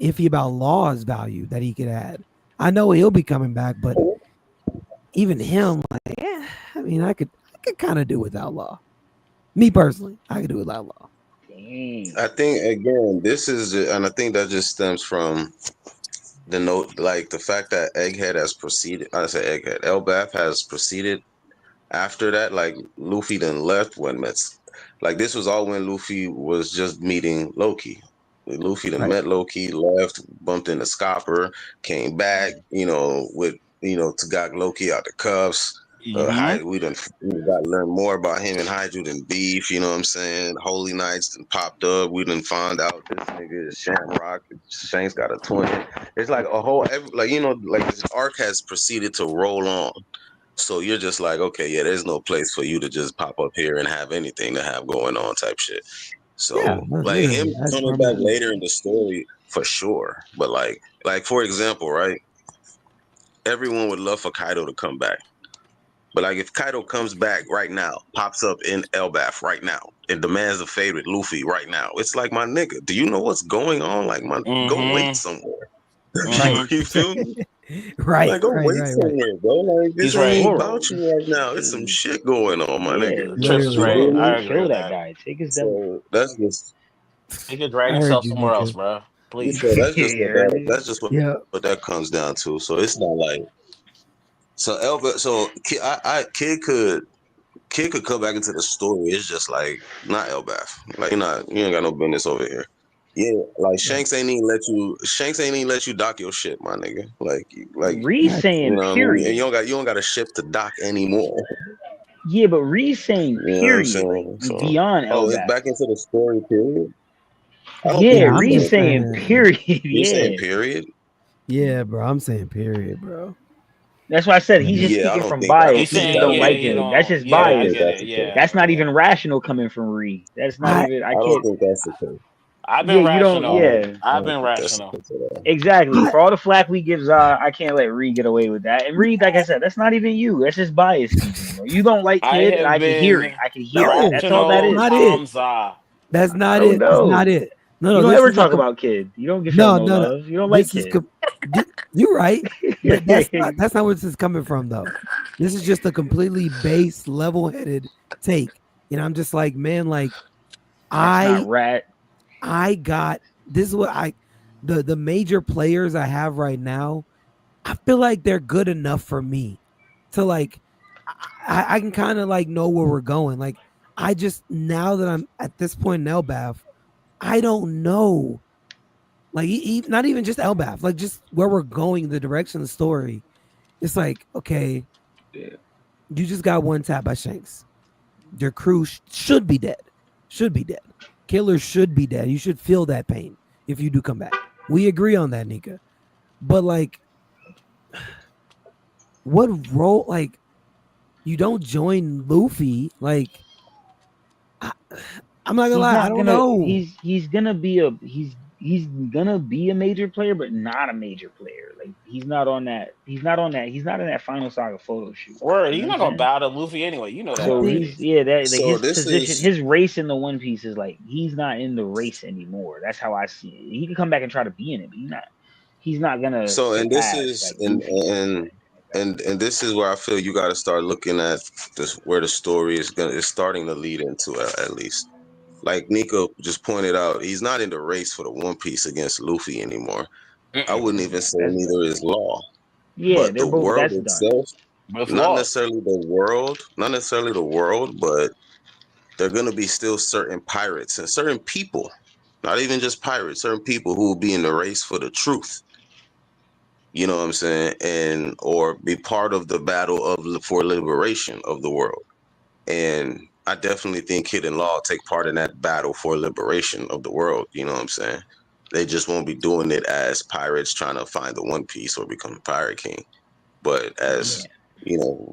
Speaker 1: iffy about Law's value that he could add. I know he'll be coming back, but even him, like, I mean, I could kind of do without Law. Me personally, I could do without Law.
Speaker 2: I think again, and I think that just stems from the note, like the fact that Egghead has proceeded. I say Egghead, Elbaf has proceeded after that. Like Luffy then left when like this was all when Luffy was just meeting Loki. Luffy then met Loki, left, bumped into Scopper, came back, with Tagak Loki out the cuffs. We got to learn more about him and Hydro than beef. You know what I'm saying? Holy Knights done popped up. We done found out this nigga is Shamrock. Shank's got a twin. It's like a whole like this arc has proceeded to roll on. So you're just like, okay, yeah, there's no place for you to just pop up here and have anything to have going on type shit. So
Speaker 1: Yeah,
Speaker 2: like him
Speaker 1: that's
Speaker 2: coming
Speaker 1: what
Speaker 2: back
Speaker 1: I'm-
Speaker 2: later in the story for sure. But like for example, right? Everyone would love for Kaido to come back. But like if Kaido comes back right now, pops up in Elbaf right now, and demands a favorite Luffy right now, it's like, my nigga, do you know what's going on? Like, go wait somewhere. You feel me?
Speaker 1: right,
Speaker 2: Like, go wait
Speaker 1: right.
Speaker 2: somewhere, bro. Like, this
Speaker 3: He's right.
Speaker 2: ain't about you right now. It's some shit going on, my nigga.
Speaker 3: Trips is
Speaker 2: You
Speaker 3: right.
Speaker 2: feel me?
Speaker 3: I agree
Speaker 5: Kill
Speaker 3: with
Speaker 5: that
Speaker 3: that.
Speaker 5: guy. Take his devil.
Speaker 2: So that's just
Speaker 3: You could drag
Speaker 1: I heard
Speaker 3: yourself
Speaker 1: you,
Speaker 3: somewhere
Speaker 1: nigga.
Speaker 3: else, bro. Please.
Speaker 2: so that's just
Speaker 5: Yeah,
Speaker 2: what
Speaker 5: right.
Speaker 2: that's just
Speaker 1: Yeah,
Speaker 2: what that comes down to. So it's not like Kid could come back into the story. It's just like not Elbaf. Like you ain't got no business over here. Yeah, like Shanks ain't even let you dock your shit, my nigga. Like
Speaker 5: Reed
Speaker 1: That's-
Speaker 5: saying
Speaker 2: you know what I mean?
Speaker 5: period.
Speaker 2: And you don't got a ship to dock anymore.
Speaker 5: Yeah, but Reed saying
Speaker 2: You know what I'm
Speaker 5: period.
Speaker 2: saying?
Speaker 5: Like,
Speaker 2: So,
Speaker 5: beyond
Speaker 2: it's
Speaker 5: Elbaf.
Speaker 2: back into the story period. I don't
Speaker 5: Yeah,
Speaker 2: think
Speaker 1: I'm
Speaker 5: Reed
Speaker 1: just
Speaker 5: saying
Speaker 1: saying.
Speaker 5: period.
Speaker 2: you saying
Speaker 5: Yeah.
Speaker 2: period.
Speaker 1: Yeah, bro. I'm saying period, bro.
Speaker 5: That's why I said he's just
Speaker 2: Yeah,
Speaker 5: speaking from bias.
Speaker 3: He's
Speaker 5: He just
Speaker 3: saying,
Speaker 5: don't
Speaker 3: yeah,
Speaker 5: like
Speaker 3: he
Speaker 5: him. That's
Speaker 3: don't.
Speaker 5: just
Speaker 3: Yeah,
Speaker 2: I don't
Speaker 3: I
Speaker 5: bias.
Speaker 2: think
Speaker 3: get
Speaker 2: that's
Speaker 3: it.
Speaker 2: the case.
Speaker 3: Yeah,
Speaker 5: That's not
Speaker 3: yeah.
Speaker 5: even rational coming from Reed. That's not
Speaker 1: I-
Speaker 5: even. I
Speaker 2: I don't
Speaker 5: can't.
Speaker 2: think that's the case.
Speaker 3: I've
Speaker 5: Yeah,
Speaker 3: been
Speaker 5: you don't.
Speaker 3: rational.
Speaker 5: Yeah,
Speaker 3: I've been
Speaker 2: I don't think that's the
Speaker 3: rational.
Speaker 2: case at all.
Speaker 5: exactly.
Speaker 1: I-
Speaker 5: For all the flack we give Zah, I can't let Reed get away with that. And Reed, like I said, that's not even you. That's just bias speaking. Bro. You don't like
Speaker 3: I
Speaker 5: Kid, and
Speaker 3: have
Speaker 5: I can hear
Speaker 3: been
Speaker 5: it. I can hear it.
Speaker 1: No,
Speaker 5: That's all that
Speaker 3: rational
Speaker 5: is.
Speaker 1: not it.
Speaker 3: Hamza.
Speaker 1: That's not
Speaker 5: Oh
Speaker 1: it. That's
Speaker 5: no.
Speaker 1: not it. No,
Speaker 5: You don't
Speaker 1: this
Speaker 5: ever
Speaker 1: is
Speaker 5: talk about Kid. You don't show no
Speaker 1: no.
Speaker 5: love. You don't like
Speaker 1: This is
Speaker 5: Kid.
Speaker 1: you're right, but that's not where this is coming from though. This is just a completely base, level-headed take, and I'm just like, man, like
Speaker 5: That's not rat.
Speaker 1: I got this is what the major players I have right now. I feel like they're good enough for me to like. I can kind of like know where we're going. Like I just now that I'm at this point in Elbaf, I don't know. Like not even just Elbaf, like just where we're going, the direction of the story. It's like, okay,
Speaker 5: Yeah.
Speaker 1: you just got one tap by Shanks. Your crew should be dead. Should be dead. Killer should be dead. You should feel that pain if you do come back. We agree on that, Nika. But like, what role? Like, you don't join Luffy. Like, I'm not gonna lie. I don't know.
Speaker 5: He's gonna be a major player, but not a major player. Like he's not on that. He's not in that final saga photo shoot.
Speaker 3: Word,
Speaker 5: You
Speaker 3: he's
Speaker 5: know
Speaker 3: not
Speaker 5: what I'm
Speaker 3: gonna bow to Luffy anyway. You know that.
Speaker 5: So
Speaker 1: think-
Speaker 5: he's
Speaker 2: So
Speaker 5: his
Speaker 2: this
Speaker 5: position,
Speaker 2: is-
Speaker 5: his race in the One Piece is like he's not in the race anymore. That's how I see it. He can come back and try to be in it, but he's not gonna.
Speaker 2: So and this
Speaker 5: surpass,
Speaker 2: is
Speaker 5: like, Luffy.
Speaker 2: and this is where I feel you got to start looking at this where the story is starting to lead into at least. Like Nico just pointed out, he's not in the race for the One Piece against Luffy anymore. I wouldn't even say
Speaker 5: That's
Speaker 2: neither is Law,
Speaker 5: Yeah,
Speaker 2: but
Speaker 5: they're
Speaker 2: the
Speaker 5: both.
Speaker 2: world
Speaker 5: That's done.
Speaker 2: itself,
Speaker 3: With
Speaker 2: not
Speaker 3: Law.
Speaker 2: necessarily the world, but there are gonna be still certain pirates and certain people, not even just pirates, certain people who will be in the race for the truth. You know what I'm saying? And or be part of the battle for liberation of the world. And I definitely think Kid and Law take part in that battle for liberation of the world. You know what I'm saying? They just won't be doing it as pirates trying to find the One Piece or become a pirate king, but as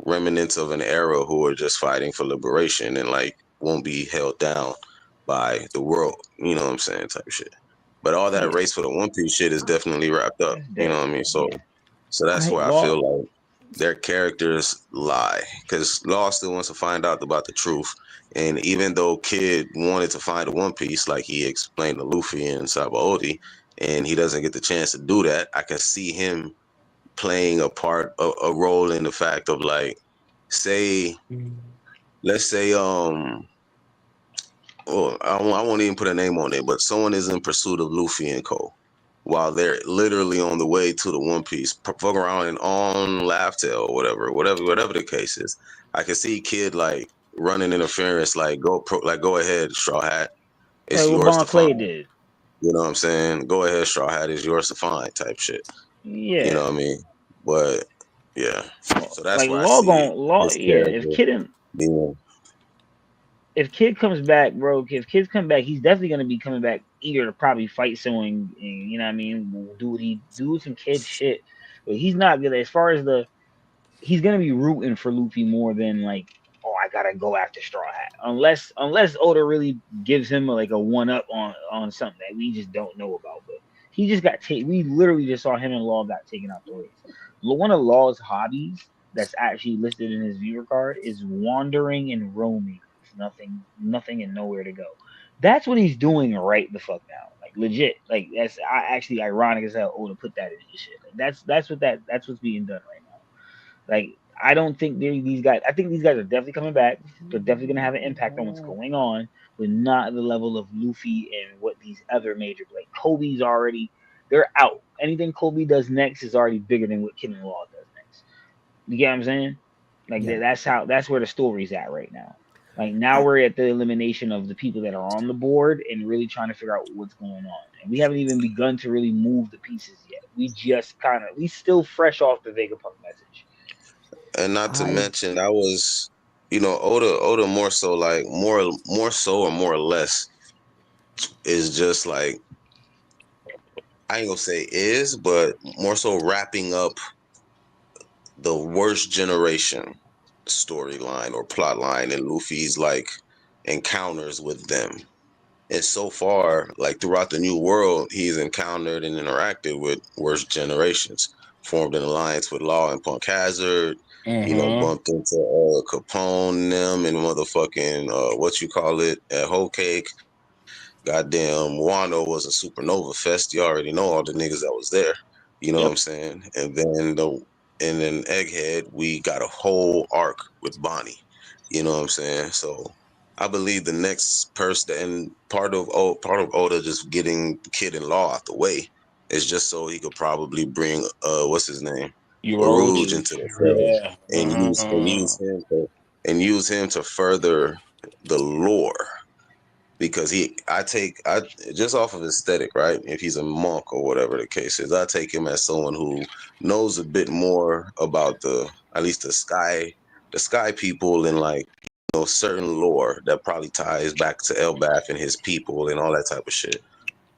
Speaker 2: remnants of an era who are just fighting for liberation and like won't be held down by the world. You know what I'm saying? Type shit. But all that race for the One Piece shit is definitely wrapped up. You know what I mean? So that's where I feel like their characters lie, because Law still wants to find out about the truth. And even though Kid wanted to find the One Piece, like he explained to Luffy and Sabaody, and he doesn't get the chance to do that, I can see him playing a role in the fact of like, let's say, I won't even put a name on it, but someone is in pursuit of Luffy and Co. while they're literally on the way to the One Piece, fuck around and on Laugh Tale or whatever the case is. I can see Kid like running interference, like go ahead, Straw Hat, it's
Speaker 5: Like what
Speaker 2: yours
Speaker 5: Bon
Speaker 2: to
Speaker 5: Clay
Speaker 2: find.
Speaker 5: did.
Speaker 2: You know what I'm saying? Go ahead, Straw Hat, is yours to find type shit.
Speaker 5: Yeah.
Speaker 2: You know what I mean? But yeah, so that's
Speaker 5: Like
Speaker 2: where I
Speaker 5: Law
Speaker 2: see
Speaker 5: gon' Law,
Speaker 2: his
Speaker 5: yeah.
Speaker 2: character being.
Speaker 5: If Kid comes back, bro, if Kid's come back, he's definitely gonna be coming back eager to probably fight someone. And, you know what I mean? Do some kid shit, but he's not gonna. As far as he's gonna be rooting for Luffy more than like, oh, I gotta go after Straw Hat. Unless Oda really gives him like a one up on something that we just don't know about. But he just got taken. We literally just saw him and Law got taken out the race. One of Law's hobbies that's actually listed in his viewer card is wandering and roaming. Nothing and nowhere to go. That's what he's doing right the fuck now. Like legit. Like that's actually ironic as hell Oda put that in his shit. Like that's what's being done right now. Like I don't think these guys. I think these guys are definitely coming back. They're definitely gonna have an impact on what's going on, but not the level of Luffy and what these other major. Like Kobe's already, they're out. Anything Kobe does next is already bigger than what Kid and Law does next. You get what I'm saying? Like
Speaker 1: Yeah.
Speaker 5: that's where the story's at right now. Like now we're at the elimination of the people that are on the board and really trying to figure out what's going on. And we haven't even begun to really move the pieces yet. We still fresh off the Vegapunk message.
Speaker 2: And not to
Speaker 1: I
Speaker 2: mention, I was, Oda more so like more so or more or less is just like, I ain't gonna say is, but more so wrapping up the worst generation storyline or plot line in Luffy's like encounters with them. And so far, like throughout the new world, he's encountered and interacted with worst generations, formed an alliance with Law and Punk Hazard, bumped into Capone and them and motherfucking what you call it at Whole Cake. Goddamn, Wano was a supernova fest. You already know all the niggas that was there. You know what I'm saying? And then Egghead, we got a whole arc with Bonnie. You know what I'm saying? So I believe the next person and part of Oda just getting Kid and Law out the way is just so he could probably bring what's his name?
Speaker 3: You rolled.
Speaker 2: Aruj
Speaker 5: Huge.
Speaker 2: into the show
Speaker 3: Yeah.
Speaker 2: and use him to further the lore because I just off of aesthetic, right? If he's a monk or whatever the case is, I take him as someone who knows a bit more about at least the sky people and like certain lore that probably ties back to Elbaf and his people and all that type of shit.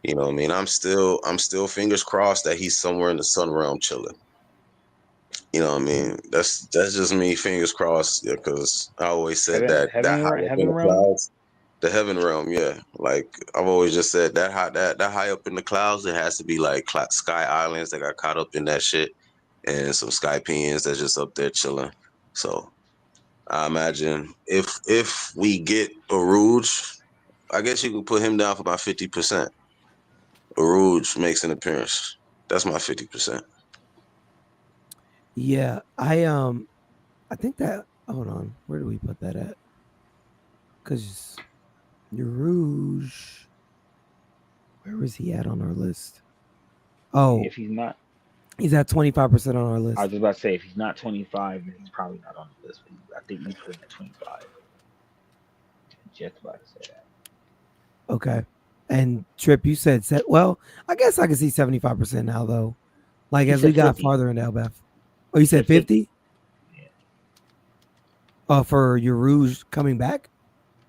Speaker 2: You know what I mean? I'm still fingers crossed that he's somewhere in the sun realm chilling. You know what I mean? That's just me, fingers crossed, because I always said that high up in
Speaker 5: Heaven
Speaker 2: the
Speaker 5: realm.
Speaker 2: clouds. The heaven realm, yeah. Like I've always just said, that high up in the clouds, it has to be like sky islands that got caught up in that shit, and some sky peons that's just up there chilling. So I imagine if we get Aruj, I guess you could put him down for about 50%. Aruj makes an appearance. That's my 50%.
Speaker 1: yeah, I think that hold on, where do we put that at? Because your Rouge, where was he at on our list? Oh,
Speaker 5: If he's not,
Speaker 1: he's at 25% on our
Speaker 5: I
Speaker 1: list.
Speaker 5: was just about to say if he's not 25, then he's probably not on the list. But I think we put him at 25. Just about to say that.
Speaker 1: Okay. And Trip, you said set. Well, I guess I can see 75% now though. Like
Speaker 5: He
Speaker 1: as we
Speaker 5: said
Speaker 1: got
Speaker 5: 50.
Speaker 1: farther into Elbaf. Oh, you said 50?
Speaker 5: Yeah.
Speaker 1: For your Rouge coming back?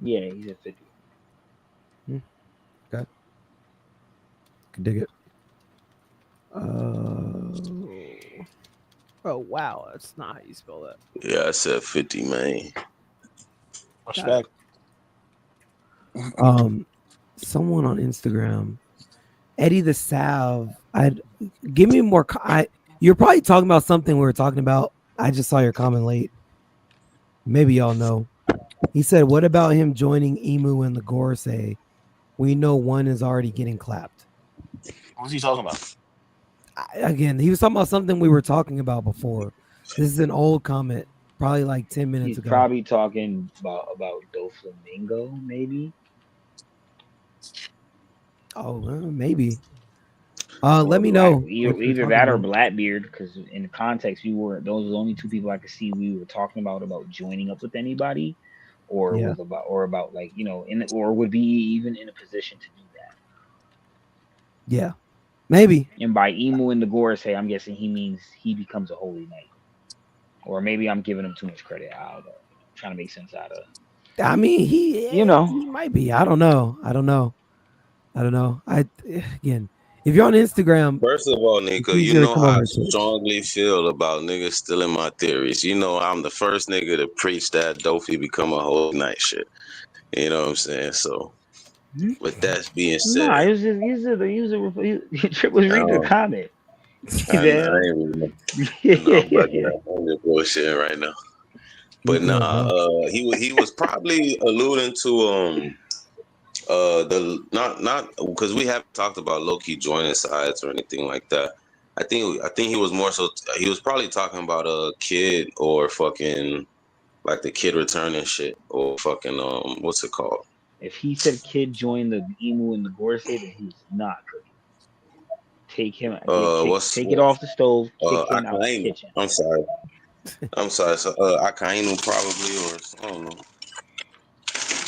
Speaker 5: Yeah, he's at 50.
Speaker 1: Okay. Can dig it. Oh wow, that's not how you spell that.
Speaker 2: Yeah, I said 50, man.
Speaker 3: Respect.
Speaker 1: Someone on Instagram, Eddie the Salve. I'd give me more. You're probably talking about something we were talking about. I just saw your comment late. Maybe y'all know. He said, "What about him joining Emu and the Gorosei? We know one is already getting clapped."
Speaker 3: What's he talking about?
Speaker 1: Again, he was talking about something we were talking about before. This is an old comment, probably like 10 minutes
Speaker 5: He's
Speaker 1: ago.
Speaker 5: probably talking about Doflamingo, maybe.
Speaker 1: Oh, well, maybe. Let me know.
Speaker 5: Either that or Blackbeard, because in the context, those are the only two people I could see we were talking about joining up with anybody, or
Speaker 1: Yeah.
Speaker 5: about like or would be even in a position to do that.
Speaker 1: Yeah, maybe.
Speaker 5: And by Emu and the Gorosei, I'm guessing he means he becomes a holy knight. Or maybe I'm giving him too much credit. I don't know. I'm trying to make sense out of.
Speaker 1: I mean,
Speaker 5: You know,
Speaker 1: he might be. I don't know. Again, if you're on Instagram,
Speaker 2: First of all,
Speaker 1: it's
Speaker 2: Nika, you
Speaker 1: easier to
Speaker 2: know
Speaker 1: come
Speaker 2: how
Speaker 1: over
Speaker 2: I
Speaker 1: to Twitch.
Speaker 2: strongly feel about niggas stealing my theories. You know I'm the first nigga to preach that Dofi become a whole night shit. You know what I'm saying? So, with that being
Speaker 5: nah,
Speaker 2: said,
Speaker 5: it was just Trip was reading the
Speaker 2: um,
Speaker 5: comment.
Speaker 2: I
Speaker 5: Yeah.
Speaker 2: ain't really, no, I'm bugging out. I'm just bullshitting right now.
Speaker 1: You
Speaker 2: But
Speaker 1: good,
Speaker 2: nah,
Speaker 1: bro?
Speaker 2: he was probably alluding to the not because we haven't talked about Loki joining sides or anything like that. I think he was more so he was probably talking about a kid or fucking like the kid returning shit or fucking what's it called?
Speaker 5: If he said kid joined the emu and the Gorsey, then he's not cooking. Take him,
Speaker 2: What's
Speaker 5: take it off the stove, kick him out the
Speaker 2: Akainu.
Speaker 5: kitchen.
Speaker 2: I'm sorry. I'm sorry. So Akainu probably or I don't know.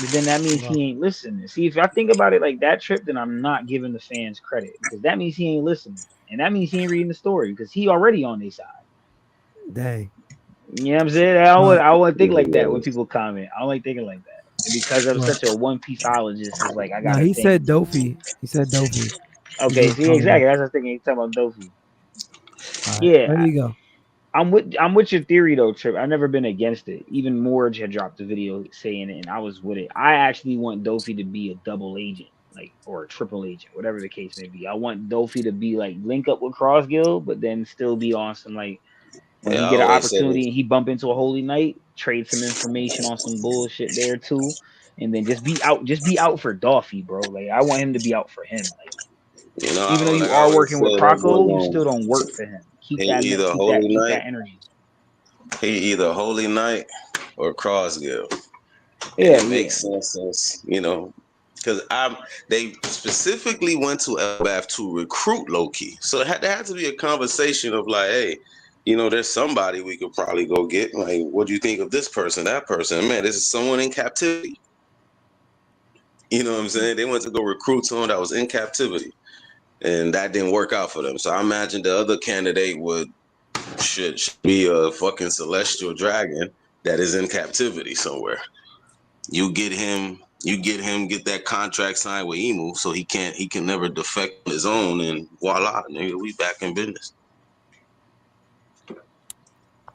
Speaker 5: But then that means he ain't listening. See, if I think about it like that, Trip, then I'm not giving the fans credit because that means he ain't listening, and that means he ain't reading the story because he already on their side.
Speaker 1: Dang.
Speaker 5: You know what I'm saying?
Speaker 1: Well,
Speaker 5: I would think like that when
Speaker 2: Yeah.
Speaker 5: people comment. I don't like thinking like that. And because I'm
Speaker 1: well,
Speaker 5: such a One Pieceologist, it's like I
Speaker 1: no,
Speaker 5: gotta
Speaker 1: he
Speaker 5: think.
Speaker 1: said Dofi. He said Dofi. He
Speaker 5: Okay,
Speaker 1: did
Speaker 5: see,
Speaker 1: call him
Speaker 5: exactly.
Speaker 1: out.
Speaker 5: That's the thing. He's talking about Dofi.
Speaker 1: All right,
Speaker 5: Yeah,
Speaker 1: there you go.
Speaker 5: I'm with your theory though, Trip. I've never been against it. Even Morge had dropped a video saying it, and I was with it. I actually want Dofi to be a double agent, like or a triple agent, whatever the case may be. I want Dofi to be like link up with Crossgill, but then still be on some like when
Speaker 2: Yeah,
Speaker 5: he
Speaker 2: I
Speaker 5: get an
Speaker 2: always say
Speaker 5: opportunity and he bump into a holy knight, trade some information on some bullshit there too, and then just be out for Doffy, bro. Like I want him to be out for him. Like
Speaker 2: you know,
Speaker 5: even though
Speaker 2: like
Speaker 5: you
Speaker 2: I
Speaker 5: are
Speaker 2: always
Speaker 5: working
Speaker 2: say,
Speaker 5: with
Speaker 2: that boy
Speaker 5: Croco, you
Speaker 2: going
Speaker 5: still don't work for him.
Speaker 2: he either Holy
Speaker 5: Keep
Speaker 2: Knight,
Speaker 5: that energy.
Speaker 2: he either Holy Knight or Crossgill, and
Speaker 5: Yeah,
Speaker 2: it
Speaker 5: yeah.
Speaker 2: makes sense since because they specifically went to Elbath to recruit Loki, so there had to be a conversation of like, hey, there's somebody we could probably go get. Like, what do you think of this person, that person? Man, this is someone in captivity. You know what I'm saying? They went to go recruit someone that was in captivity, and that didn't work out for them. So I imagine the other candidate should be a fucking celestial dragon that is in captivity somewhere. Get that contract signed with Emu, so he can never defect on his own, and voila, nigga, we back in business.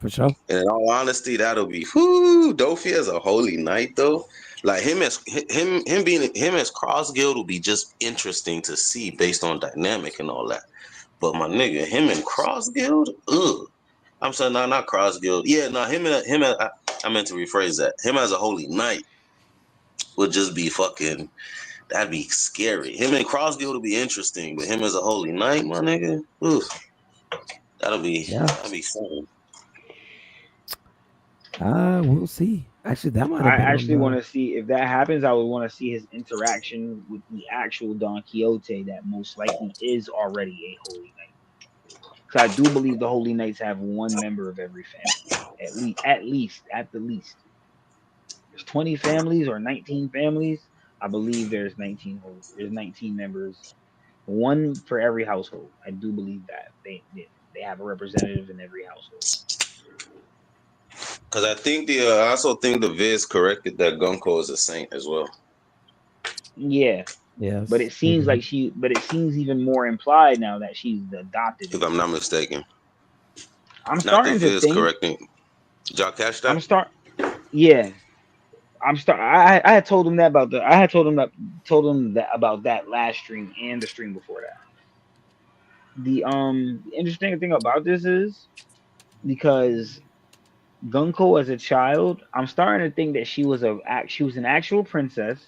Speaker 1: For sure.
Speaker 2: And in all honesty, that'll be Dofi as a holy knight though. Like him as Cross Guild will be just interesting to see based on dynamic and all that. But my nigga, him and Cross Guild, ugh. I'm sorry, no, not Cross Guild. Yeah, no, I meant to rephrase that. Him as a holy knight would just be fucking. That'd be scary. Him and Cross Guild would be interesting, but him as a holy knight, my nigga, ugh,
Speaker 1: Yeah.
Speaker 2: that'd be fun.
Speaker 1: We'll see. Actually, that might have
Speaker 5: I
Speaker 1: been on
Speaker 5: actually want
Speaker 1: the.
Speaker 5: to see if that happens. I would want to see his interaction with the actual Don Quixote that most likely is already a holy knight. Because I do believe the holy knights have one member of every family, at the least. There's 20 families or 19 families. I believe there's 19 members, one for every household. I do believe that they have a representative in every household.
Speaker 2: Because I also think the Viz corrected that Gunko is a saint as well.
Speaker 5: Yeah, but
Speaker 1: Yes,
Speaker 5: it
Speaker 1: they
Speaker 5: seems
Speaker 1: did.
Speaker 5: like but it seems even more implied now that she's the adopted
Speaker 2: If
Speaker 5: one.
Speaker 2: I'm not mistaken,
Speaker 5: I'm
Speaker 2: not the
Speaker 5: starting to
Speaker 2: Viz
Speaker 5: think.
Speaker 2: correcting. Did y'all catch
Speaker 5: I'm
Speaker 2: that?
Speaker 5: start. Yeah, I had told him that about the. I had told him that about that last stream and the stream before that. The interesting thing about this is because Gunko as a child, I'm starting to think that she was an actual princess,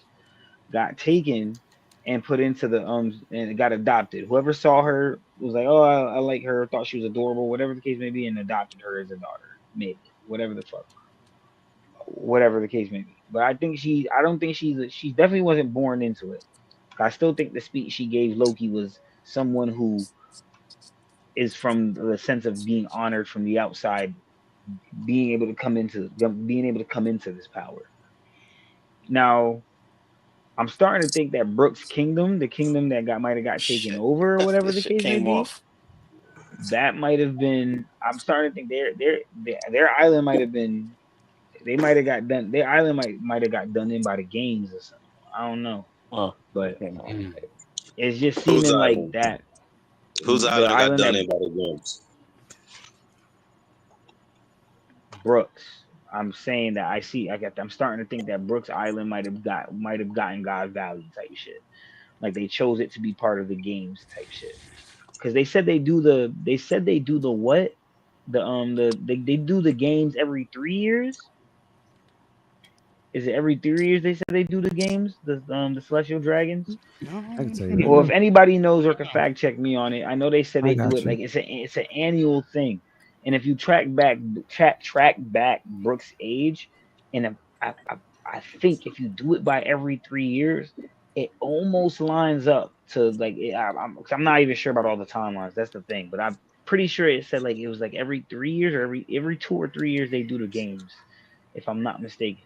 Speaker 5: got taken and put into the and got adopted. Whoever saw her was like, oh, I like her, thought she was adorable, whatever the case may be, and adopted her as a daughter, maybe whatever the fuck, whatever the case may be. But I don't think she definitely wasn't born into it. I still think the speech she gave Loki was someone who is from the sense of being honored from the outside, being able to come into this power. Now, I'm starting to think that Brooks' kingdom, the kingdom that might have got taken
Speaker 3: Shit,
Speaker 5: over or whatever
Speaker 3: this
Speaker 5: the
Speaker 3: shit
Speaker 5: case may
Speaker 3: came
Speaker 5: be,
Speaker 3: off.
Speaker 5: That might have been. I'm starting to think their island might have been. They might have got done. Their island might have got done in by the games or something. I don't know,
Speaker 3: Oh,
Speaker 5: but
Speaker 3: okay, no.
Speaker 4: Mm.
Speaker 5: it's just
Speaker 2: Whose
Speaker 5: seeming like
Speaker 2: island?
Speaker 5: that.
Speaker 2: Whose
Speaker 5: The
Speaker 2: island got
Speaker 5: island
Speaker 2: done
Speaker 5: that
Speaker 2: in by the games?
Speaker 5: Brooks. I'm saying that I see. I'm starting to think that Brooks Island might have gotten God Valley type shit. Like they chose it to be part of the games type shit. Because they said they do the what they do the games every 3 years. Is it every 3 years they said they do the games, the Celestial Dragons?
Speaker 1: I can tell you right
Speaker 5: Or if
Speaker 1: now.
Speaker 5: anybody knows or can fact check me on it, I know they said
Speaker 1: I
Speaker 5: they do
Speaker 1: got
Speaker 5: it
Speaker 1: you.
Speaker 5: like it's an annual thing. And if you track back Brooks' age, and if, I think if you do it by every 3 years, it almost lines up to like I'm not even sure about all the timelines. That's the thing, but I'm pretty sure it said like it was like every 3 years or every 2 or 3 years they do the games, if I'm not mistaken.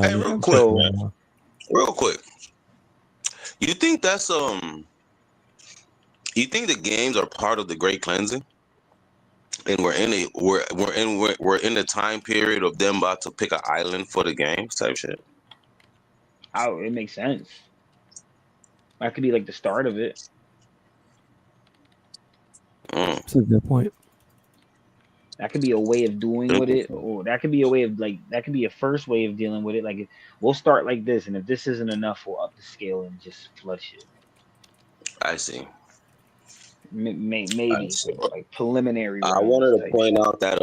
Speaker 2: Hey,
Speaker 1: Yeah,
Speaker 2: real
Speaker 1: I'm
Speaker 2: quick,
Speaker 1: checking
Speaker 5: So
Speaker 2: man.
Speaker 1: right now.
Speaker 2: Real quick. You think that's you think the games are part of the Great Cleansing? And we're in the time period of them about to pick an island for the games type shit.
Speaker 5: it makes sense. That could be like the start of it.
Speaker 2: Mm,
Speaker 1: That's a good point.
Speaker 5: That could be a way of doing with it,
Speaker 2: interesting.
Speaker 5: or that could be a way of like that could be a first way of dealing with it. Like we'll start like this, and if this isn't enough, we'll up the scale and just flush it.
Speaker 2: I see. I
Speaker 5: Maybe
Speaker 2: see.
Speaker 5: like preliminary
Speaker 2: I
Speaker 5: rounds
Speaker 2: wanted to
Speaker 5: type
Speaker 2: point
Speaker 5: shit.
Speaker 2: out that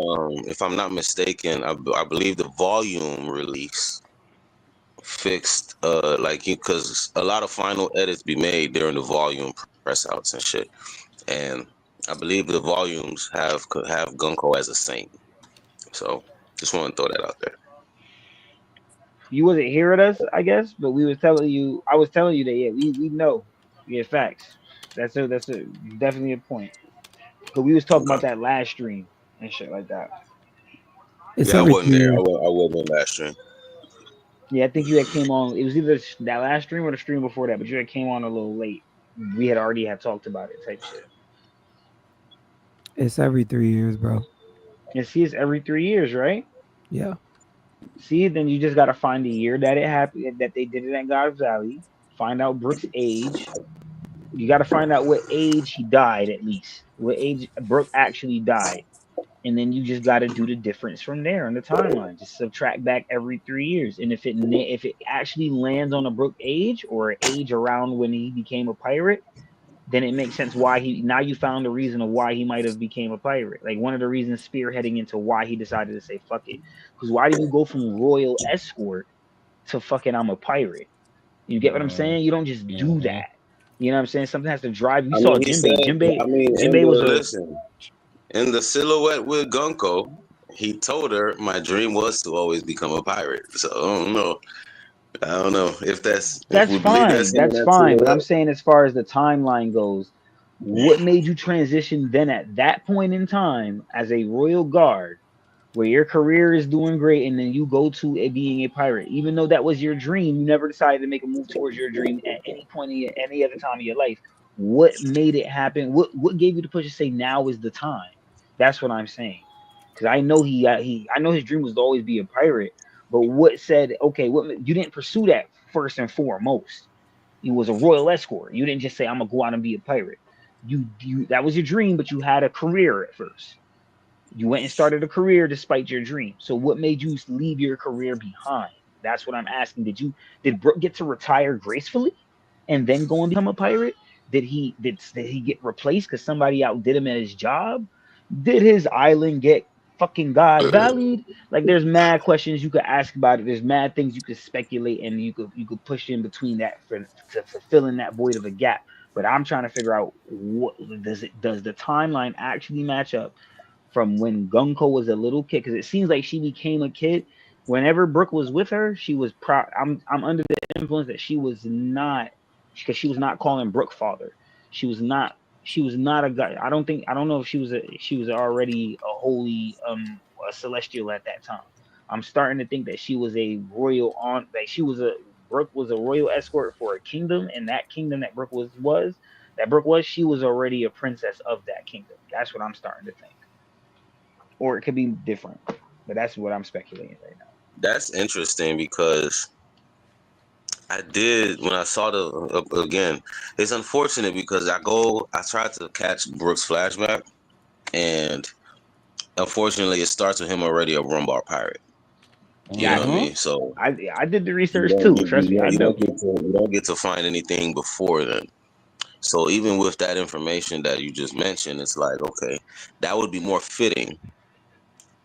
Speaker 2: if I'm not mistaken, I believe the volume release fixed like because a lot of final edits be made during the volume press outs and shit, and I believe the volumes have Gunko as a saint. So just want to throw that out there.
Speaker 5: You wasn't here at us, I guess, but we was telling you. I was telling you that yeah, we know. Yeah, facts. That's a definitely a point. Cause we was talking about
Speaker 2: Okay.
Speaker 5: that last stream and shit like that.
Speaker 1: It's
Speaker 2: Yeah, I
Speaker 1: every
Speaker 2: wasn't there.
Speaker 1: 3 years.
Speaker 2: I wasn't last stream.
Speaker 5: Yeah, I think you had came on. It was either that last stream or the stream before that, but you had came on a little late. We had already had talked about it, type shit.
Speaker 1: It's every 3 years, bro.
Speaker 5: And see, it's every 3 years, right?
Speaker 1: Yeah.
Speaker 5: See, then you just gotta find the year that it happened, that they did it at God's Valley. Find out Brooks' age. You gotta find out what age he died, at least. What age Brooke actually died, and then you just got to do the difference from there on the timeline. Just subtract back every 3 years, and if it actually lands on a Brook age or age around when he became a pirate, then it makes sense why he now you found the reason of why he might have became a pirate. Like one of the reasons spearheading into why he decided to say fuck it. Because why do you go from royal escort to fucking I'm a pirate? You get what I'm saying? You don't just do
Speaker 4: Mm-hmm.
Speaker 5: that. You know what I'm saying? Something has to drive. You
Speaker 2: I
Speaker 5: saw
Speaker 2: mean, he said.
Speaker 5: Jinbei. Jinbei
Speaker 2: I mean,
Speaker 5: Jinbei was a
Speaker 2: in the silhouette with Gunko, he told her, "My dream was to always become a pirate." So I don't know. I don't know if
Speaker 5: That's
Speaker 2: we believe that's
Speaker 5: fine.
Speaker 2: him in
Speaker 5: That's
Speaker 2: that
Speaker 5: fine. But I'm
Speaker 2: silhouette.
Speaker 5: saying, as far as the timeline goes, what made you transition then at that point in time as a royal guard, where your career is doing great, and then you go to being a pirate? Even though that was your dream, you never decided to make a move towards your dream at any point in any other time of your life. What made it happen? What gave you the push to say now is the time? That's what I'm saying. Because I know I know his dream was to always be a pirate. But what said, okay, what you didn't pursue that first and foremost? You was a royal escort. You didn't just say I'm gonna go out and be a pirate. You that was your dream, but you had a career at first. You went and started a career despite your dream. So what made you leave your career behind? That's what I'm asking. Did Brooke get to retire gracefully and then go and become a pirate? Did he get replaced because somebody outdid him at his job? Did his island get fucking God valued? Like there's mad questions you could ask about it. There's mad things you could speculate and you could push in between that for to fulfilling that void of a gap. But I'm trying to figure out what does the timeline actually match up from when Gunko was a little kid? Because it seems like she became a kid whenever Brooke was with her. She was I'm under the influence that she was not, because she was not calling Brooke father. She was not. She was not a guy. I don't know if she was already a holy a celestial at that time. I'm starting to think that she was a royal that she was a Brooke was a royal escort for a kingdom, and that kingdom that Brooke was that Brooke was, she was already a princess of that kingdom. That's what I'm starting to think. Or it could be different, but that's what I'm speculating right now.
Speaker 2: That's interesting because I did when I saw the again. It's unfortunate because I tried to catch Brooks' flashback, and unfortunately, it starts with him already a Rumbar pirate. You know what I mean? So
Speaker 5: I did the research too. Trust me, I know.
Speaker 2: you don't get to find anything before then. So even with that information that you just mentioned, it's like okay, that would be more fitting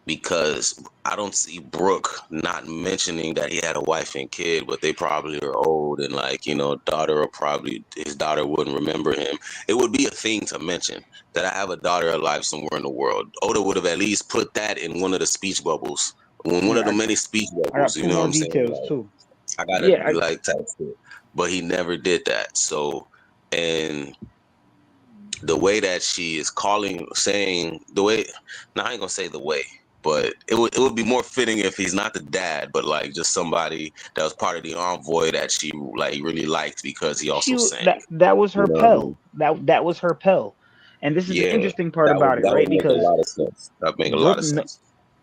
Speaker 2: because I don't see Brooke not mentioning that he had a wife and kid, but they probably are old and like, daughter or probably his daughter wouldn't remember him. It would be a thing to mention that I have a daughter alive somewhere in the world. Oda would have at least put that in one of the speech bubbles. One of the many speech
Speaker 5: I got
Speaker 2: bubbles,
Speaker 5: two
Speaker 2: you know what
Speaker 5: more
Speaker 2: I'm saying?
Speaker 5: details
Speaker 2: Like,
Speaker 5: too.
Speaker 2: I gotta
Speaker 5: Yeah,
Speaker 2: like type shit. But he never did that. So and the way that she is saying the way. Now I ain't gonna say the way, but it would be more fitting if he's not the dad, but like just somebody that was part of the envoy that she like really liked because he also sang.
Speaker 5: that was
Speaker 2: You
Speaker 5: her
Speaker 2: know what I
Speaker 5: pell.
Speaker 2: mean?
Speaker 5: That was her pell. And this is the
Speaker 2: Yeah,
Speaker 5: interesting part about it,
Speaker 2: that
Speaker 5: right?
Speaker 2: would make a
Speaker 5: Because
Speaker 2: lot of sense. That would make a lot
Speaker 5: Brooke
Speaker 2: of sense.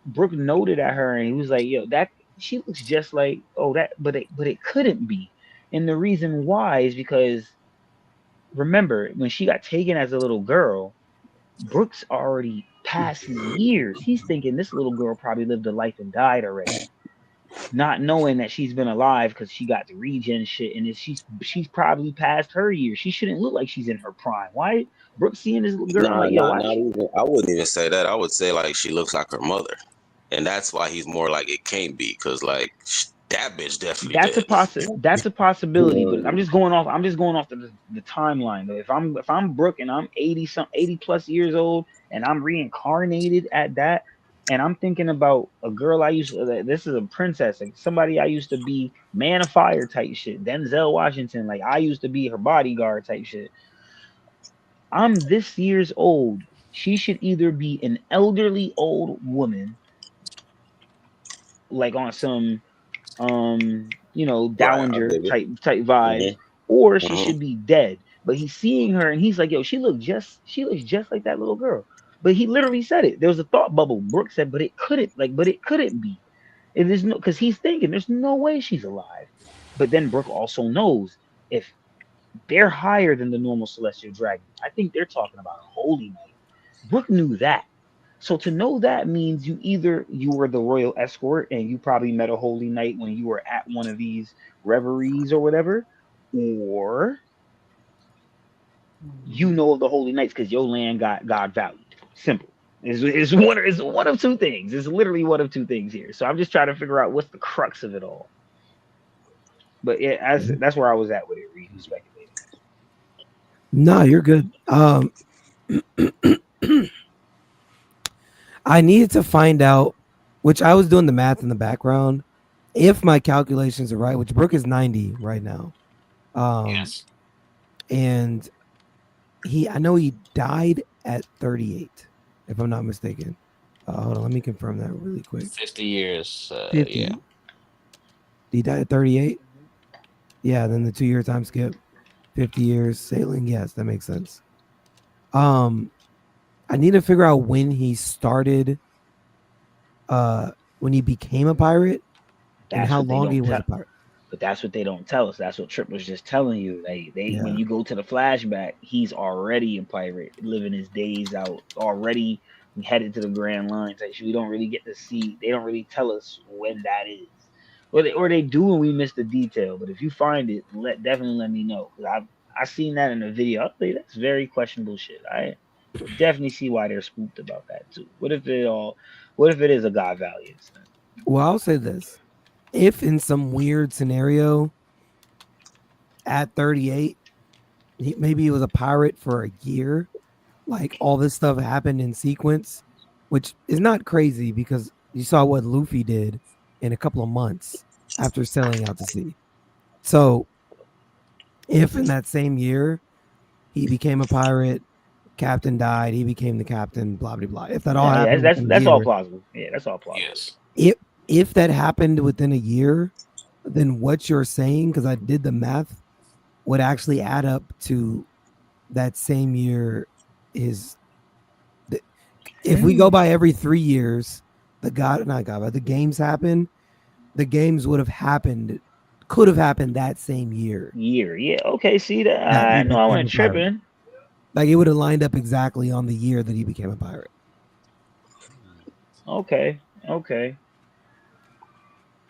Speaker 5: Brooke noted at her, and he was like, "Yo, that she looks just like but it couldn't be." And the reason why is because remember when she got taken as a little girl, Brooks already passing years. He's thinking this little girl probably lived a life and died already, not knowing that she's been alive because she got the regen shit, and she's probably past her years. She shouldn't look like she's in her prime. Why Brooks seeing this little girl
Speaker 2: Nah,
Speaker 5: like, yo,
Speaker 2: nah,
Speaker 5: why
Speaker 2: not
Speaker 5: she?
Speaker 2: even. I wouldn't even say that. I would say like she looks like her mother, and that's why he's more like it can't be because like that bitch definitely dead.
Speaker 5: That's a
Speaker 2: You
Speaker 5: possibility, but
Speaker 2: know?
Speaker 5: I'm just going off the timeline though. If I'm Brooke and I'm 80 plus years old and I'm reincarnated at that, and I'm thinking about a girl I used to, this is a princess, like somebody I used to be Man of Fire type shit, Denzel Washington, like I used to be her bodyguard type shit. I'm this years old. She should either be an elderly old woman, like on some
Speaker 2: Right, I
Speaker 5: Dowager
Speaker 2: dig it.
Speaker 5: type vibes,
Speaker 2: Mm-hmm.
Speaker 5: or she
Speaker 2: Mm-hmm.
Speaker 5: should be dead. But he's seeing her and he's like, yo, she looks just like that little girl. But he literally said it. There was a thought bubble. Brooke said, but it couldn't be. It is no because he's thinking there's no way she's alive. But then Brooke also knows if they're higher than the normal celestial dragon. I think they're talking about a holy knight. Brooke knew that. So to know that means you were the royal escort and you probably met a holy knight when you were at one of these reveries or whatever, or you know of the holy knights because your land got God valued. Simple. It's one of two things. It's literally one of two things here. So I'm just trying to figure out what's the crux of it all. But yeah, that's where I was at with it. Reading, speculating.
Speaker 1: No, you're good. I needed to find out, which I was doing the math in the background, if my calculations are right, which Brooke is 90 right now.
Speaker 3: Yes.
Speaker 1: And I know he died at 38, if I'm not mistaken. Hold on, let me confirm that really quick.
Speaker 3: 50 years.
Speaker 1: 50.
Speaker 3: Yeah.
Speaker 1: He died at 38? Yeah, then the 2-year time skip. 50 years sailing. Yes, that makes sense. I need to figure out when he started, when he became a pirate, and how long he was a pirate.
Speaker 5: But that's what they don't tell us. That's what Trip was just telling you. When you go to the flashback, he's already a pirate, living his days out, already headed to the Grand Line. We don't really get to see. They don't really tell us when that is, or they do, and we miss the detail. But if you find it, definitely let me know. Cause I seen that in a video. I think that's very questionable shit. I definitely see why they're spooked about that too. What if it is a God Valiance?
Speaker 1: Well, I'll say this. If in some weird scenario at 38, maybe he was a pirate for a year, like all this stuff happened in sequence, which is not crazy because you saw what Luffy did in a couple of months after sailing out to sea. So if in that same year he became a pirate, captain died, he became the captain, blah blah blah. If that all happened,
Speaker 5: that's all plausible. Yeah, that's all plausible.
Speaker 3: Yes.
Speaker 1: If that happened within a year, then what you're saying, because I did the math, would actually add up to that same year is if we go by every 3 years, the games happen. The games could have happened that same year.
Speaker 5: Yeah. Okay. See that?
Speaker 1: that he
Speaker 5: I know I
Speaker 1: became
Speaker 5: wasn't
Speaker 1: a pirate.
Speaker 5: tripping.
Speaker 1: Like it would have lined up exactly on the year that he became a pirate.
Speaker 5: Okay.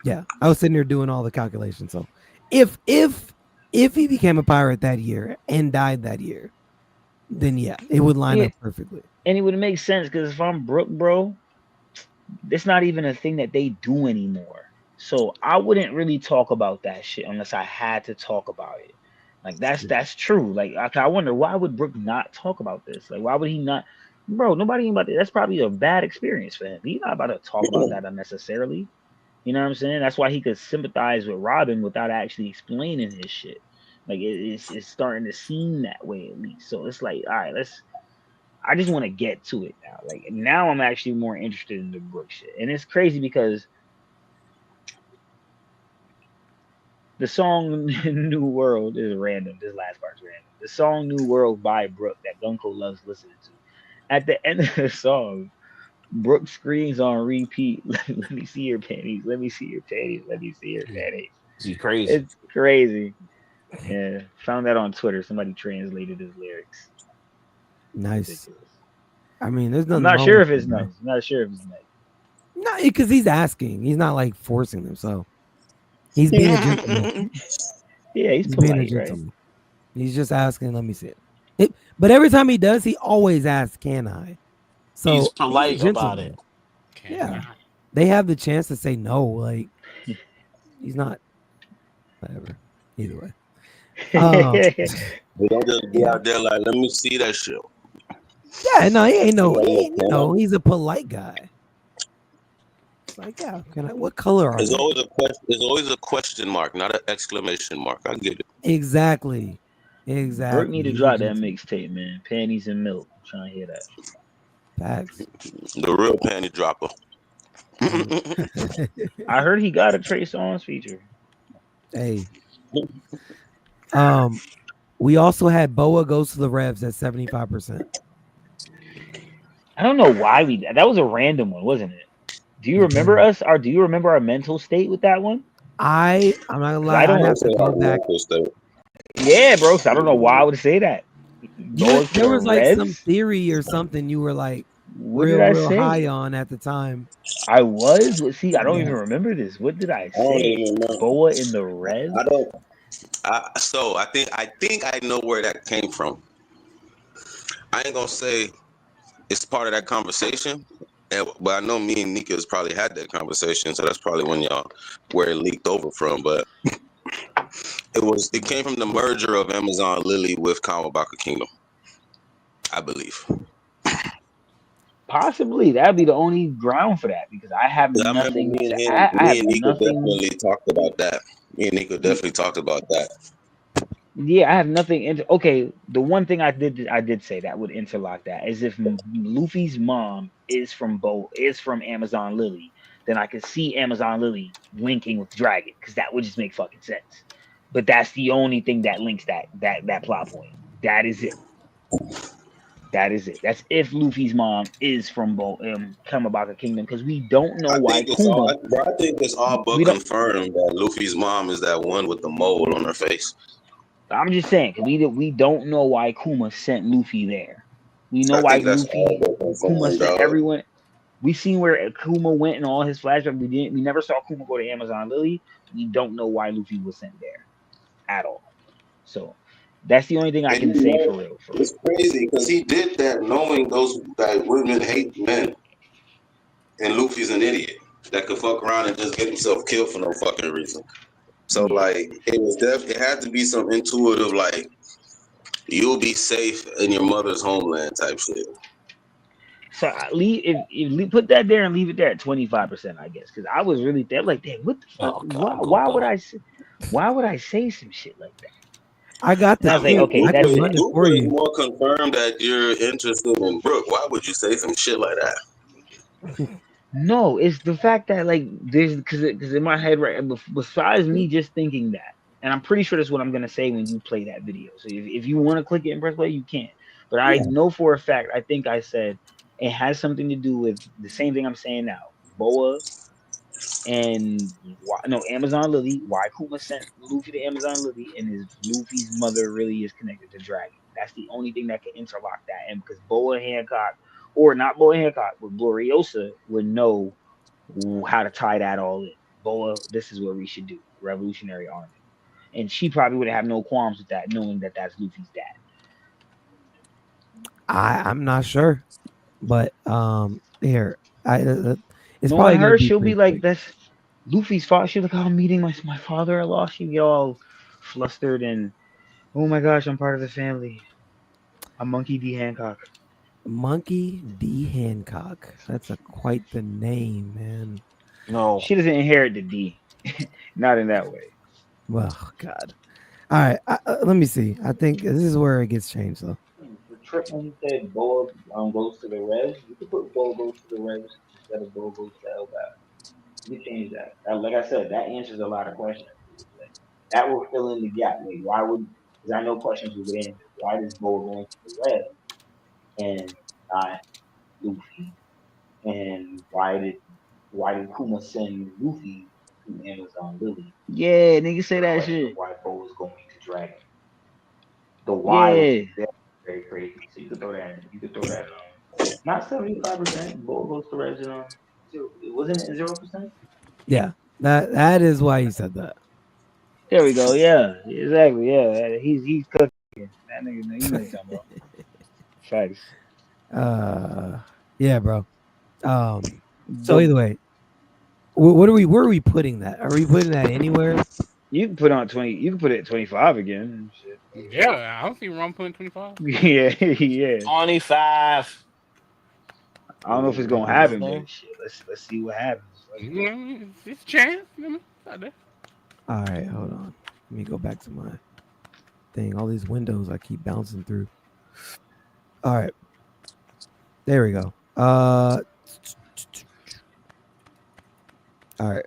Speaker 1: Yeah, I was sitting there doing all the calculations. So, if he became a pirate that year and died that year, then yeah, it would line
Speaker 5: Yeah.
Speaker 1: up perfectly.
Speaker 5: And it would make sense because if I'm Brook, bro, it's not even a thing that they do anymore. So I wouldn't really talk about that shit unless I had to talk about it. Like that's true. Like I wonder why would Brook not talk about this? Like why would he not? Bro, nobody ain't about that. That's probably a bad experience for him. He's not about to talk about that unnecessarily. You know what I'm saying? That's why he could sympathize with Robin without actually explaining his shit. Like it's starting to seem that way at least. So it's like, all right, I just want to get to it now. Like now I'm actually more interested in the Brook shit. And it's crazy because the song New World is random. This last part's random. The song New World by Brook that Gunko loves listening to. At the end of the song, Brook screams on repeat, let me see your panties, let me see your panties, let me see your panties.
Speaker 3: He's crazy.
Speaker 5: It's crazy. Yeah. Found that on Twitter. Somebody translated his lyrics.
Speaker 1: Nice.
Speaker 5: Ridiculous.
Speaker 1: I mean, there's
Speaker 5: I'm
Speaker 1: nothing.
Speaker 5: not
Speaker 1: wrong
Speaker 5: sure
Speaker 1: with
Speaker 5: if it's
Speaker 1: it, man.
Speaker 5: nice. I'm not sure if it's nice.
Speaker 1: No, because he's asking. He's not like forcing them. So he's being a gentleman.
Speaker 5: Yeah, he's
Speaker 1: He's being a
Speaker 5: polite, right?
Speaker 1: gentleman. He's just asking. Let me see it. But every time he does, he always asks, "Can I?" So
Speaker 3: He's polite
Speaker 1: a
Speaker 3: about
Speaker 1: gentleman.
Speaker 3: it.
Speaker 1: Yeah. They have the chance to say no. Like he's not. Whatever. Either way.
Speaker 2: We don't just be out there like, let me see that shit.
Speaker 1: Yeah, no, he ain't no.
Speaker 2: Right,
Speaker 1: He, you
Speaker 2: yeah.
Speaker 1: know, he's a polite guy. It's like, yeah, can I? What color are
Speaker 2: There's
Speaker 1: they?
Speaker 2: always a question. There's always a question mark, not an exclamation mark. I get it.
Speaker 1: Exactly.
Speaker 5: Brook need to
Speaker 1: He's a
Speaker 5: drop that
Speaker 1: gentleman.
Speaker 5: mixtape, man. Panties and milk. I'm trying to hear that.
Speaker 1: Facts.
Speaker 2: The real panty dropper.
Speaker 5: I heard he got a Trey Songz feature.
Speaker 1: Hey. We also had Boa Goes to the Revs at 75%.
Speaker 5: I don't know why that was a random one, wasn't it? Do you remember us? Or do you remember our mental state with that one?
Speaker 1: I'm not gonna lie,
Speaker 5: I don't
Speaker 1: I'd have to
Speaker 2: Say
Speaker 1: go
Speaker 2: like
Speaker 1: back.
Speaker 2: mental state.
Speaker 5: Yeah, bro. So I don't know why I would say that. Goes to
Speaker 1: There
Speaker 5: the
Speaker 1: was like some
Speaker 5: Reds?
Speaker 1: theory or something you were like
Speaker 5: What did I
Speaker 1: real
Speaker 5: say?
Speaker 1: high on at the time.
Speaker 5: I was. Well, see, I don't
Speaker 1: Yeah.
Speaker 5: even remember this. What did I
Speaker 2: I don't
Speaker 5: say?
Speaker 2: even know.
Speaker 5: Boa in the Reds?
Speaker 2: I don't. So I think I know where that came from. I ain't gonna say it's part of that conversation, but I know me and Nika's probably had that conversation, so that's probably when y'all where it leaked over from. But it came from the merger of Amazon Lily with Kawabaka Kingdom, I believe.
Speaker 5: Possibly. That'd be the only ground for that because I have
Speaker 2: I remember
Speaker 5: nothing
Speaker 2: me and
Speaker 5: to
Speaker 2: him,
Speaker 5: I
Speaker 2: me
Speaker 5: have
Speaker 2: and Nika
Speaker 5: nothing.
Speaker 2: definitely talked about that. Me and Nika definitely talked about that.
Speaker 5: Yeah, I have nothing. Okay, the one thing I did say that would interlock that is if Luffy's mom is from Amazon Lily, then I could see Amazon Lily linking with Dragon because that would just make fucking sense. But that's the only thing that links that plot point. That is it. That is it. That's if Luffy's mom is from Kamabaka Kingdom because we don't know why Kuma.
Speaker 2: I think it's all but
Speaker 5: We don't.
Speaker 2: confirmed that Luffy's mom is that one with the mole on her face.
Speaker 5: I'm just saying, we don't know why Kuma sent Luffy there. We know
Speaker 2: I
Speaker 5: why
Speaker 2: think that's all
Speaker 5: Luffy
Speaker 2: but
Speaker 5: Kuma
Speaker 2: confirmed,
Speaker 5: sent
Speaker 2: dog.
Speaker 5: everyone. We seen where Kuma went in all his flashbacks. We never saw Kuma go to Amazon Lily. We don't know why Luffy was sent there at all. So that's the only thing I
Speaker 2: And
Speaker 5: can
Speaker 2: you
Speaker 5: say
Speaker 2: know,
Speaker 5: for real.
Speaker 2: it's crazy because he did that knowing that women hate men, and Luffy's an idiot that could fuck around and just get himself killed for no fucking reason. So
Speaker 5: Yeah.
Speaker 2: like it had to be some intuitive like you'll be safe in your mother's homeland type shit.
Speaker 5: So if put that there and leave it there at 25%, I guess, because I was really there like, damn, what the fuck?
Speaker 3: Oh God,
Speaker 5: Why would I say? Why would I say some shit like that?
Speaker 1: I got
Speaker 5: And I
Speaker 1: the
Speaker 5: was like,
Speaker 1: tweet.
Speaker 5: okay,
Speaker 1: I
Speaker 5: that's
Speaker 1: can
Speaker 5: it.
Speaker 1: run it for
Speaker 2: Duper is
Speaker 1: you.
Speaker 2: more confirmed that you're interested in Brooke. Why would you say some shit like that?
Speaker 5: No, it's the fact that like there's because in my head right besides me just thinking that And I'm pretty sure that's what I'm gonna say when you play that video. So if you want to click it and press play, you can. But I know for a fact, I think I said it has something to do with the same thing I'm saying now. Boa and Amazon Lily. Why Kuma sent Luffy to Amazon Lily, and his Luffy's mother really is connected to Dragon. That's the only thing that can interlock that. And because Boa Hancock, or not Boa Hancock, but Gloriosa would know how to tie that all in. Boa, this is what we should do. Revolutionary Army. And she probably would have no qualms with that, knowing that that's Luffy's dad.
Speaker 1: I'm not sure, but here it's
Speaker 5: Knowing
Speaker 1: probably
Speaker 5: her,
Speaker 1: gonna be
Speaker 5: she'll be
Speaker 1: pretty
Speaker 5: like,
Speaker 1: quick.
Speaker 5: "That's Luffy's father." She's like, "Oh, I'm meeting my father-in-law." She'd get all flustered and, "Oh my gosh, I'm part of the family. I'm Monkey D. Hancock."
Speaker 1: Monkey D. Hancock. That's quite the name, man.
Speaker 3: No.
Speaker 5: She doesn't inherit the D, not in that way.
Speaker 1: Well, God. All right, let me see. I think this is where it gets changed, though.
Speaker 5: For Trip, when he said Boa goes to the Revs, you could put Boa goes to the Revs instead of Boa goes to Elbap. You can change that. Like I said, that answers a lot of questions. That will fill in the gap. Like, why would? Because I know questions will get answered. Why does Boa go into the Revs and not Luffy? And why did Kuma send Luffy to Amazon Lily? Yeah, nigga say that shit. Why Boa's going to Dragon? The why is very crazy. So you could throw that in. You could throw that not 75%. Boa goes to Revs and wasn't it 0%?
Speaker 1: Yeah, that is why he said that.
Speaker 5: There we go. Yeah, exactly. Yeah, he's cooking. That nigga, you know what you're talking about. Facts.
Speaker 1: Yeah, bro. So either way, where are we putting that? Are we putting that anywhere?
Speaker 5: You can put on 20. You can put it at 25 again. Shit.
Speaker 4: Yeah, I don't see wrong putting 25.
Speaker 5: yeah.
Speaker 3: 25.
Speaker 5: I don't know if it's gonna happen, but shit, let's see what happens.
Speaker 4: It's a chance.
Speaker 1: All right, hold on. Let me go back to my thing. All these windows I keep bouncing through. All right, there we go. All right. All right.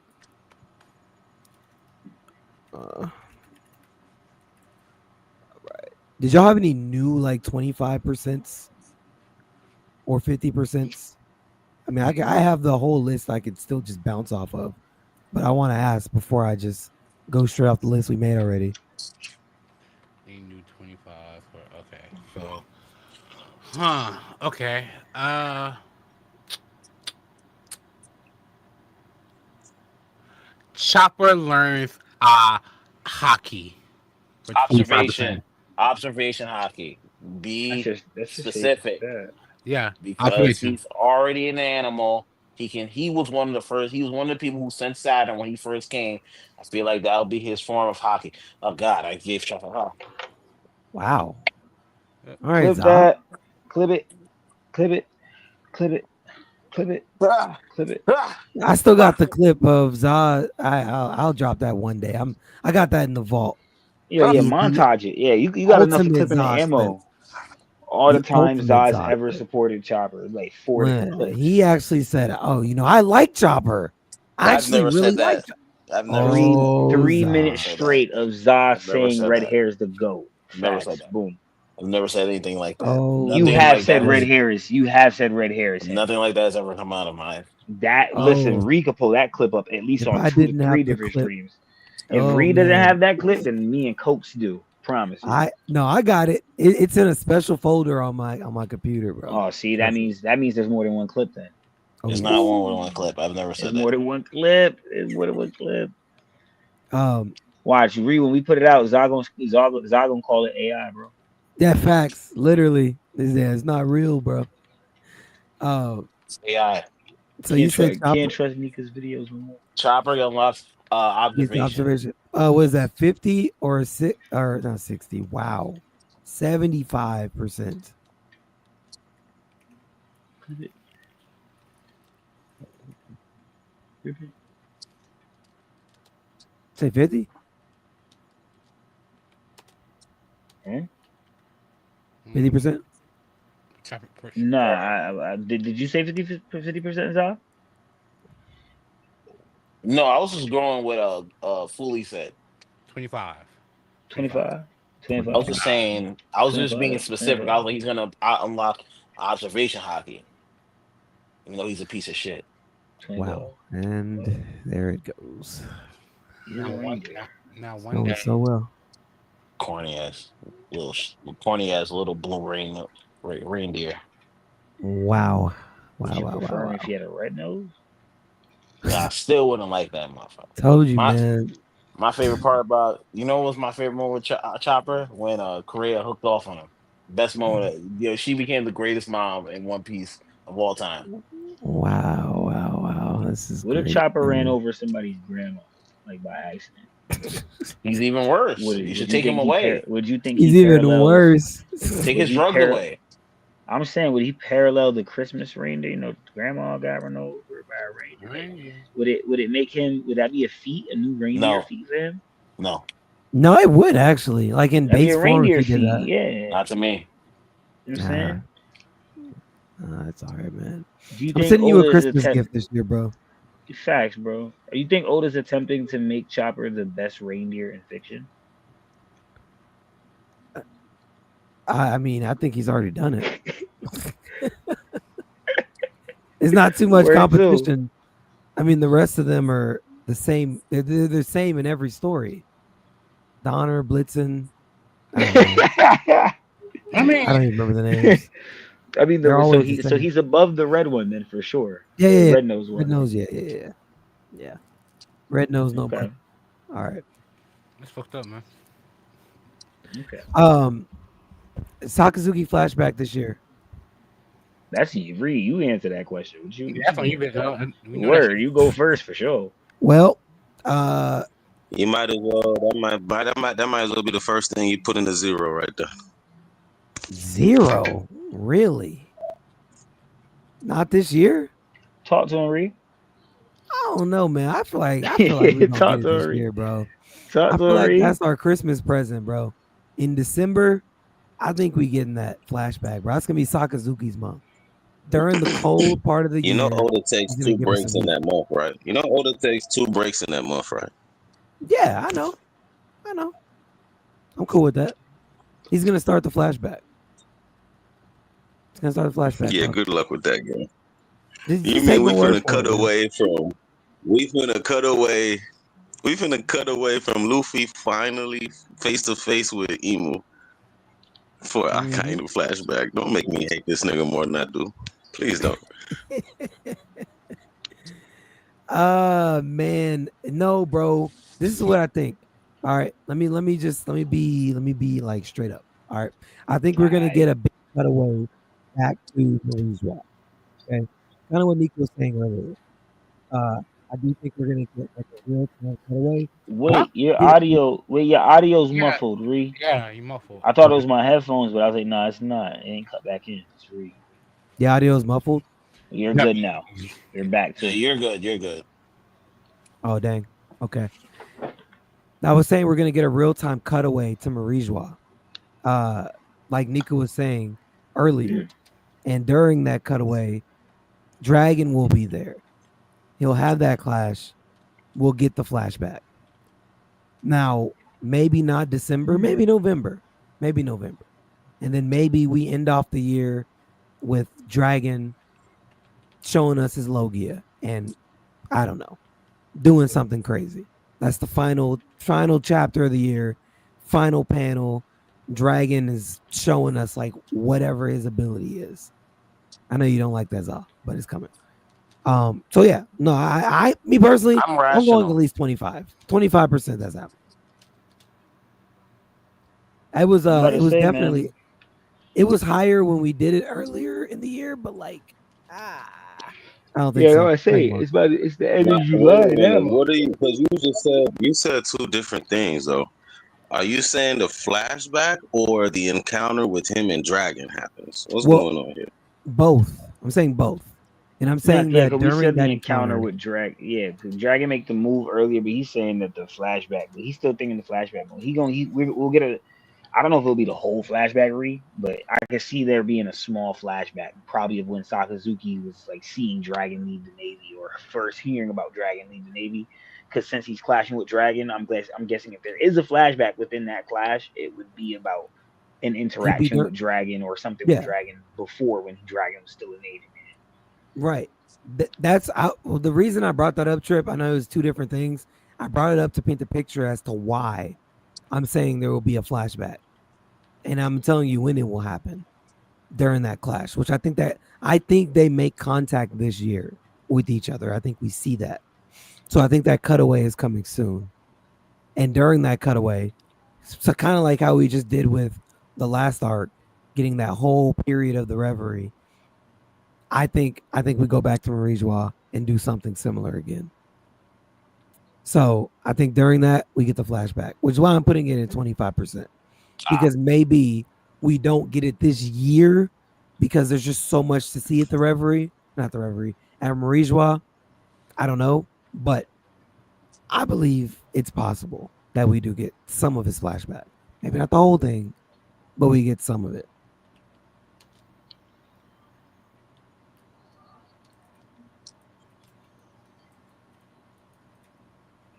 Speaker 1: Did y'all have any new like 25% or 50%? I mean, I have the whole list I could still just bounce off of, but I want to ask before I just go straight off the list we made already.
Speaker 4: Any new 25 for okay. So okay. Chopper learns hockey. For 25%.
Speaker 3: Observation hockey. Be
Speaker 5: That's just
Speaker 3: specific.
Speaker 4: Yeah,
Speaker 3: Because
Speaker 4: observation.
Speaker 3: he's already an animal. He was one of the first. He was one of the people who sent Saturn when he first came. I feel like that'll be his form of hockey. Oh God, I gave Chopper hockey.
Speaker 1: Wow. All right,
Speaker 5: Clip
Speaker 1: Zod.
Speaker 5: that. Clip it. Clip it. Clip it. Clip it. Clip it.
Speaker 1: I still got the clip of Zod. I'll drop that one day. I got that in the vault.
Speaker 5: Yeah,
Speaker 1: The
Speaker 5: montage it. Yeah, you got enough to
Speaker 1: ultimate
Speaker 5: clip in the
Speaker 1: Zod
Speaker 5: ammo.
Speaker 1: clip.
Speaker 5: All the
Speaker 1: The
Speaker 5: times
Speaker 1: ultimate
Speaker 5: Zod's
Speaker 1: Zod
Speaker 5: ever
Speaker 1: clip.
Speaker 5: supported Chopper, like 4 different clips.
Speaker 1: He actually said, "Oh, I like Chopper. I
Speaker 3: I've
Speaker 1: actually
Speaker 3: never
Speaker 1: really
Speaker 3: said that.
Speaker 1: like."
Speaker 3: I've never said that.
Speaker 5: 3
Speaker 1: Zod.
Speaker 5: minutes
Speaker 3: Said that.
Speaker 5: straight of Zod
Speaker 3: I've never
Speaker 5: saying
Speaker 3: said
Speaker 5: red
Speaker 3: that.
Speaker 5: hair is the GOAT.
Speaker 3: Never said
Speaker 5: Facts.
Speaker 3: that.
Speaker 5: Boom.
Speaker 3: I've never said anything like that.
Speaker 1: Oh,
Speaker 5: You
Speaker 3: Nothing
Speaker 5: have
Speaker 3: like
Speaker 5: said
Speaker 3: that
Speaker 5: red
Speaker 3: has-
Speaker 5: hair is. You have said red hair is.
Speaker 3: Nothing like that has ever come out of mine.
Speaker 5: Listen,
Speaker 1: Oh.
Speaker 5: Ree could pull that clip up at least
Speaker 1: If
Speaker 5: on
Speaker 1: I
Speaker 5: 2 to
Speaker 1: didn't have
Speaker 5: 3
Speaker 1: the
Speaker 5: different
Speaker 1: clip-
Speaker 5: streams. If
Speaker 1: Oh,
Speaker 5: Ree doesn't
Speaker 1: man.
Speaker 5: have that clip, then me and Copes do. Promise you.
Speaker 1: I got it. It's in a special folder on my computer, bro.
Speaker 5: Oh, see, that means there's more than one clip then.
Speaker 3: It's
Speaker 1: Oh.
Speaker 3: not one clip. I've never said
Speaker 5: There's
Speaker 3: that.
Speaker 5: more than one clip. There's more than one clip.
Speaker 1: Um,
Speaker 5: Watch, Ree, when we put it out, Zod gonna call it AI, bro.
Speaker 1: yeah, facts. Literally, it's not real, bro.
Speaker 3: It's AI.
Speaker 1: So you said
Speaker 5: Can't trust Nika's videos no more.
Speaker 3: Chopper unlocks observation.
Speaker 1: What is that? 50 or not 60? Wow, 75%. Say 50.
Speaker 5: Hmm?
Speaker 1: 50%.
Speaker 4: Chopper push.
Speaker 5: Nah, did you say 50% Zod?
Speaker 3: No, I was just going with Fully said.
Speaker 4: 25.
Speaker 5: 25.
Speaker 3: I was just saying. I was just being
Speaker 5: 25,
Speaker 3: specific. I was like, he's gonna unlock observation hockey, even though he's a piece of shit.
Speaker 5: 25.
Speaker 1: Wow. And there it goes.
Speaker 5: He's a
Speaker 4: Now one,
Speaker 5: reindeer.
Speaker 4: now one
Speaker 1: Going
Speaker 4: day.
Speaker 1: so well.
Speaker 3: Corny ass little blue reindeer.
Speaker 1: Wow.
Speaker 5: Would
Speaker 1: Wow,
Speaker 5: you
Speaker 1: wow, wow,
Speaker 5: prefer him
Speaker 1: wow.
Speaker 5: if he had a red nose?
Speaker 3: Nah, I still wouldn't like that motherfucker.
Speaker 1: Told you,
Speaker 3: My-
Speaker 1: man.
Speaker 3: My favorite part about what was my favorite moment with Chopper when Korea hooked off on him. Best moment. She became the greatest mom in One Piece of all time.
Speaker 1: Wow, wow, wow. This is
Speaker 5: What if
Speaker 1: great,
Speaker 5: Chopper ran
Speaker 1: man.
Speaker 5: over somebody's grandma, like by accident?
Speaker 3: He's even worse.
Speaker 5: Would
Speaker 3: You should take him away.
Speaker 5: Would you think
Speaker 1: He's
Speaker 5: he
Speaker 1: even
Speaker 5: parallels?
Speaker 1: worse.
Speaker 3: Take
Speaker 5: Would
Speaker 3: his
Speaker 5: he
Speaker 3: drugs away.
Speaker 5: I'm saying, would he parallel the Christmas reindeer? You know, grandma got run over by a reindeer. Would it make him? Would that be a feat? A new reindeer
Speaker 3: No.
Speaker 5: feat for him?
Speaker 3: No,
Speaker 1: No, it would actually. Like in
Speaker 5: That'd be
Speaker 1: base
Speaker 5: a
Speaker 1: form,
Speaker 5: reindeer
Speaker 1: if he did
Speaker 5: feat.
Speaker 1: that.
Speaker 5: Yeah.
Speaker 3: not to me.
Speaker 5: You know what I'm saying?
Speaker 1: It's all right, man.
Speaker 5: Do you
Speaker 1: I'm
Speaker 5: think
Speaker 1: sending you a
Speaker 5: Oda is
Speaker 1: Christmas
Speaker 5: attempt-
Speaker 1: gift this year, bro.
Speaker 5: Facts, bro. You think Oda's attempting to make Chopper the best reindeer in fiction?
Speaker 1: I mean, I think he's already done it. It's not too much
Speaker 5: Where to?
Speaker 1: competition. I mean, the rest of them are the same. They're the same in every story. Donner, Blitzen. I don't even remember the names.
Speaker 5: I mean,
Speaker 1: They're
Speaker 5: so
Speaker 1: always the
Speaker 5: so
Speaker 1: same.
Speaker 5: he's above the red one then for sure.
Speaker 1: Yeah,
Speaker 5: The
Speaker 1: yeah, yeah.
Speaker 5: red nose one.
Speaker 1: Red nose, yeah. Red nose, no
Speaker 5: Okay.
Speaker 1: butt. All right.
Speaker 4: That's fucked up, man.
Speaker 5: Okay.
Speaker 1: Sakazuki flashback this year.
Speaker 5: That's you. Reed, you answer that question. What you?
Speaker 4: That's on you, bitch. We know
Speaker 5: Word, you go first for sure.
Speaker 1: Well,
Speaker 2: You might as well. That might as well be the first thing you put in the zero right there.
Speaker 1: 0. Really? Not this year?
Speaker 5: Talk to him, Reed.
Speaker 1: I don't know, man. I feel like we gonna
Speaker 5: Talk
Speaker 1: get it
Speaker 5: to
Speaker 1: this
Speaker 5: her.
Speaker 1: year, bro.
Speaker 5: Talk
Speaker 1: I
Speaker 5: to
Speaker 1: feel
Speaker 5: him,
Speaker 1: like
Speaker 5: Reed.
Speaker 1: that's our Christmas present, bro. In December, I think we getting that flashback, bro. That's gonna be Sakazuki's month. During the cold part of the
Speaker 2: You
Speaker 1: year.
Speaker 2: know, Oda takes
Speaker 1: he's gonna
Speaker 2: 2
Speaker 1: give us
Speaker 2: breaks
Speaker 1: some
Speaker 2: in that month, right? You know, Oda takes 2 breaks in that month, right?
Speaker 1: Yeah, I know. I'm cool with that. He's gonna start the flashback. He's gonna start the flashback.
Speaker 2: Yeah,
Speaker 1: bro.
Speaker 2: good luck with that, game.
Speaker 1: Just
Speaker 2: You
Speaker 1: take
Speaker 2: mean
Speaker 1: my
Speaker 2: we
Speaker 1: word
Speaker 2: finna
Speaker 1: for
Speaker 2: cut
Speaker 1: it, man.
Speaker 2: away from? We finna cut away from Luffy finally face to face with Emu for
Speaker 1: Mhm.
Speaker 2: Akainu flashback. Don't make me hate this nigga more than I do. Please don't.
Speaker 1: Man, no, bro. This is what I think. All right, let me be like straight up. All right, I think we're gonna get a big cutaway back to Marie's Rock. Okay, kind of what Nico was saying earlier. I do think we're gonna get like a real time cutaway.
Speaker 5: Wait, your
Speaker 1: Yeah.
Speaker 5: audio's
Speaker 4: Yeah.
Speaker 5: muffled, Reed.
Speaker 4: Yeah, you muffled.
Speaker 5: I thought it was my headphones, but I was like, nah, it's not. It ain't cut back in. It's Reed.
Speaker 1: The audio is muffled.
Speaker 5: You're
Speaker 4: No.
Speaker 5: good now. You're back
Speaker 3: Yeah,
Speaker 5: to
Speaker 3: you're good. You're good.
Speaker 1: Oh dang. Okay. I was saying we're gonna get a real time cutaway to Marijua. Like Nico was saying earlier. And during that cutaway, Dragon will be there. He'll have that clash. We'll get the flashback. Now, maybe not December, maybe November. And then maybe we end off the year with Dragon showing us his Logia and I don't know, doing something crazy. That's the final chapter of the year, final panel. Dragon is showing us like whatever his ability is. I know you don't like that, Zal, but it's coming. So yeah, no, I me personally,
Speaker 3: I'm
Speaker 1: I'm
Speaker 3: rational.
Speaker 1: going at least 25% that's happening. It was
Speaker 5: about to
Speaker 1: it was
Speaker 5: say, man.
Speaker 1: definitely it was higher when we did it earlier in the year, but like I don't think so.
Speaker 5: it's the end
Speaker 2: Wait a minute, what are you? Because you said 2 different things though. Are you saying the flashback or the encounter with him and Dragon happens? What's
Speaker 1: Well,
Speaker 2: going on here?
Speaker 1: Both. I'm saying both. And I'm saying that
Speaker 5: we
Speaker 1: during
Speaker 5: said
Speaker 1: that
Speaker 5: the encounter with Dragon. Yeah, because Dragon make the move earlier, but he's saying that the flashback. But he's still thinking the flashback. We'll get a. I don't know if it'll be the whole flashback but I can see there being a small flashback, probably of when Sakazuki was like seeing Dragon leave the Navy or first hearing about Dragon leave the Navy. Because since he's clashing with Dragon, I'm guessing if there is a flashback within that clash, it would be about an
Speaker 1: He'd be
Speaker 5: interaction
Speaker 1: there.
Speaker 5: with Dragon or something with
Speaker 1: Yeah.
Speaker 5: Dragon before when Dragon was still a Navy man.
Speaker 1: Right. Well, the reason I brought that up, Trip, I know it was two different things. I brought it up to paint the picture as to why I'm saying there will be a flashback. And I'm telling you when it will happen during that clash, which I think they make contact this year with each other. I think we see that. So I think that cutaway is coming soon. And during that cutaway, so kind of like how we just did with the last arc, getting that whole period of the reverie. I think we go back to Marijois and do something similar again. So I think during that we get the flashback, which is why I'm putting it in 25%. Because maybe we don't get it this year because there's just so much to see at the reverie. Not the reverie. At Marijois. I don't know. But I believe it's possible that we do get some of his flashback. Maybe not the whole thing, but we get some of it.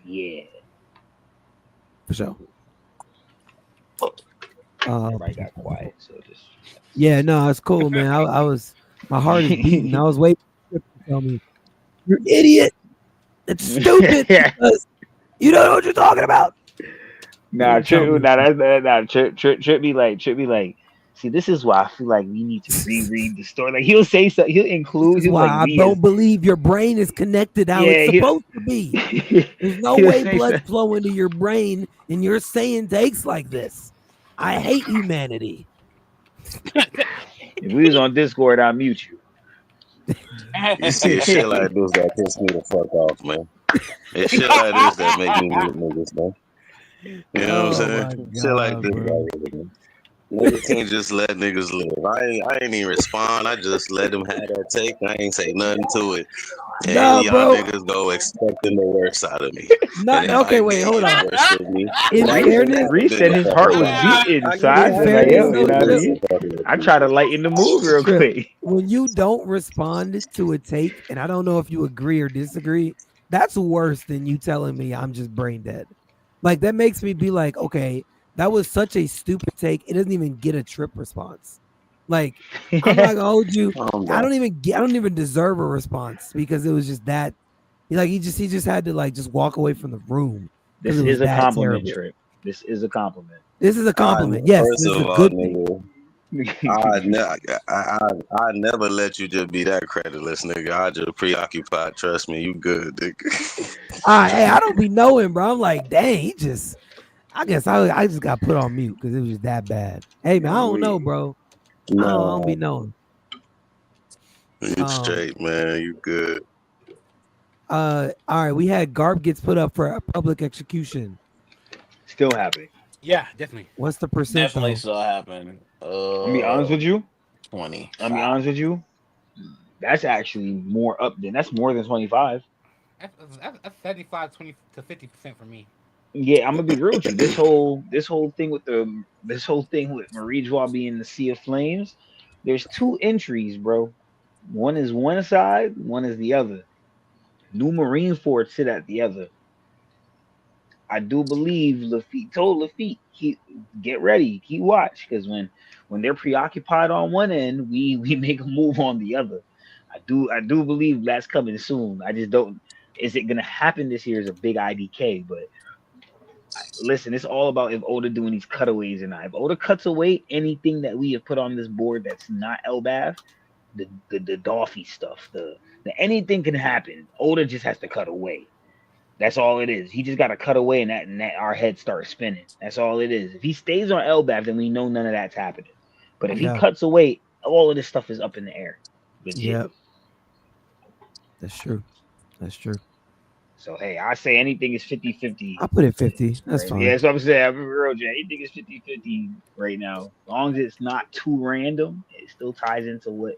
Speaker 5: Yeah.
Speaker 1: For sure.
Speaker 5: Everybody got quiet, so just
Speaker 1: Yeah, no, it's cool, man. I was my heart is beating. I was waiting for Trip to tell me, you're an idiot. It's stupid because you don't know what you're talking about.
Speaker 5: Nah,
Speaker 1: Tell me.
Speaker 5: Trip be like, see, this is why I feel like we need to reread the story. Like he'll say something, he'll include.
Speaker 1: This is
Speaker 5: He'll
Speaker 1: why
Speaker 5: like,
Speaker 1: I
Speaker 5: we
Speaker 1: don't
Speaker 5: as-
Speaker 1: believe your brain is connected how it's
Speaker 5: Yeah,
Speaker 1: supposed to be. There's no
Speaker 5: he'll
Speaker 1: way
Speaker 5: say
Speaker 1: blood
Speaker 5: something.
Speaker 1: flow into your brain and you're saying takes like this. I hate humanity.
Speaker 5: If we was on Discord, I'll mute you.
Speaker 2: You see shit like this that piss me the fuck off, man. It's shit like this that make me mute niggas, man. You know what I'm saying? Shit like this,
Speaker 1: bro.
Speaker 2: right here, man. Niggas can't just let niggas live. I ain't even respond. I just let them have that take. I ain't say nothing to it. And
Speaker 1: Nah,
Speaker 2: y'all
Speaker 1: bro.
Speaker 2: niggas go expecting the worst out of me.
Speaker 1: Not
Speaker 2: And if
Speaker 1: okay.
Speaker 2: I
Speaker 1: Wait,
Speaker 2: get
Speaker 1: hold on.
Speaker 2: worse with me,
Speaker 1: In
Speaker 2: then I
Speaker 1: fairness,
Speaker 5: Reese said his heart was beating
Speaker 2: I
Speaker 5: inside.
Speaker 1: In
Speaker 5: Like,
Speaker 1: fairness,
Speaker 5: yo, you know what I mean? I try to lighten the mood real
Speaker 1: Trip,
Speaker 5: quick.
Speaker 1: when you don't respond to a take, and I don't know if you agree or disagree, that's worse than you telling me I'm just brain dead. Like that makes me be like, okay, that was such a stupid take. It doesn't even get a Trip response. Like I'm not gonna hold you. I don't even deserve a response because it was just that. He just had to like just walk away from the room.
Speaker 5: This
Speaker 1: It was
Speaker 5: is a
Speaker 1: that
Speaker 5: compliment,
Speaker 1: terrible.
Speaker 5: Trip. This is a compliment.
Speaker 1: This is a compliment. Yes,
Speaker 2: First
Speaker 1: this is
Speaker 2: of
Speaker 1: a
Speaker 2: all,
Speaker 1: good thing.
Speaker 2: nigga, I never let you just be that creditless, nigga. I just preoccupied. Trust me, you good, nigga.
Speaker 1: Hey, I don't be knowing, bro. I'm like, dang, I guess I just got put on mute because it was just that bad. Hey, man, I don't know, bro. I don't be knowing.
Speaker 2: You straight, man. You good.
Speaker 1: All right, we had Garb gets put up for a public execution.
Speaker 5: Still happening.
Speaker 4: Yeah, definitely.
Speaker 1: What's the percent?
Speaker 3: Definitely
Speaker 1: though?
Speaker 3: still happen.
Speaker 5: I'll be honest with you.
Speaker 3: 20.
Speaker 5: I'll be honest with you. That's actually more that's more than 25.
Speaker 4: That's 75, 20 to 50% for me.
Speaker 5: Yeah, I'm gonna be real with you. This whole thing with Marijois being the Sea of Flames, there's two entries, bro. One is one side, one is the other. New Marineford sit at the other. I do believe Lafitte told Lafitte, get ready, keep watch, because when they're preoccupied on one end, we make a move on the other. I do believe that's coming soon. I just don't. Is it gonna happen this year? Is a big IDK, but listen, it's all about if Oda doing these cutaways or not. If Oda cuts away anything that we have put on this board that's not Elbaf, the Dolphy stuff, the anything can happen. Oda just has to cut away. That's all it is. He just got to cut away, and that our head starts spinning. That's all it is. If he stays on Elbaf, then we know none of that's happening. But if he cuts away, all of this stuff is up in the air. Legit.
Speaker 1: Yep. That's true.
Speaker 5: So, hey, I say anything is 50-50.
Speaker 1: I'll put it 50. That's
Speaker 5: right?
Speaker 1: fine.
Speaker 5: Yeah, that's what I'm saying. I'm real, Jay. Anything is 50-50 right now. As long as it's not too random, it still ties into what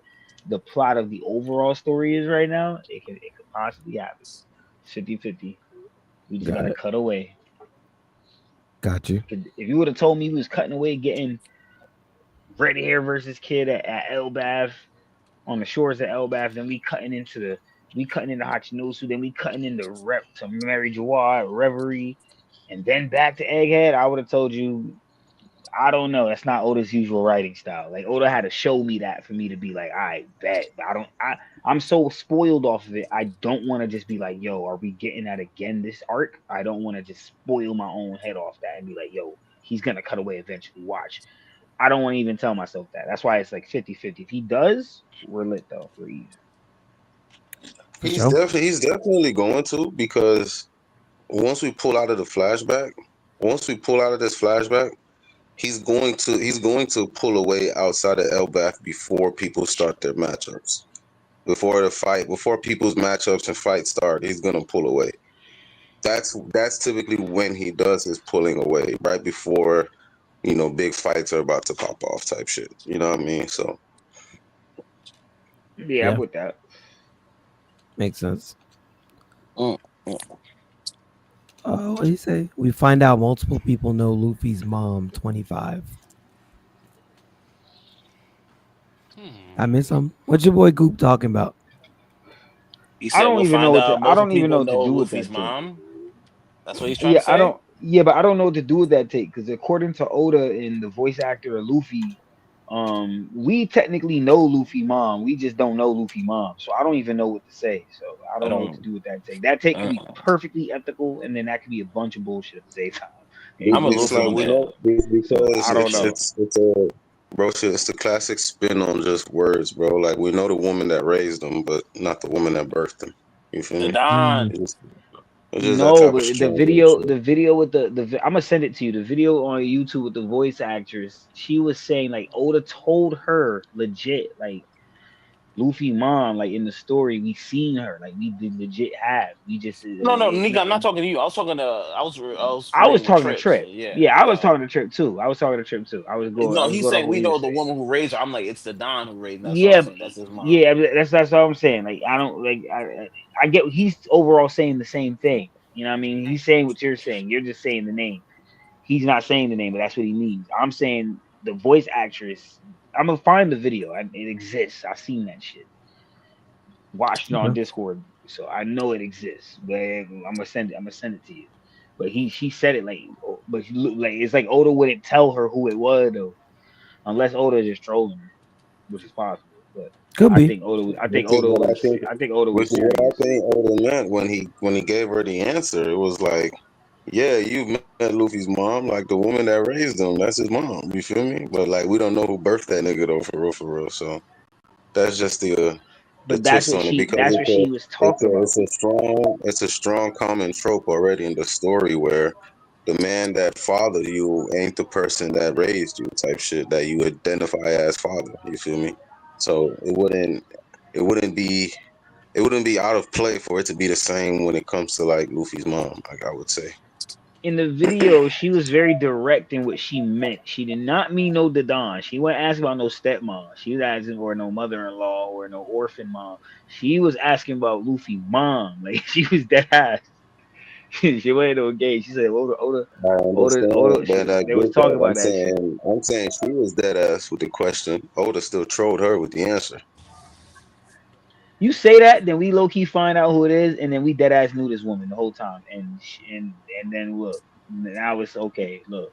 Speaker 5: the plot of the overall story is right now. It could possibly happen. 50-50. We just got to cut away.
Speaker 1: Got you.
Speaker 5: If you would have told me he was cutting away, getting Red Hair versus Kid at Elbath on the shores of Elbath, then we cutting into Hachinosu, then we cutting into Rep to Mary Jawad, Reverie, and then back to Egghead, I would have told you, I don't know. That's not Oda's usual writing style. Like Oda had to show me that for me to be like, I bet. But I'm so spoiled off of it. I don't want to just be like, yo, are we getting that again this arc? I don't want to just spoil my own head off that and be like, yo, he's gonna cut away eventually. Watch. I don't want to even tell myself that. That's why it's like 50-50. If he does, we're lit though. We're even.
Speaker 1: For sure.
Speaker 2: He's definitely going to, because once we pull out of the flashback, once we pull out of this flashback, he's going to pull away outside of Elbath before people start their matchups. Before people's matchups and fights start, he's gonna pull away. That's typically when he does his pulling away, right before, big fights are about to pop off type shit. You know what I mean? So
Speaker 5: Yeah, I'm with that.
Speaker 1: Makes sense.
Speaker 3: Mm.
Speaker 1: What do you say? We find out multiple people know Luffy's mom, 25. I miss him. What's your boy Goop talking about?
Speaker 3: He
Speaker 5: I
Speaker 3: said
Speaker 5: don't
Speaker 3: we'll
Speaker 5: even
Speaker 3: find
Speaker 5: know what
Speaker 3: out
Speaker 5: to, I
Speaker 3: multiple
Speaker 5: don't even know
Speaker 3: people
Speaker 5: what to
Speaker 3: know
Speaker 5: do with
Speaker 3: Luffy's
Speaker 5: that take.
Speaker 3: mom. That's what he's trying to say.
Speaker 5: But I don't know what to do with that take because according to Oda and the voice actor of Luffy, we technically know Luffy mom. We just don't know Luffy mom. So I don't even know what to say. So I
Speaker 3: I
Speaker 5: don't know what to
Speaker 3: don't.
Speaker 5: do with that take. That take could be perfectly ethical, and then that could be a bunch of bullshit at the same time.
Speaker 3: I'm a
Speaker 2: it's
Speaker 3: Luffy
Speaker 2: like, we
Speaker 3: man.
Speaker 2: know, because
Speaker 5: I don't know.
Speaker 2: it's a bro shit. It's the classic spin on just words, bro. Like, we know the woman that raised them, but not the woman that birthed them. You feel
Speaker 3: The
Speaker 2: me?
Speaker 3: Don.
Speaker 2: It's just that
Speaker 5: No,
Speaker 2: type of
Speaker 5: but
Speaker 2: strong bullshit.
Speaker 5: the video with I'm gonna send it to you. The video on YouTube with the voice actress, she was saying like Oda told her legit like Luffy mom, like in the story, we seen her, like we did legit have. We just
Speaker 3: No, Nika, I'm not talking to you. I was talking to. I was
Speaker 5: I was
Speaker 3: reading with
Speaker 5: talking to
Speaker 3: Trip. So
Speaker 5: Trip.
Speaker 3: yeah,
Speaker 5: Yeah, I was
Speaker 3: yeah.
Speaker 5: talking to Trip too. I was talking to Trip too. I was
Speaker 3: No, he's
Speaker 5: going off
Speaker 3: saying
Speaker 5: what
Speaker 3: we
Speaker 5: he
Speaker 3: know
Speaker 5: was
Speaker 3: the
Speaker 5: saying.
Speaker 3: woman who raised her. I'm like, it's the Don who raised her. That's all I'm
Speaker 5: Yeah,
Speaker 3: saying. That's his mom.
Speaker 5: yeah, that's all I'm saying. Like I don't like I get he's overall saying the same thing. You know what I mean? He's saying what you're saying. You're just saying the name. He's not saying the name, but that's what he means. I'm saying the voice actress. I'm gonna find the video. It exists. I've seen that shit. Watched it on
Speaker 1: Okay.
Speaker 5: Discord, so I know it exists. But I'm gonna send it. I'm gonna send it to you. But she said it like, but she looked like it's like Oda wouldn't tell her who it was though, unless Oda just trolling her, which is possible. But
Speaker 1: Could
Speaker 5: I
Speaker 1: be.
Speaker 5: think Oda. I think
Speaker 2: Which is
Speaker 5: Oda
Speaker 2: what I
Speaker 5: was.
Speaker 2: think.
Speaker 5: I think Oda
Speaker 2: Which
Speaker 5: was
Speaker 2: is what I
Speaker 5: serious.
Speaker 2: think Oda meant when he gave her the answer. It was like, yeah, you met Luffy's mom, like the woman that raised him. That's his mom. You feel me? But like, we don't know who birthed that nigga though, for real, for real. So that's just the
Speaker 5: But that's
Speaker 2: twist
Speaker 5: what
Speaker 2: on it,
Speaker 5: she.
Speaker 2: because
Speaker 5: That's what she was talking about.
Speaker 2: it's a strong common trope already in the story, where the man that fathered you ain't the person that raised you, type shit, that you identify as father. You feel me? So it wouldn't be out of play for it to be the same when it comes to like Luffy's mom, like, I would say.
Speaker 5: In the video, she was very direct in what she meant. She did not mean no Dadan. She wasn't asking about no stepmom. She was asking for no mother-in-law or no orphan mom. She was asking about Luffy mom. Like she was dead ass. She wasn't no gay. She said
Speaker 2: I understand, but I
Speaker 5: they was
Speaker 2: get
Speaker 5: talking
Speaker 2: that.
Speaker 5: about that shit.
Speaker 2: I'm saying she was dead ass with the question. Oda still trolled her with the answer.
Speaker 5: You say that, then we low key find out who it is, and then we dead ass knew this woman the whole time, and then look, now it's okay. Look,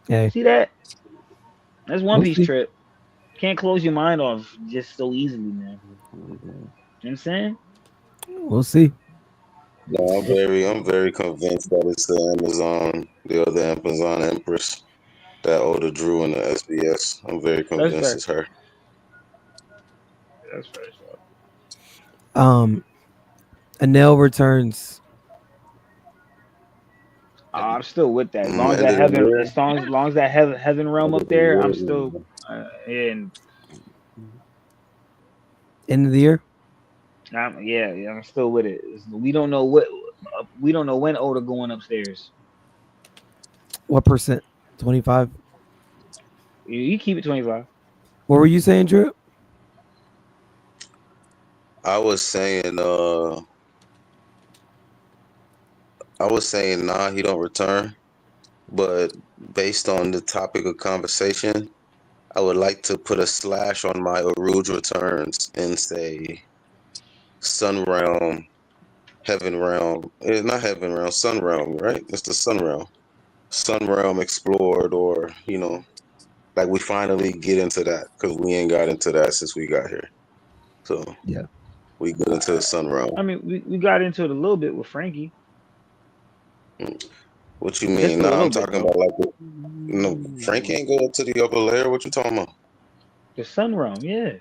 Speaker 1: Hey,
Speaker 5: see that? That's One
Speaker 1: we'll
Speaker 5: Piece
Speaker 1: see.
Speaker 5: trip. Can't close your mind off just so easily, man. You know what I'm saying?
Speaker 1: We'll see.
Speaker 2: No, I'm very convinced that it's the other Amazon Empress that Oda drew in the SBS. I'm very
Speaker 5: That's
Speaker 2: convinced
Speaker 5: fair.
Speaker 2: it's her.
Speaker 5: That's fair. So.
Speaker 1: Anel returns.
Speaker 5: I'm still with that. As long as
Speaker 2: End
Speaker 5: that
Speaker 2: of the
Speaker 5: heaven,
Speaker 2: year.
Speaker 5: as long as that heaven realm
Speaker 2: End
Speaker 5: up
Speaker 2: of the
Speaker 5: there, I'm
Speaker 2: year.
Speaker 5: still and
Speaker 1: End of the year.
Speaker 5: yeah, I'm still with it. We don't know when Oda going upstairs.
Speaker 1: What percent? 25.
Speaker 5: You keep it 25.
Speaker 1: What were you saying, Drew?
Speaker 2: I was saying, nah, he don't return. but based on the topic of conversation, I would like to put a slash on my Aruj returns and say Sun Realm, Heaven Realm. It's not Heaven Realm, Sun Realm, right? It's the Sun Realm. Sun Realm explored, or like we finally get into that because we ain't got into that since we got here. So
Speaker 1: Yeah.
Speaker 2: we get into the Sun Realm.
Speaker 5: I mean, we got into it a little bit with Frankie.
Speaker 2: What you
Speaker 5: Just
Speaker 2: mean?
Speaker 5: a
Speaker 2: Nah,
Speaker 5: little
Speaker 2: I'm
Speaker 5: bit,
Speaker 2: talking
Speaker 5: though.
Speaker 2: about like Frank ain't go up to the upper layer. What you talking about?
Speaker 5: The Sun Realm, yeah.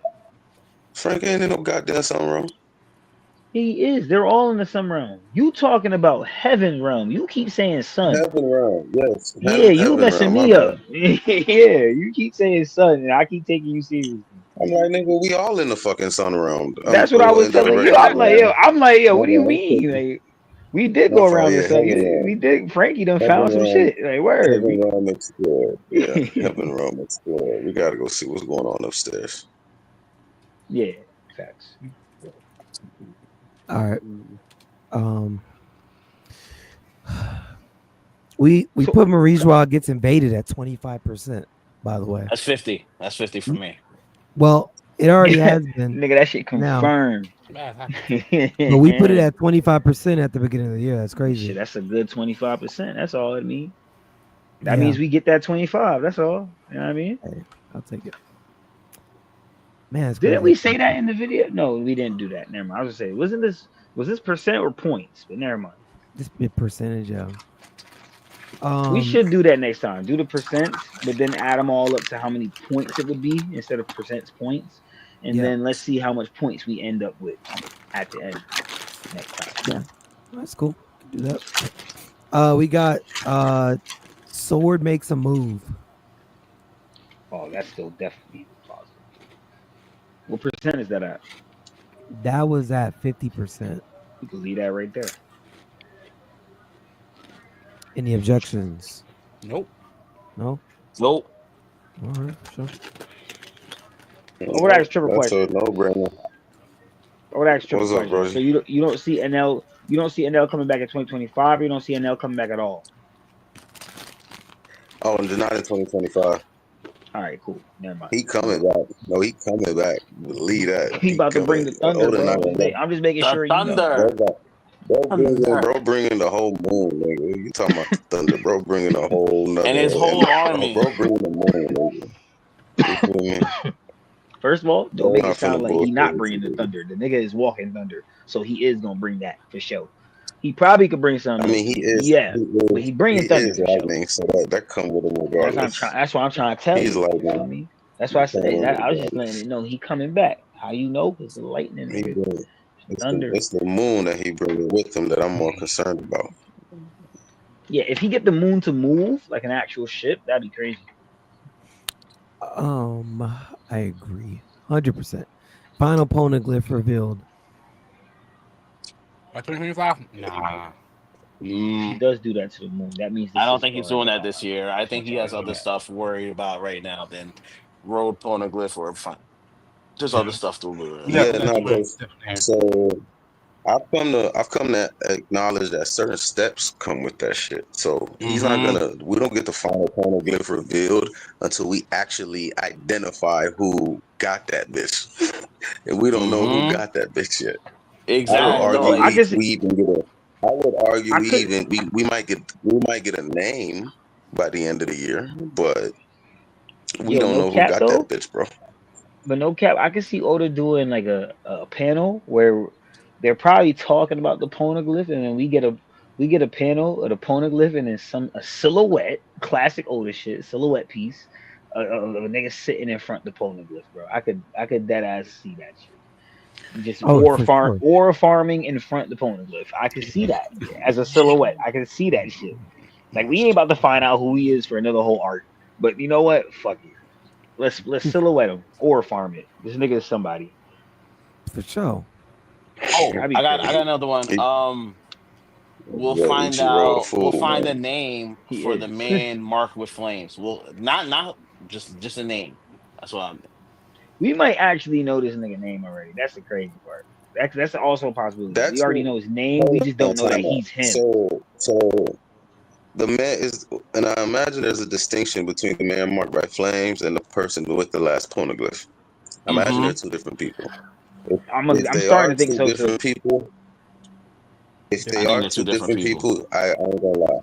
Speaker 2: Frank ain't in no goddamn Sun Realm.
Speaker 5: He is. They're all in the Sun Realm. You talking about Heaven Realm. You keep saying Sun.
Speaker 2: Heaven Realm, yes.
Speaker 5: Yeah, you
Speaker 2: Heaven
Speaker 5: messing
Speaker 2: Realm, my
Speaker 5: me up.
Speaker 2: bad.
Speaker 5: Yeah, you keep saying Sun, and I keep taking you seriously.
Speaker 2: I'm like, nigga, we all in the fucking Sun Realm.
Speaker 5: That's what I was
Speaker 2: In the
Speaker 5: telling you.
Speaker 2: regular realm.
Speaker 5: I'm like, yo, what do you
Speaker 2: My
Speaker 5: mean?
Speaker 2: fault,
Speaker 5: Like, we did go around the
Speaker 2: yeah,
Speaker 5: sun.
Speaker 2: Heaven Realm.
Speaker 5: We did. Frankie done
Speaker 2: Heaven
Speaker 5: found some
Speaker 2: Realm,
Speaker 5: shit. Like, word.
Speaker 2: Heaven Realm explored. Yeah, Heaven Realm explored. We gotta go see what's going on upstairs.
Speaker 5: Yeah, facts.
Speaker 1: All right. We
Speaker 5: So-
Speaker 1: put Marijois gets invaded at 25%, by the way.
Speaker 3: That's 50. That's 50 for me.
Speaker 1: Well, it already has been.
Speaker 5: Nigga, that shit
Speaker 1: Now.
Speaker 5: confirmed.
Speaker 1: But we put it at 25% at the beginning of the year. That's crazy.
Speaker 5: Shit, that's a good 25%. That's all it means. That
Speaker 1: Yeah.
Speaker 5: means we get that 25. That's all. You know what I mean?
Speaker 1: Hey, I'll take it. Man, it's
Speaker 5: Didn't
Speaker 1: crazy.
Speaker 5: we say that in the video? No, we didn't do that. Never mind. I was gonna say, was this percent or points? But never mind.
Speaker 1: Just a percentage of.
Speaker 5: We should do that next time. Do the percents, but then add them all up to how many points it would be instead of percents points. And
Speaker 1: Yeah.
Speaker 5: then let's see how much points we end up with at the end next time.
Speaker 1: That's cool. Do that. We got Sword makes a move.
Speaker 5: Oh, that's still definitely positive. What percent is that at?
Speaker 1: That was at 50%.
Speaker 5: You can leave that right there.
Speaker 1: Any objections?
Speaker 4: Nope.
Speaker 1: No?
Speaker 3: Nope.
Speaker 1: All right, sure.
Speaker 5: I would ask triple
Speaker 2: That's
Speaker 5: question.
Speaker 2: a no-brainer.
Speaker 5: I would ask triple
Speaker 2: What's up,
Speaker 5: question.
Speaker 2: bro?
Speaker 5: So you don't see NL, you don't see NL coming back in 2025. You don't see NL coming back at all.
Speaker 2: Oh, and not in 2025.
Speaker 5: All right, cool. Never mind.
Speaker 2: He coming back. No, he coming back. Believe that.
Speaker 5: He about to bring the thunder,
Speaker 2: Odin
Speaker 5: bro.
Speaker 2: already
Speaker 5: I'm just making
Speaker 3: The
Speaker 5: sure you know.
Speaker 3: thunder.
Speaker 2: Bro bringing the whole moon, nigga. You talking about the thunder, bro? Bringing a whole nother
Speaker 3: And his whole army.
Speaker 2: Bro bringing the moon, nigga. You feel me?
Speaker 5: First of all, don't
Speaker 2: Bro,
Speaker 5: make
Speaker 2: not
Speaker 5: it sound
Speaker 2: finna
Speaker 5: like he
Speaker 2: bullshit
Speaker 5: not
Speaker 2: with
Speaker 5: bringing
Speaker 2: you,
Speaker 5: the
Speaker 2: dude.
Speaker 5: thunder. The nigga is walking thunder, so he is gonna bring that for sure. He probably could bring something.
Speaker 2: I mean, he is.
Speaker 5: Yeah,
Speaker 2: he
Speaker 5: but he bringing
Speaker 2: he
Speaker 5: thunder
Speaker 2: is
Speaker 5: for sure.
Speaker 2: lightning, so that come with him
Speaker 5: That's what I'm
Speaker 2: regardless.
Speaker 5: trying. That's what I'm trying to tell
Speaker 2: He's
Speaker 5: you. You
Speaker 2: lightning.
Speaker 5: feel me? That's why I said
Speaker 2: He
Speaker 5: that.
Speaker 2: coming
Speaker 5: I was just
Speaker 2: regardless.
Speaker 5: letting it know he coming back. How you know? Because the lightning,
Speaker 2: He
Speaker 5: nigga.
Speaker 2: bring,
Speaker 5: Thunder.
Speaker 2: it's the moon that he bringing with him that I'm more concerned about.
Speaker 5: Yeah, if he get the moon to move like an actual ship, that'd be crazy.
Speaker 1: I agree. 100%. Final poneglyph revealed.
Speaker 4: By 2025? Nah.
Speaker 5: He does do that to the moon. That means this
Speaker 3: I don't
Speaker 5: is
Speaker 3: think he's
Speaker 5: going
Speaker 3: doing that this year. I think he has other stuff worried about right now than road poneglyph or just other stuff to do.
Speaker 2: Yeah,
Speaker 4: That's
Speaker 2: no,
Speaker 4: what-
Speaker 2: because
Speaker 4: that's-
Speaker 2: so I've come to acknowledge that certain steps come with that shit. So he's not gonna. We don't get the final poneglyph revealed until we actually identify who got that bitch, and we don't know who got that bitch yet.
Speaker 3: Exactly.
Speaker 2: I would
Speaker 5: No,
Speaker 2: argue
Speaker 5: I guess
Speaker 2: we even get a. I would argue
Speaker 5: I
Speaker 2: we
Speaker 5: could-
Speaker 2: even we might get a name by the end of the year, but we
Speaker 5: Yo,
Speaker 2: don't
Speaker 5: no
Speaker 2: know who
Speaker 5: cap,
Speaker 2: got
Speaker 5: though.
Speaker 2: that bitch, bro.
Speaker 5: But no cap, I could see Oda doing like a panel where they're probably talking about the poneglyph, and then we get a panel of the poneglyph, and then a silhouette, classic Oda shit, silhouette piece of a nigga sitting in front of the poneglyph, bro. I could dead ass see that shit. Just
Speaker 1: for
Speaker 5: farming in front of the poneglyph. I could see that as a silhouette. I could see that shit. Like we ain't about to find out who he is for another whole arc. But you know what? Fuck it. Let's silhouette him or farm it. This nigga is somebody.
Speaker 1: For sure.
Speaker 3: Oh,
Speaker 5: That'd be
Speaker 3: I got
Speaker 5: crazy.
Speaker 3: another one. We'll
Speaker 2: Yeah,
Speaker 3: find
Speaker 2: Ichiro the
Speaker 3: out.
Speaker 2: fool,
Speaker 3: We'll find
Speaker 2: man.
Speaker 3: a name
Speaker 5: He
Speaker 3: for
Speaker 5: is.
Speaker 3: the man marked with flames. Well, not just a name. That's what I'm.
Speaker 5: We might actually know this nigga name already. That's the crazy part. That's also a possibility.
Speaker 2: That's
Speaker 5: We already
Speaker 2: what-
Speaker 5: know his name. We just don't know that he's him.
Speaker 2: So the man is, and I imagine there's a distinction between the man marked by flames and the person with the last poneglyph. I imagine they're two different people. If
Speaker 5: I'm
Speaker 2: they
Speaker 5: starting
Speaker 2: are
Speaker 5: to think
Speaker 2: two
Speaker 5: so too.
Speaker 2: different people, if
Speaker 3: I
Speaker 2: they
Speaker 3: think
Speaker 2: are
Speaker 3: they're
Speaker 2: two
Speaker 3: two different
Speaker 2: different
Speaker 3: people.
Speaker 2: people, I ain't gonna lie.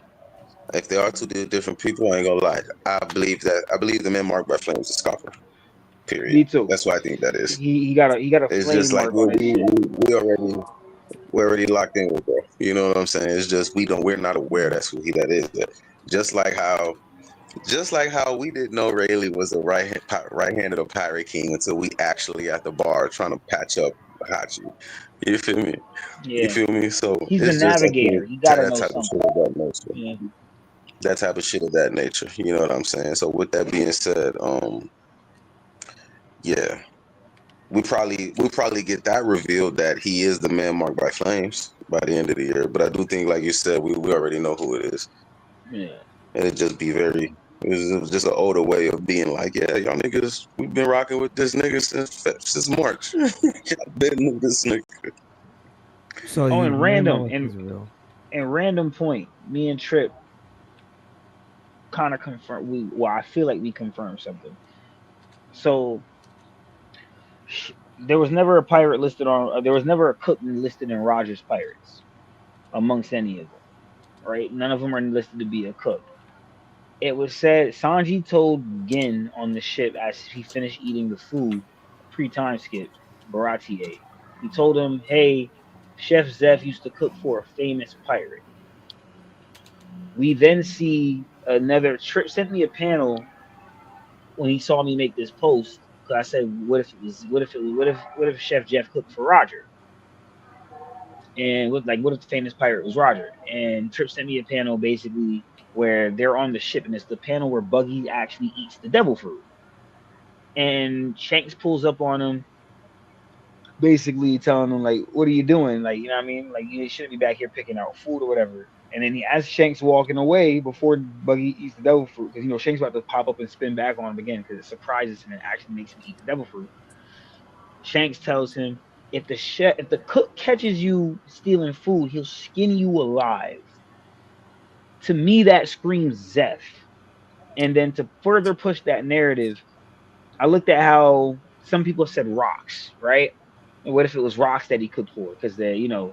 Speaker 2: If they are two different people, I ain't gonna lie. I believe the man marked by flames is Scoffer. Period.
Speaker 5: Me too.
Speaker 2: That's what I think that is.
Speaker 5: He got a
Speaker 2: It's just
Speaker 5: flame
Speaker 2: like
Speaker 5: mark on his shit.
Speaker 2: we're already locked in with, bro. You know what I'm saying? It's just we're not aware that's who that is. Just like how we didn't know Rayleigh was a right-handed of Pirate King until we actually at the bar trying to patch up Hachi. You feel me? You
Speaker 5: Yeah,
Speaker 2: feel me? So
Speaker 5: he's the
Speaker 2: it's just, I
Speaker 5: navigator.
Speaker 2: think,
Speaker 5: He got to
Speaker 2: that
Speaker 5: know
Speaker 2: type of shit
Speaker 5: something.
Speaker 2: of that nature.
Speaker 5: Yeah.
Speaker 2: That type of shit of that nature. You know what I'm saying? So with that being said, yeah, we'll probably get that revealed that he is the man marked by flames by the end of the year. But I do think, like you said, we already know who it is.
Speaker 5: Yeah.
Speaker 2: And it just be it was just an older way of being like, yeah, y'all niggas, we've been rocking with this nigga since March. I've been with this nigga.
Speaker 1: So
Speaker 5: Oh,
Speaker 1: you
Speaker 5: and
Speaker 1: really know
Speaker 5: random
Speaker 1: if he's real.
Speaker 5: and random point. Me and Trip kind of confirm. I feel like we confirmed something. So there was never a pirate listed on. There was never a cook listed in Rogers Pirates amongst any of them. Right? None of them are listed to be a cook. It was said Sanji told Gin on the ship as he finished eating the food, pre-time skip, Baratier. He told him, "Hey, Chef Zeph used to cook for a famous pirate." We then see another Trip sent me a panel when he saw me make this post because I said, what if Chef Jeff cooked for Roger? And what if the famous pirate was Roger? And Trip sent me a panel basically where they're on the ship, and it's the panel where Buggy actually eats the devil fruit. And Shanks pulls up on him, basically telling him like, "What are you doing? Like, you know what I mean? Like, you shouldn't be back here picking out food or whatever." And then as Shanks walking away before Buggy eats the devil fruit, because Shanks about to pop up and spin back on him again because it surprises him and actually makes him eat the devil fruit. Shanks tells him, if the cook catches you stealing food, he'll skin you alive. To me, that screams Zeph. And then to further push that narrative, I looked at how some people said rocks, right? And what if it was rocks that he cooked for? Because the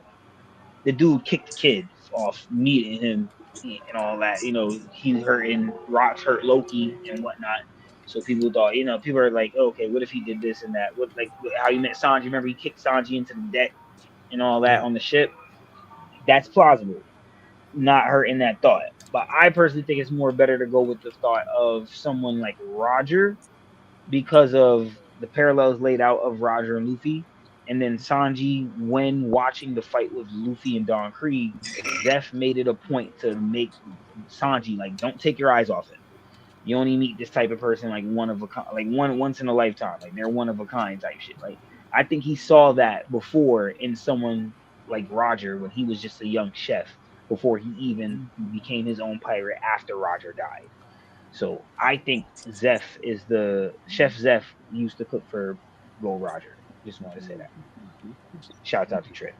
Speaker 5: dude kicked the kid off meeting him and all that. He hurting rocks hurt Loki and whatnot. So people thought, people are like, oh, okay, what if he did this and that? What like how you met Sanji? Remember he kicked Sanji into the deck and all that
Speaker 1: Yeah.
Speaker 5: on the ship? That's plausible. Not hurting that thought. But I personally think it's more better to go with the thought of someone like Roger because of the parallels laid out of Roger and Luffy. And then Sanji, when watching the fight with Luffy and Don Krieg, Zeph made it a point to make Sanji like, don't take your eyes off him. You only meet this type of person like one of a kind, like once in a lifetime, like they're one of a kind type shit. Like I think he saw that before in someone like Roger when he was just a young chef before he even became his own pirate after Roger died. So I think Zeph is the Chef Zeph used to cook for Gold Roger. Just wanted to say that. Shout out to Trip.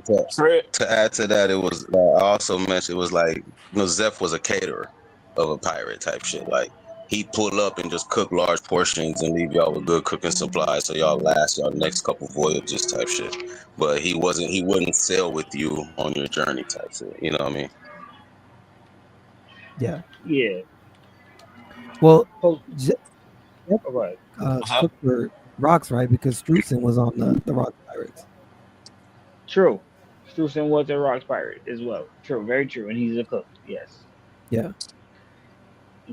Speaker 2: To add to that, it was I also mentioned it was like Zeph was a caterer of a pirate type shit. Like he'd pull up and just cook large portions and leave y'all with good cooking supplies so y'all last y'all next couple voyages type shit. But he wouldn't sail with you on your journey type shit. You know what I mean?
Speaker 1: Yeah.
Speaker 5: Yeah.
Speaker 1: Well,
Speaker 5: Post.
Speaker 1: Zeph
Speaker 5: Oh, go ahead.
Speaker 1: cooked for rocks, right? Because Strutsen was on the Rock Pirates.
Speaker 5: True. Struzan was a Rocks pirate as well. True. Very true. And he's a cook. Yes.
Speaker 1: Yeah.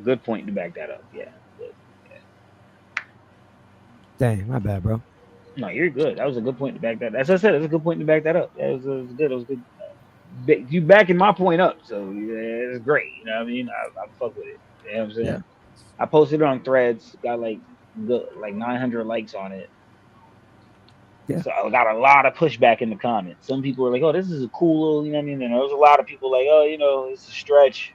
Speaker 5: Good point to back that up. Yeah. Good.
Speaker 1: Dang, my bad, bro.
Speaker 5: No, you're good. That was a good point to back that. As I said, that's a good point to back that up. That was good. It was good. You backing my point up, so yeah, it's great. You know what I mean? I fuck with it. You know what I'm saying?
Speaker 1: Yeah.
Speaker 5: I posted it on Threads. Got like 900 likes on it.
Speaker 1: Yeah.
Speaker 5: So I got a lot of pushback in the comments. Some people were like, "Oh, this is a cool little," you know what I mean? And there was a lot of people like, "Oh, it's a stretch.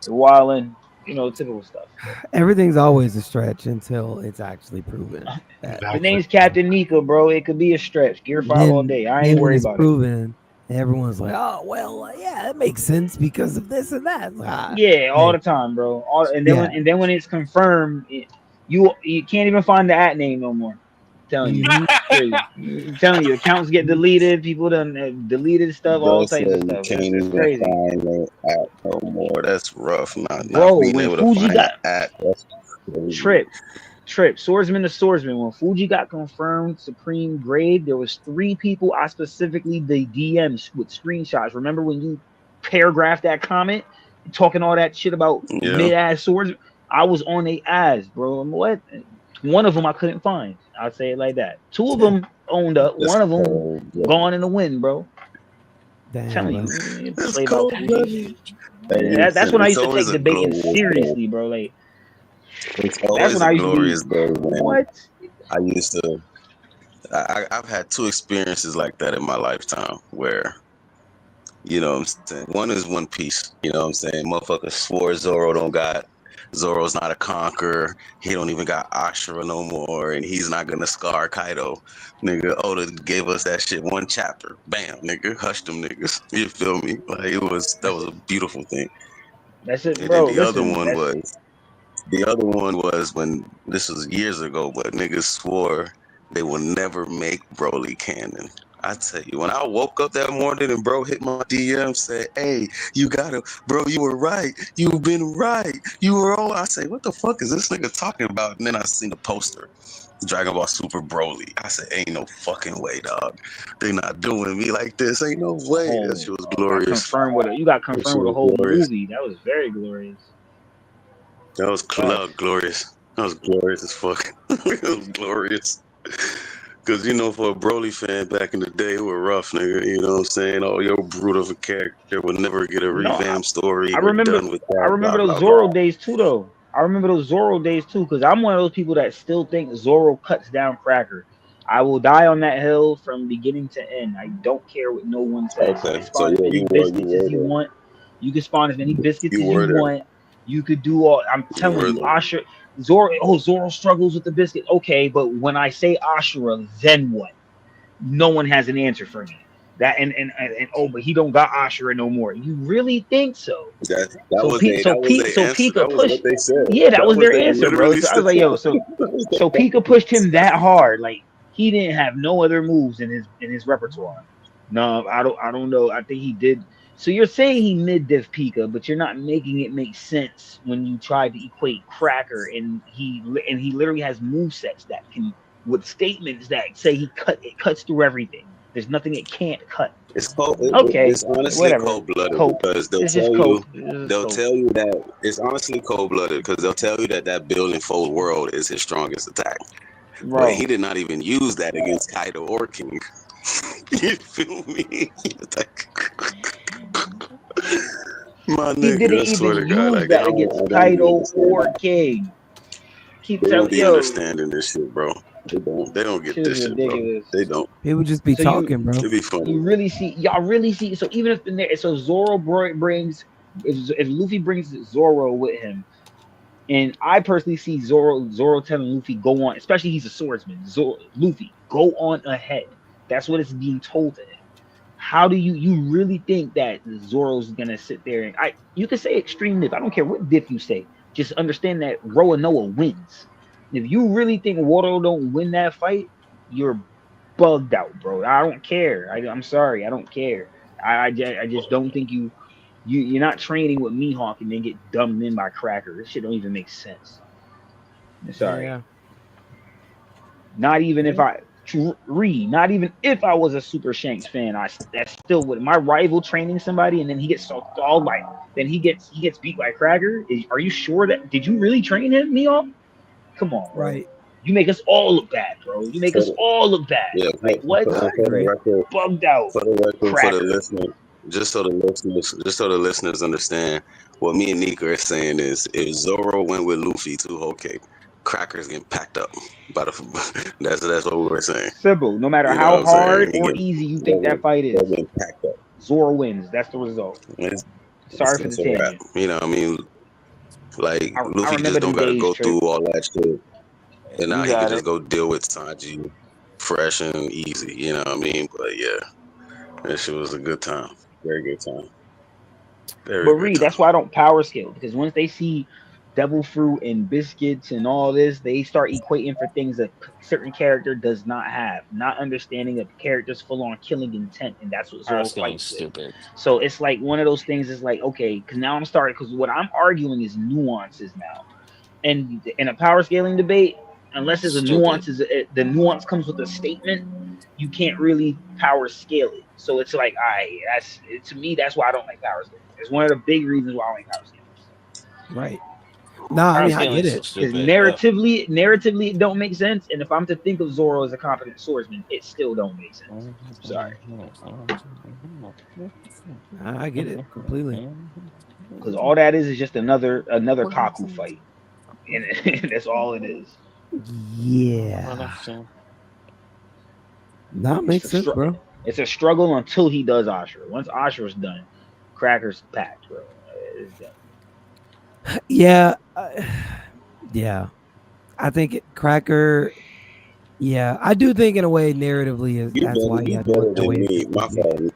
Speaker 5: You're wilding." Typical stuff.
Speaker 1: Everything's always a stretch until it's actually proven. That
Speaker 5: The name's Captain Nika, bro. It could be a stretch. Gear 5 all day. I ain't
Speaker 1: then when
Speaker 5: worried
Speaker 1: it's
Speaker 5: about it.
Speaker 1: proven, And everyone's like, "Oh, well, yeah, that makes sense because of this and that." It's like,
Speaker 5: Yeah, all
Speaker 1: hey,
Speaker 5: the time, bro.
Speaker 1: yeah.
Speaker 5: And then when it's confirmed, you can't even find the at name no more. I'm telling you,
Speaker 1: Mhm.
Speaker 5: it's crazy. I'm telling you, accounts get deleted. People done deleted stuff,
Speaker 2: Bro
Speaker 5: all
Speaker 2: said
Speaker 5: types of
Speaker 2: you
Speaker 5: stuff.
Speaker 2: can't
Speaker 5: It's
Speaker 2: even
Speaker 5: crazy,
Speaker 2: find the app no more. That's rough. Not
Speaker 5: bro.
Speaker 2: being
Speaker 5: When
Speaker 2: able to
Speaker 5: Fuji
Speaker 2: find
Speaker 5: got
Speaker 2: the app. That's crazy.
Speaker 5: Trip, swordsman to swordsman. When Fuji got confirmed supreme grade, there was 3 people I specifically the DMs with screenshots. Remember when you paragraphed that comment, talking all that shit about
Speaker 2: Yeah.
Speaker 5: mid ass swords? I was on they ass, bro. And what? One of them I couldn't find. I'll say it like that. 2 of
Speaker 1: Yeah.
Speaker 5: them owned up.
Speaker 2: That's
Speaker 5: One of them
Speaker 2: cold. Bro.
Speaker 5: gone in the wind, bro.
Speaker 1: Damn,
Speaker 5: Telling
Speaker 1: bro.
Speaker 5: you,
Speaker 2: That's
Speaker 5: play about
Speaker 2: cold
Speaker 5: Fuji.
Speaker 2: blooded. Hey,
Speaker 5: Yeah, that's
Speaker 2: listen,
Speaker 5: when I
Speaker 2: it's
Speaker 5: used to
Speaker 2: always
Speaker 5: take
Speaker 2: a
Speaker 5: debating
Speaker 2: glorious day.
Speaker 5: seriously, bro. Like
Speaker 2: It's
Speaker 5: that's
Speaker 2: always
Speaker 5: when
Speaker 2: a
Speaker 5: I used to be.
Speaker 2: glorious day when
Speaker 5: What?
Speaker 2: I used to. I've had 2 experiences like that in my lifetime where, you know what I'm saying, one is One Piece. You know what I'm saying? Motherfucker swore Zoro don't got. Zoro's not a conqueror. He don't even got Ashura no more, and he's not gonna scar Kaido. Nigga, Oda gave us that shit 1 chapter. Bam, nigga, hush them niggas. You feel me? Like that
Speaker 5: That's
Speaker 2: was a beautiful thing.
Speaker 5: That's it,
Speaker 2: And then
Speaker 5: bro. Listen, that's
Speaker 2: the other one was when this was years ago, but niggas swore they will never make Broly canon. I tell you, when I woke up that morning and bro hit my DM, said, "Hey, you gotta, bro, you were right. You've been right. You were all." I say, "What the fuck is this nigga talking about?" And then I seen the poster, Dragon Ball Super Broly. I said, "Ain't no fucking way, dog. They not doing me like this. Ain't no way." That shit was
Speaker 5: got
Speaker 2: glorious.
Speaker 5: confirmed with you got
Speaker 2: That
Speaker 5: confirmed
Speaker 2: shit
Speaker 5: with a
Speaker 2: was
Speaker 5: whole
Speaker 2: glorious.
Speaker 5: movie. That was very glorious.
Speaker 2: That
Speaker 5: Fuck.
Speaker 2: was glorious. That was glorious as fuck. It was glorious. Cause for a Broly fan back in the day, it were rough, nigga. You know what I'm saying? Oh, your brute of a character will never get a
Speaker 5: No,
Speaker 2: revamped story.
Speaker 5: I
Speaker 2: We're
Speaker 5: remember
Speaker 2: done with
Speaker 5: I
Speaker 2: that.
Speaker 5: remember
Speaker 2: Blah
Speaker 5: those
Speaker 2: blah
Speaker 5: Zoro
Speaker 2: blah.
Speaker 5: days too though. I remember those Zoro days too, because I'm one of those people that still think Zoro cuts down Cracker. I will die on that hill from beginning to end. I don't care what no one says. You can
Speaker 2: Okay, so
Speaker 5: spawn as
Speaker 2: yeah,
Speaker 5: many
Speaker 2: you
Speaker 5: biscuits as
Speaker 2: were
Speaker 5: you
Speaker 2: there.
Speaker 5: want. You can spawn as many biscuits
Speaker 2: You
Speaker 5: as you
Speaker 2: were there.
Speaker 5: want. You could do all. I'm
Speaker 2: You
Speaker 5: telling
Speaker 2: were
Speaker 5: you,
Speaker 2: there.
Speaker 5: Ashura, Zoro. Oh, Zoro struggles with the biscuit. Okay, but when I say Ashura, then what? No one has an answer for me. That and oh, but he don't got Ashura no more. You really think so?
Speaker 2: That was they. That was their
Speaker 5: So
Speaker 2: answer.
Speaker 5: Pika
Speaker 2: That was
Speaker 5: pushed.
Speaker 2: what they said.
Speaker 5: Yeah, that
Speaker 2: That
Speaker 5: was
Speaker 2: was
Speaker 5: their
Speaker 2: they
Speaker 5: answer, bro.
Speaker 2: literally
Speaker 5: So I was
Speaker 2: said.
Speaker 5: like, yo,
Speaker 2: That was
Speaker 5: so
Speaker 2: the
Speaker 5: Pika pushed him that hard, like he didn't have no other moves in his repertoire. No, I don't know. I think he did. So you're saying he mid diff Pika, but you're not making it make sense when you try to equate Cracker and he literally has move sets that can with statements that say it cuts through everything. There's nothing it can't cut.
Speaker 2: It's cold.
Speaker 5: Okay,
Speaker 2: It's honestly
Speaker 5: whatever.
Speaker 2: cold blooded
Speaker 5: Cope.
Speaker 2: because
Speaker 5: It's just cope. It's just
Speaker 2: they'll
Speaker 5: cope.
Speaker 2: tell you that it's honestly cold blooded because they'll tell you that that building fold world is his strongest attack, but
Speaker 5: Bro.
Speaker 2: he did not even use that against Kaido or King. You feel me? My
Speaker 5: He didn't
Speaker 2: nigga, I swear
Speaker 5: even
Speaker 2: to God,
Speaker 5: use that against
Speaker 2: I don't be
Speaker 5: Kaido or
Speaker 2: understanding.
Speaker 5: King. Keep
Speaker 2: They don't
Speaker 5: telling
Speaker 2: be
Speaker 5: yo,
Speaker 2: understanding this shit, bro. They don't get
Speaker 5: shit is
Speaker 2: this shit, bro.
Speaker 5: ridiculous.
Speaker 2: They don't.
Speaker 1: People just be
Speaker 5: So you
Speaker 1: talking, bro.
Speaker 2: It be funny.
Speaker 5: you really see y'all really see so even if in there so Zoro brings if Luffy brings Zoro with him, and I personally see Zoro telling Luffy go on, especially he's a swordsman. Luffy go on ahead. That's what is being told to him. How do you really think that Zoro's gonna sit there and you can say extreme dip. I don't care what dip you say. Just understand that Noah wins. If you really think Wado don't win that fight, you're bugged out, bro. I don't care. I'm sorry, I don't care. I just don't think you're not training with Mihawk and then get dumbed in by Cracker. This shit don't even make sense. I'm sorry.
Speaker 1: Yeah.
Speaker 5: Not even if not even if I was a Super Shanks fan, that still would. My rival training somebody and then he gets so stalled by, then he gets beat by Cracker. Are you sure that did you really train him, Mihawk? Come on, bro.
Speaker 1: Right.
Speaker 5: You make us all look bad, bro. You make
Speaker 2: For
Speaker 5: us
Speaker 2: the,
Speaker 5: all look bad.
Speaker 2: yeah,
Speaker 5: Like what?
Speaker 1: I
Speaker 2: for the
Speaker 1: agree.
Speaker 2: record,
Speaker 5: Bugged out,
Speaker 2: for the
Speaker 5: Cracker.
Speaker 2: listener, just so the listeners understand, what me and Nika are saying is, if Zoro went with Luffy to Whole Cake, Crackers getting packed up. By the that's what we were saying.
Speaker 5: Simple. No matter
Speaker 2: You know
Speaker 5: how
Speaker 2: what I'm saying?
Speaker 5: hard or easy you think
Speaker 2: They're
Speaker 5: that fight
Speaker 2: they're
Speaker 5: is,
Speaker 2: getting packed up.
Speaker 5: Zoro wins. That's the result. Sorry for the
Speaker 2: It's a wrap.
Speaker 5: tangent.
Speaker 2: You know what I mean? Like
Speaker 5: I
Speaker 2: Luffy
Speaker 5: remember
Speaker 2: just don't
Speaker 5: them
Speaker 2: got to
Speaker 5: days,
Speaker 2: go
Speaker 5: Trip.
Speaker 2: through all that shit, and now
Speaker 3: You
Speaker 2: he could
Speaker 3: got
Speaker 2: just
Speaker 3: it.
Speaker 2: go deal with Sanji, fresh and easy. You know what I mean? But yeah, That shit was a good time. Very good time. Very
Speaker 5: But
Speaker 2: good
Speaker 5: Reed,
Speaker 2: time.
Speaker 5: that's why I don't power scale, because once they see devil fruit and biscuits and all this, they start equating for things a certain character does not have, not understanding that the character's full on killing intent, and that's what
Speaker 3: Power
Speaker 5: Zoro
Speaker 3: scaling
Speaker 5: fights with.
Speaker 3: stupid.
Speaker 5: So it's like one of those things is like, okay, because now I'm starting, because what I'm arguing is nuances now. And in a power scaling debate, unless there's a
Speaker 3: Stupid.
Speaker 5: nuance, the nuance comes with a statement, you can't really power scale it. So it's like, that's to me, that's why I don't like power scaling. It's one of the big reasons why I don't like power scaling.
Speaker 1: Right. Nah, I
Speaker 3: Power
Speaker 1: mean I
Speaker 3: scaling
Speaker 1: get
Speaker 3: is so
Speaker 1: it.
Speaker 5: Because
Speaker 3: stupid.
Speaker 5: narratively, it don't make sense. And if I'm to think of Zoro as a competent swordsman, it still don't make sense. Sorry,
Speaker 1: I get it completely.
Speaker 5: because all that is just another Kaku fight, and that's all it is.
Speaker 1: Yeah. That makes
Speaker 5: It's a
Speaker 1: sense, bro.
Speaker 5: It's a struggle until he does Ashura. Once Ashura's done, Cracker's packed, bro. It's done.
Speaker 1: Yeah. Yeah. I think Cracker. Yeah, I do think in a way narratively is that's why he
Speaker 2: You
Speaker 1: had
Speaker 2: better
Speaker 1: went the
Speaker 2: than
Speaker 1: way he
Speaker 2: me. My
Speaker 1: did.
Speaker 2: fault.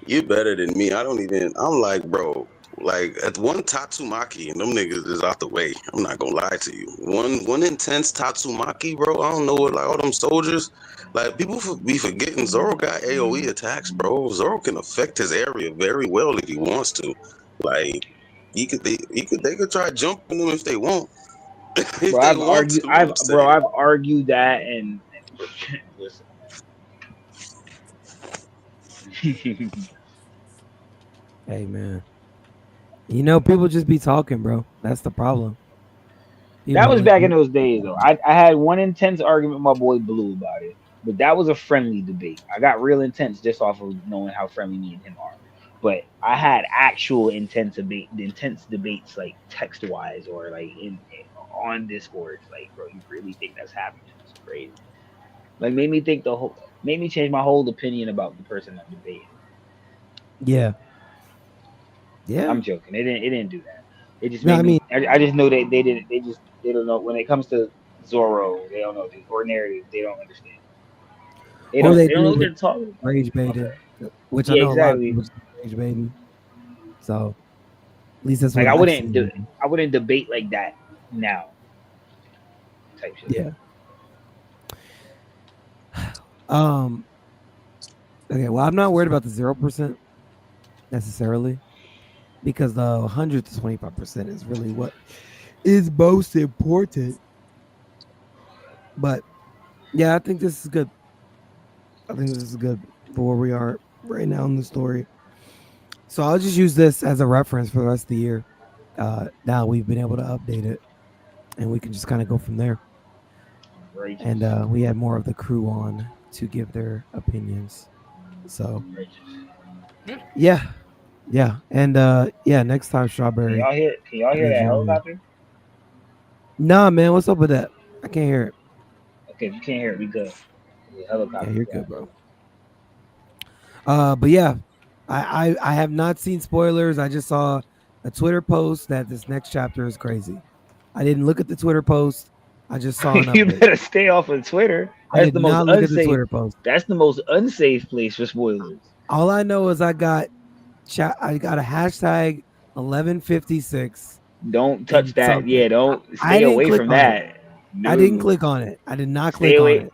Speaker 2: You better than me. I don't even. I'm like, bro. Like at one Tatsumaki and them niggas is out the way. I'm not gonna lie to you. One intense Tatsumaki, bro. I don't know what like all them soldiers. Like people be forgetting Zoro got AOE attacks, bro. Zoro can affect his area very well if he wants to. Like they could try jumping them if they want. If
Speaker 5: Bro,
Speaker 2: they want to, I'm saying.
Speaker 5: I've argued that, and listen.
Speaker 1: Hey man, you know people just be talking, bro. That's the problem.
Speaker 5: That was
Speaker 1: People,
Speaker 5: back in those days, though. I had one intense argument with my boy Blue about it, but that was a friendly debate. I got real intense just off of knowing how friendly me and him are. But I had actual intense debates, like text wise or like in on Discord. Like, bro, you really think that's happening? It's crazy. Like, made me change my whole opinion about the person I'm debating.
Speaker 1: yeah, yeah.
Speaker 5: I'm joking. It didn't do that. It just
Speaker 1: No,
Speaker 5: made
Speaker 1: I
Speaker 5: me.
Speaker 1: mean,
Speaker 5: I just know that they don't know when it comes to Zoro. They don't know or narrative. They don't understand.
Speaker 1: or they
Speaker 5: They don't know
Speaker 1: do
Speaker 5: what
Speaker 1: with
Speaker 5: they're talking about.
Speaker 1: rage
Speaker 5: Okay.
Speaker 1: baiting, which I
Speaker 5: Yeah,
Speaker 1: know a lot of
Speaker 5: exactly.
Speaker 1: people just rage baiting. So at least that's
Speaker 5: Like
Speaker 1: what I've seen.
Speaker 5: I wouldn't debate like that now. Type shit.
Speaker 1: Yeah. Um. Okay. Well, I'm not worried about the 0% necessarily because the 100 to 25% is really what is most important. But yeah, I think this is good. I think this is good for where we are right now in the story. So I'll just use this as a reference for the rest of the year. Now we've been able to update it, and we can just kind of go from there.
Speaker 5: Righteous.
Speaker 1: And we had more of the crew on to give their opinions. So
Speaker 5: Righteous.
Speaker 1: yeah, and yeah, next time Strawberry.
Speaker 5: Can y'all hear that helicopter?
Speaker 1: Nah, man, what's up with that? I can't hear it.
Speaker 5: Okay, if you can't hear it, we good. The helicopter.
Speaker 1: Yeah, you're good, bro. But yeah, I have not seen spoilers. I just saw a Twitter post that this next chapter is crazy. I didn't look at the Twitter post. I just saw an
Speaker 5: You
Speaker 1: update.
Speaker 5: better stay off of Twitter.
Speaker 1: I
Speaker 5: That's
Speaker 1: did
Speaker 5: the most
Speaker 1: not look at the
Speaker 5: unsafe.
Speaker 1: Twitter post.
Speaker 5: That's the most unsafe place for spoilers.
Speaker 1: All I know is I got a hashtag 1156.
Speaker 5: Don't touch that.
Speaker 1: Something.
Speaker 5: Yeah, don't
Speaker 1: I
Speaker 5: stay
Speaker 1: didn't
Speaker 5: away
Speaker 1: click
Speaker 5: from
Speaker 1: on
Speaker 5: that.
Speaker 1: it. I didn't click on it. I did not click on it.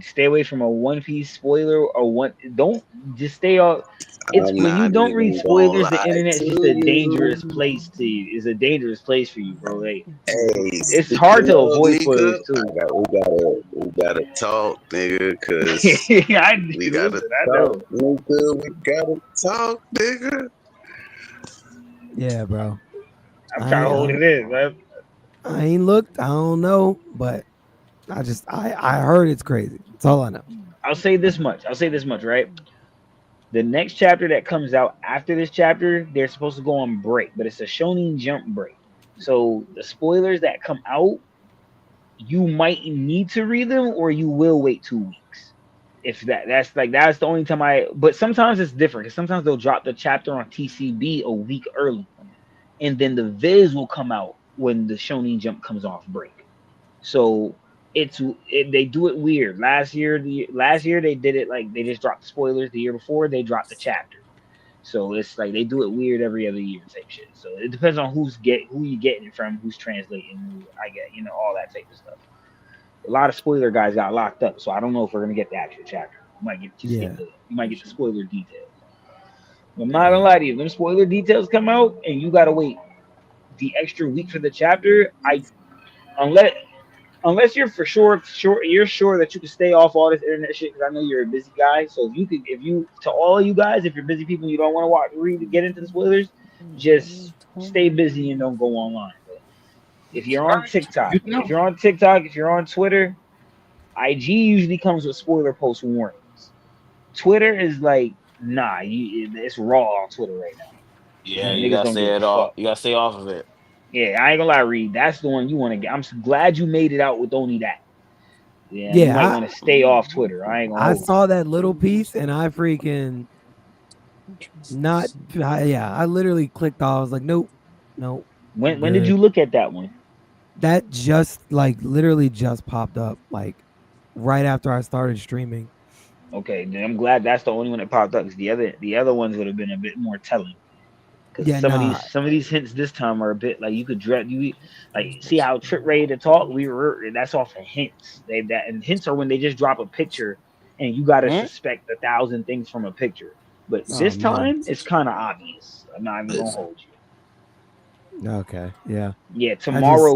Speaker 5: Stay away from a One Piece spoiler or one. Don't just stay off. It's
Speaker 2: I'm
Speaker 5: when you
Speaker 2: not
Speaker 5: don't read
Speaker 2: even
Speaker 5: spoilers,
Speaker 2: gonna
Speaker 5: the
Speaker 2: lie
Speaker 5: internet's
Speaker 2: to
Speaker 5: just a
Speaker 2: you.
Speaker 5: dangerous place to you. It's a dangerous place for you, bro. Like,
Speaker 2: Hey,
Speaker 5: it's hard to avoid
Speaker 2: Nika,
Speaker 5: spoilers too.
Speaker 2: we gotta talk, nigga, cause we gotta
Speaker 5: I know.
Speaker 2: talk, nigga. We gotta talk, nigga.
Speaker 1: Yeah, bro.
Speaker 5: I'm trying to hold it in, man.
Speaker 1: I ain't looked. I don't know, but I heard it's crazy. That's all I know.
Speaker 5: I'll say this much, right? The next chapter that comes out after this chapter, they're supposed to go on break, but it's a Shonen Jump break. So the spoilers that come out, you might need to read them, or you will wait 2 weeks. If that's the only time but sometimes it's different because sometimes they'll drop the chapter on TCB a week early, and then the Viz will come out when the Shonen Jump comes off break. So they do it weird. Last year they did it like they just dropped the spoilers. The year before they dropped the chapter. So it's like they do it weird every other year type shit. So it depends on who you getting it from, who's translating, who I get, all that type of stuff. A lot of spoiler guys got locked up, so I don't know if we're gonna get the actual chapter. You might get the spoiler details. I'm not gonna lie to you, when spoiler details come out and you gotta wait the extra week for the chapter, unless you're you're sure that you can stay off all this internet shit, because I know you're a busy guy. So to all of you guys, if you're busy people, and you don't want to get into the spoilers, just stay busy and don't go online. But if you're on TikTok, if you're on Twitter, IG usually comes with spoiler post warnings. Twitter is like, nah, it's raw on Twitter right now.
Speaker 3: Yeah,
Speaker 5: Niggas
Speaker 3: you gotta
Speaker 5: don't
Speaker 3: stay
Speaker 5: give a
Speaker 3: it off.
Speaker 5: fuck.
Speaker 3: You gotta stay off of it.
Speaker 5: Yeah, I ain't gonna lie, Reed. That's the one you want to get. I'm glad you made it out with only that. Yeah, you might want to stay off Twitter. I ain't gonna.
Speaker 1: I saw that little piece and I freaking I literally clicked off. I was like, nope.
Speaker 5: When did you look at that one?
Speaker 1: That just literally just popped up right after I started streaming.
Speaker 5: Okay, then I'm glad that's the only one that popped up, because the other ones would have been a bit more telling. Because some of these hints this time are a bit like you could see how Trip ready to talk. That's off of hints. And hints are when they just drop a picture and you gotta suspect 1,000 things from a picture. But this time it's kind of obvious. I'm not even gonna hold you.
Speaker 1: Okay. Yeah.
Speaker 5: Yeah. Tomorrow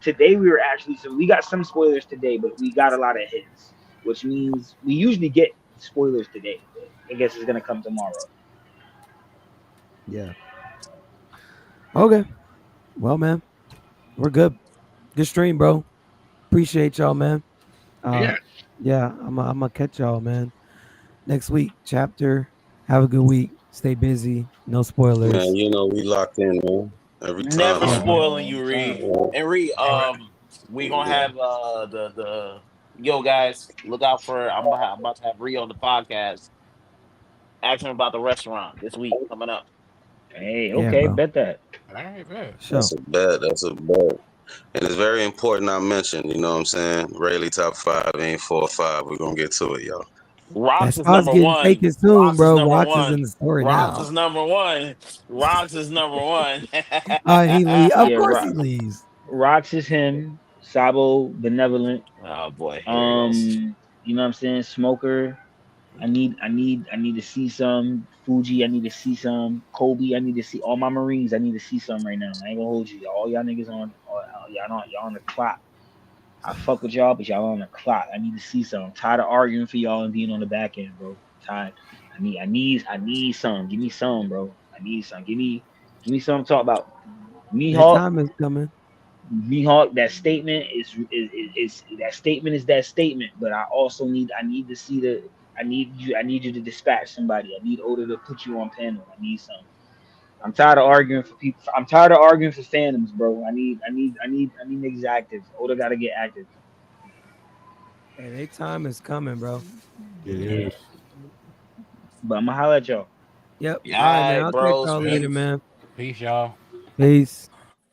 Speaker 5: today we were we got some spoilers today, but we got a lot of hints, which means we usually get spoilers today. But I guess it's gonna come tomorrow.
Speaker 1: Yeah. Okay. Well, man, we're good. Good stream, bro. Appreciate y'all, man. Yeah. I'm gonna catch y'all, man. Next week, chapter. Have a good week. Stay busy. No spoilers.
Speaker 2: Man, we locked in, man. Every time.
Speaker 3: Never spoiling you, Reed. And Reed, we gonna have yo guys, look out for I'm about to have Reed on the podcast. Ask him about the restaurant this week coming up.
Speaker 5: Hey, okay, bet that.
Speaker 4: All right, man.
Speaker 1: Sure.
Speaker 2: That's a bet. And it's very important I mentioned, you know what I'm saying? Rayleigh top 5 ain't 4 or 5. We're gonna get to it, y'all.
Speaker 3: Rocks is number one.
Speaker 1: Taken soon, bro. Rocks is in the story
Speaker 3: Rocks
Speaker 1: now.
Speaker 3: is number one. Rocks is number one.
Speaker 1: He leaves. Of course he leaves.
Speaker 5: Rocks is him. Sabo, benevolent.
Speaker 3: Oh boy.
Speaker 5: You know what I'm saying? Smoker. I need to see some. Fuji, I need to see some. Kobe, I need to see all my Marines. I need to see some right now. I ain't gonna hold you. All y'all niggas y'all on the clock. I fuck with y'all, but y'all on the clock. I need to see some. I'm tired of arguing for y'all and being on the back end, bro. I'm tired. I need some. Give me some, bro. I need some. Give me something to talk about.
Speaker 1: Mihawk. That time is coming.
Speaker 5: Mihawk, that statement is that statement. But I need to see I need you to dispatch somebody. I need Oda to put you on panel. I need some. I'm tired of arguing for people. I'm tired of arguing for fandoms, bro. I need niggas active. Oda gotta get active.
Speaker 1: Hey, their time is coming, bro.
Speaker 4: Yeah.
Speaker 5: But I'm gonna holla at y'all.
Speaker 1: Yep.
Speaker 3: Yeah,
Speaker 1: all right, man. I'll
Speaker 3: bro.
Speaker 1: catch y'all later, man.
Speaker 4: Peace, y'all.
Speaker 1: Peace.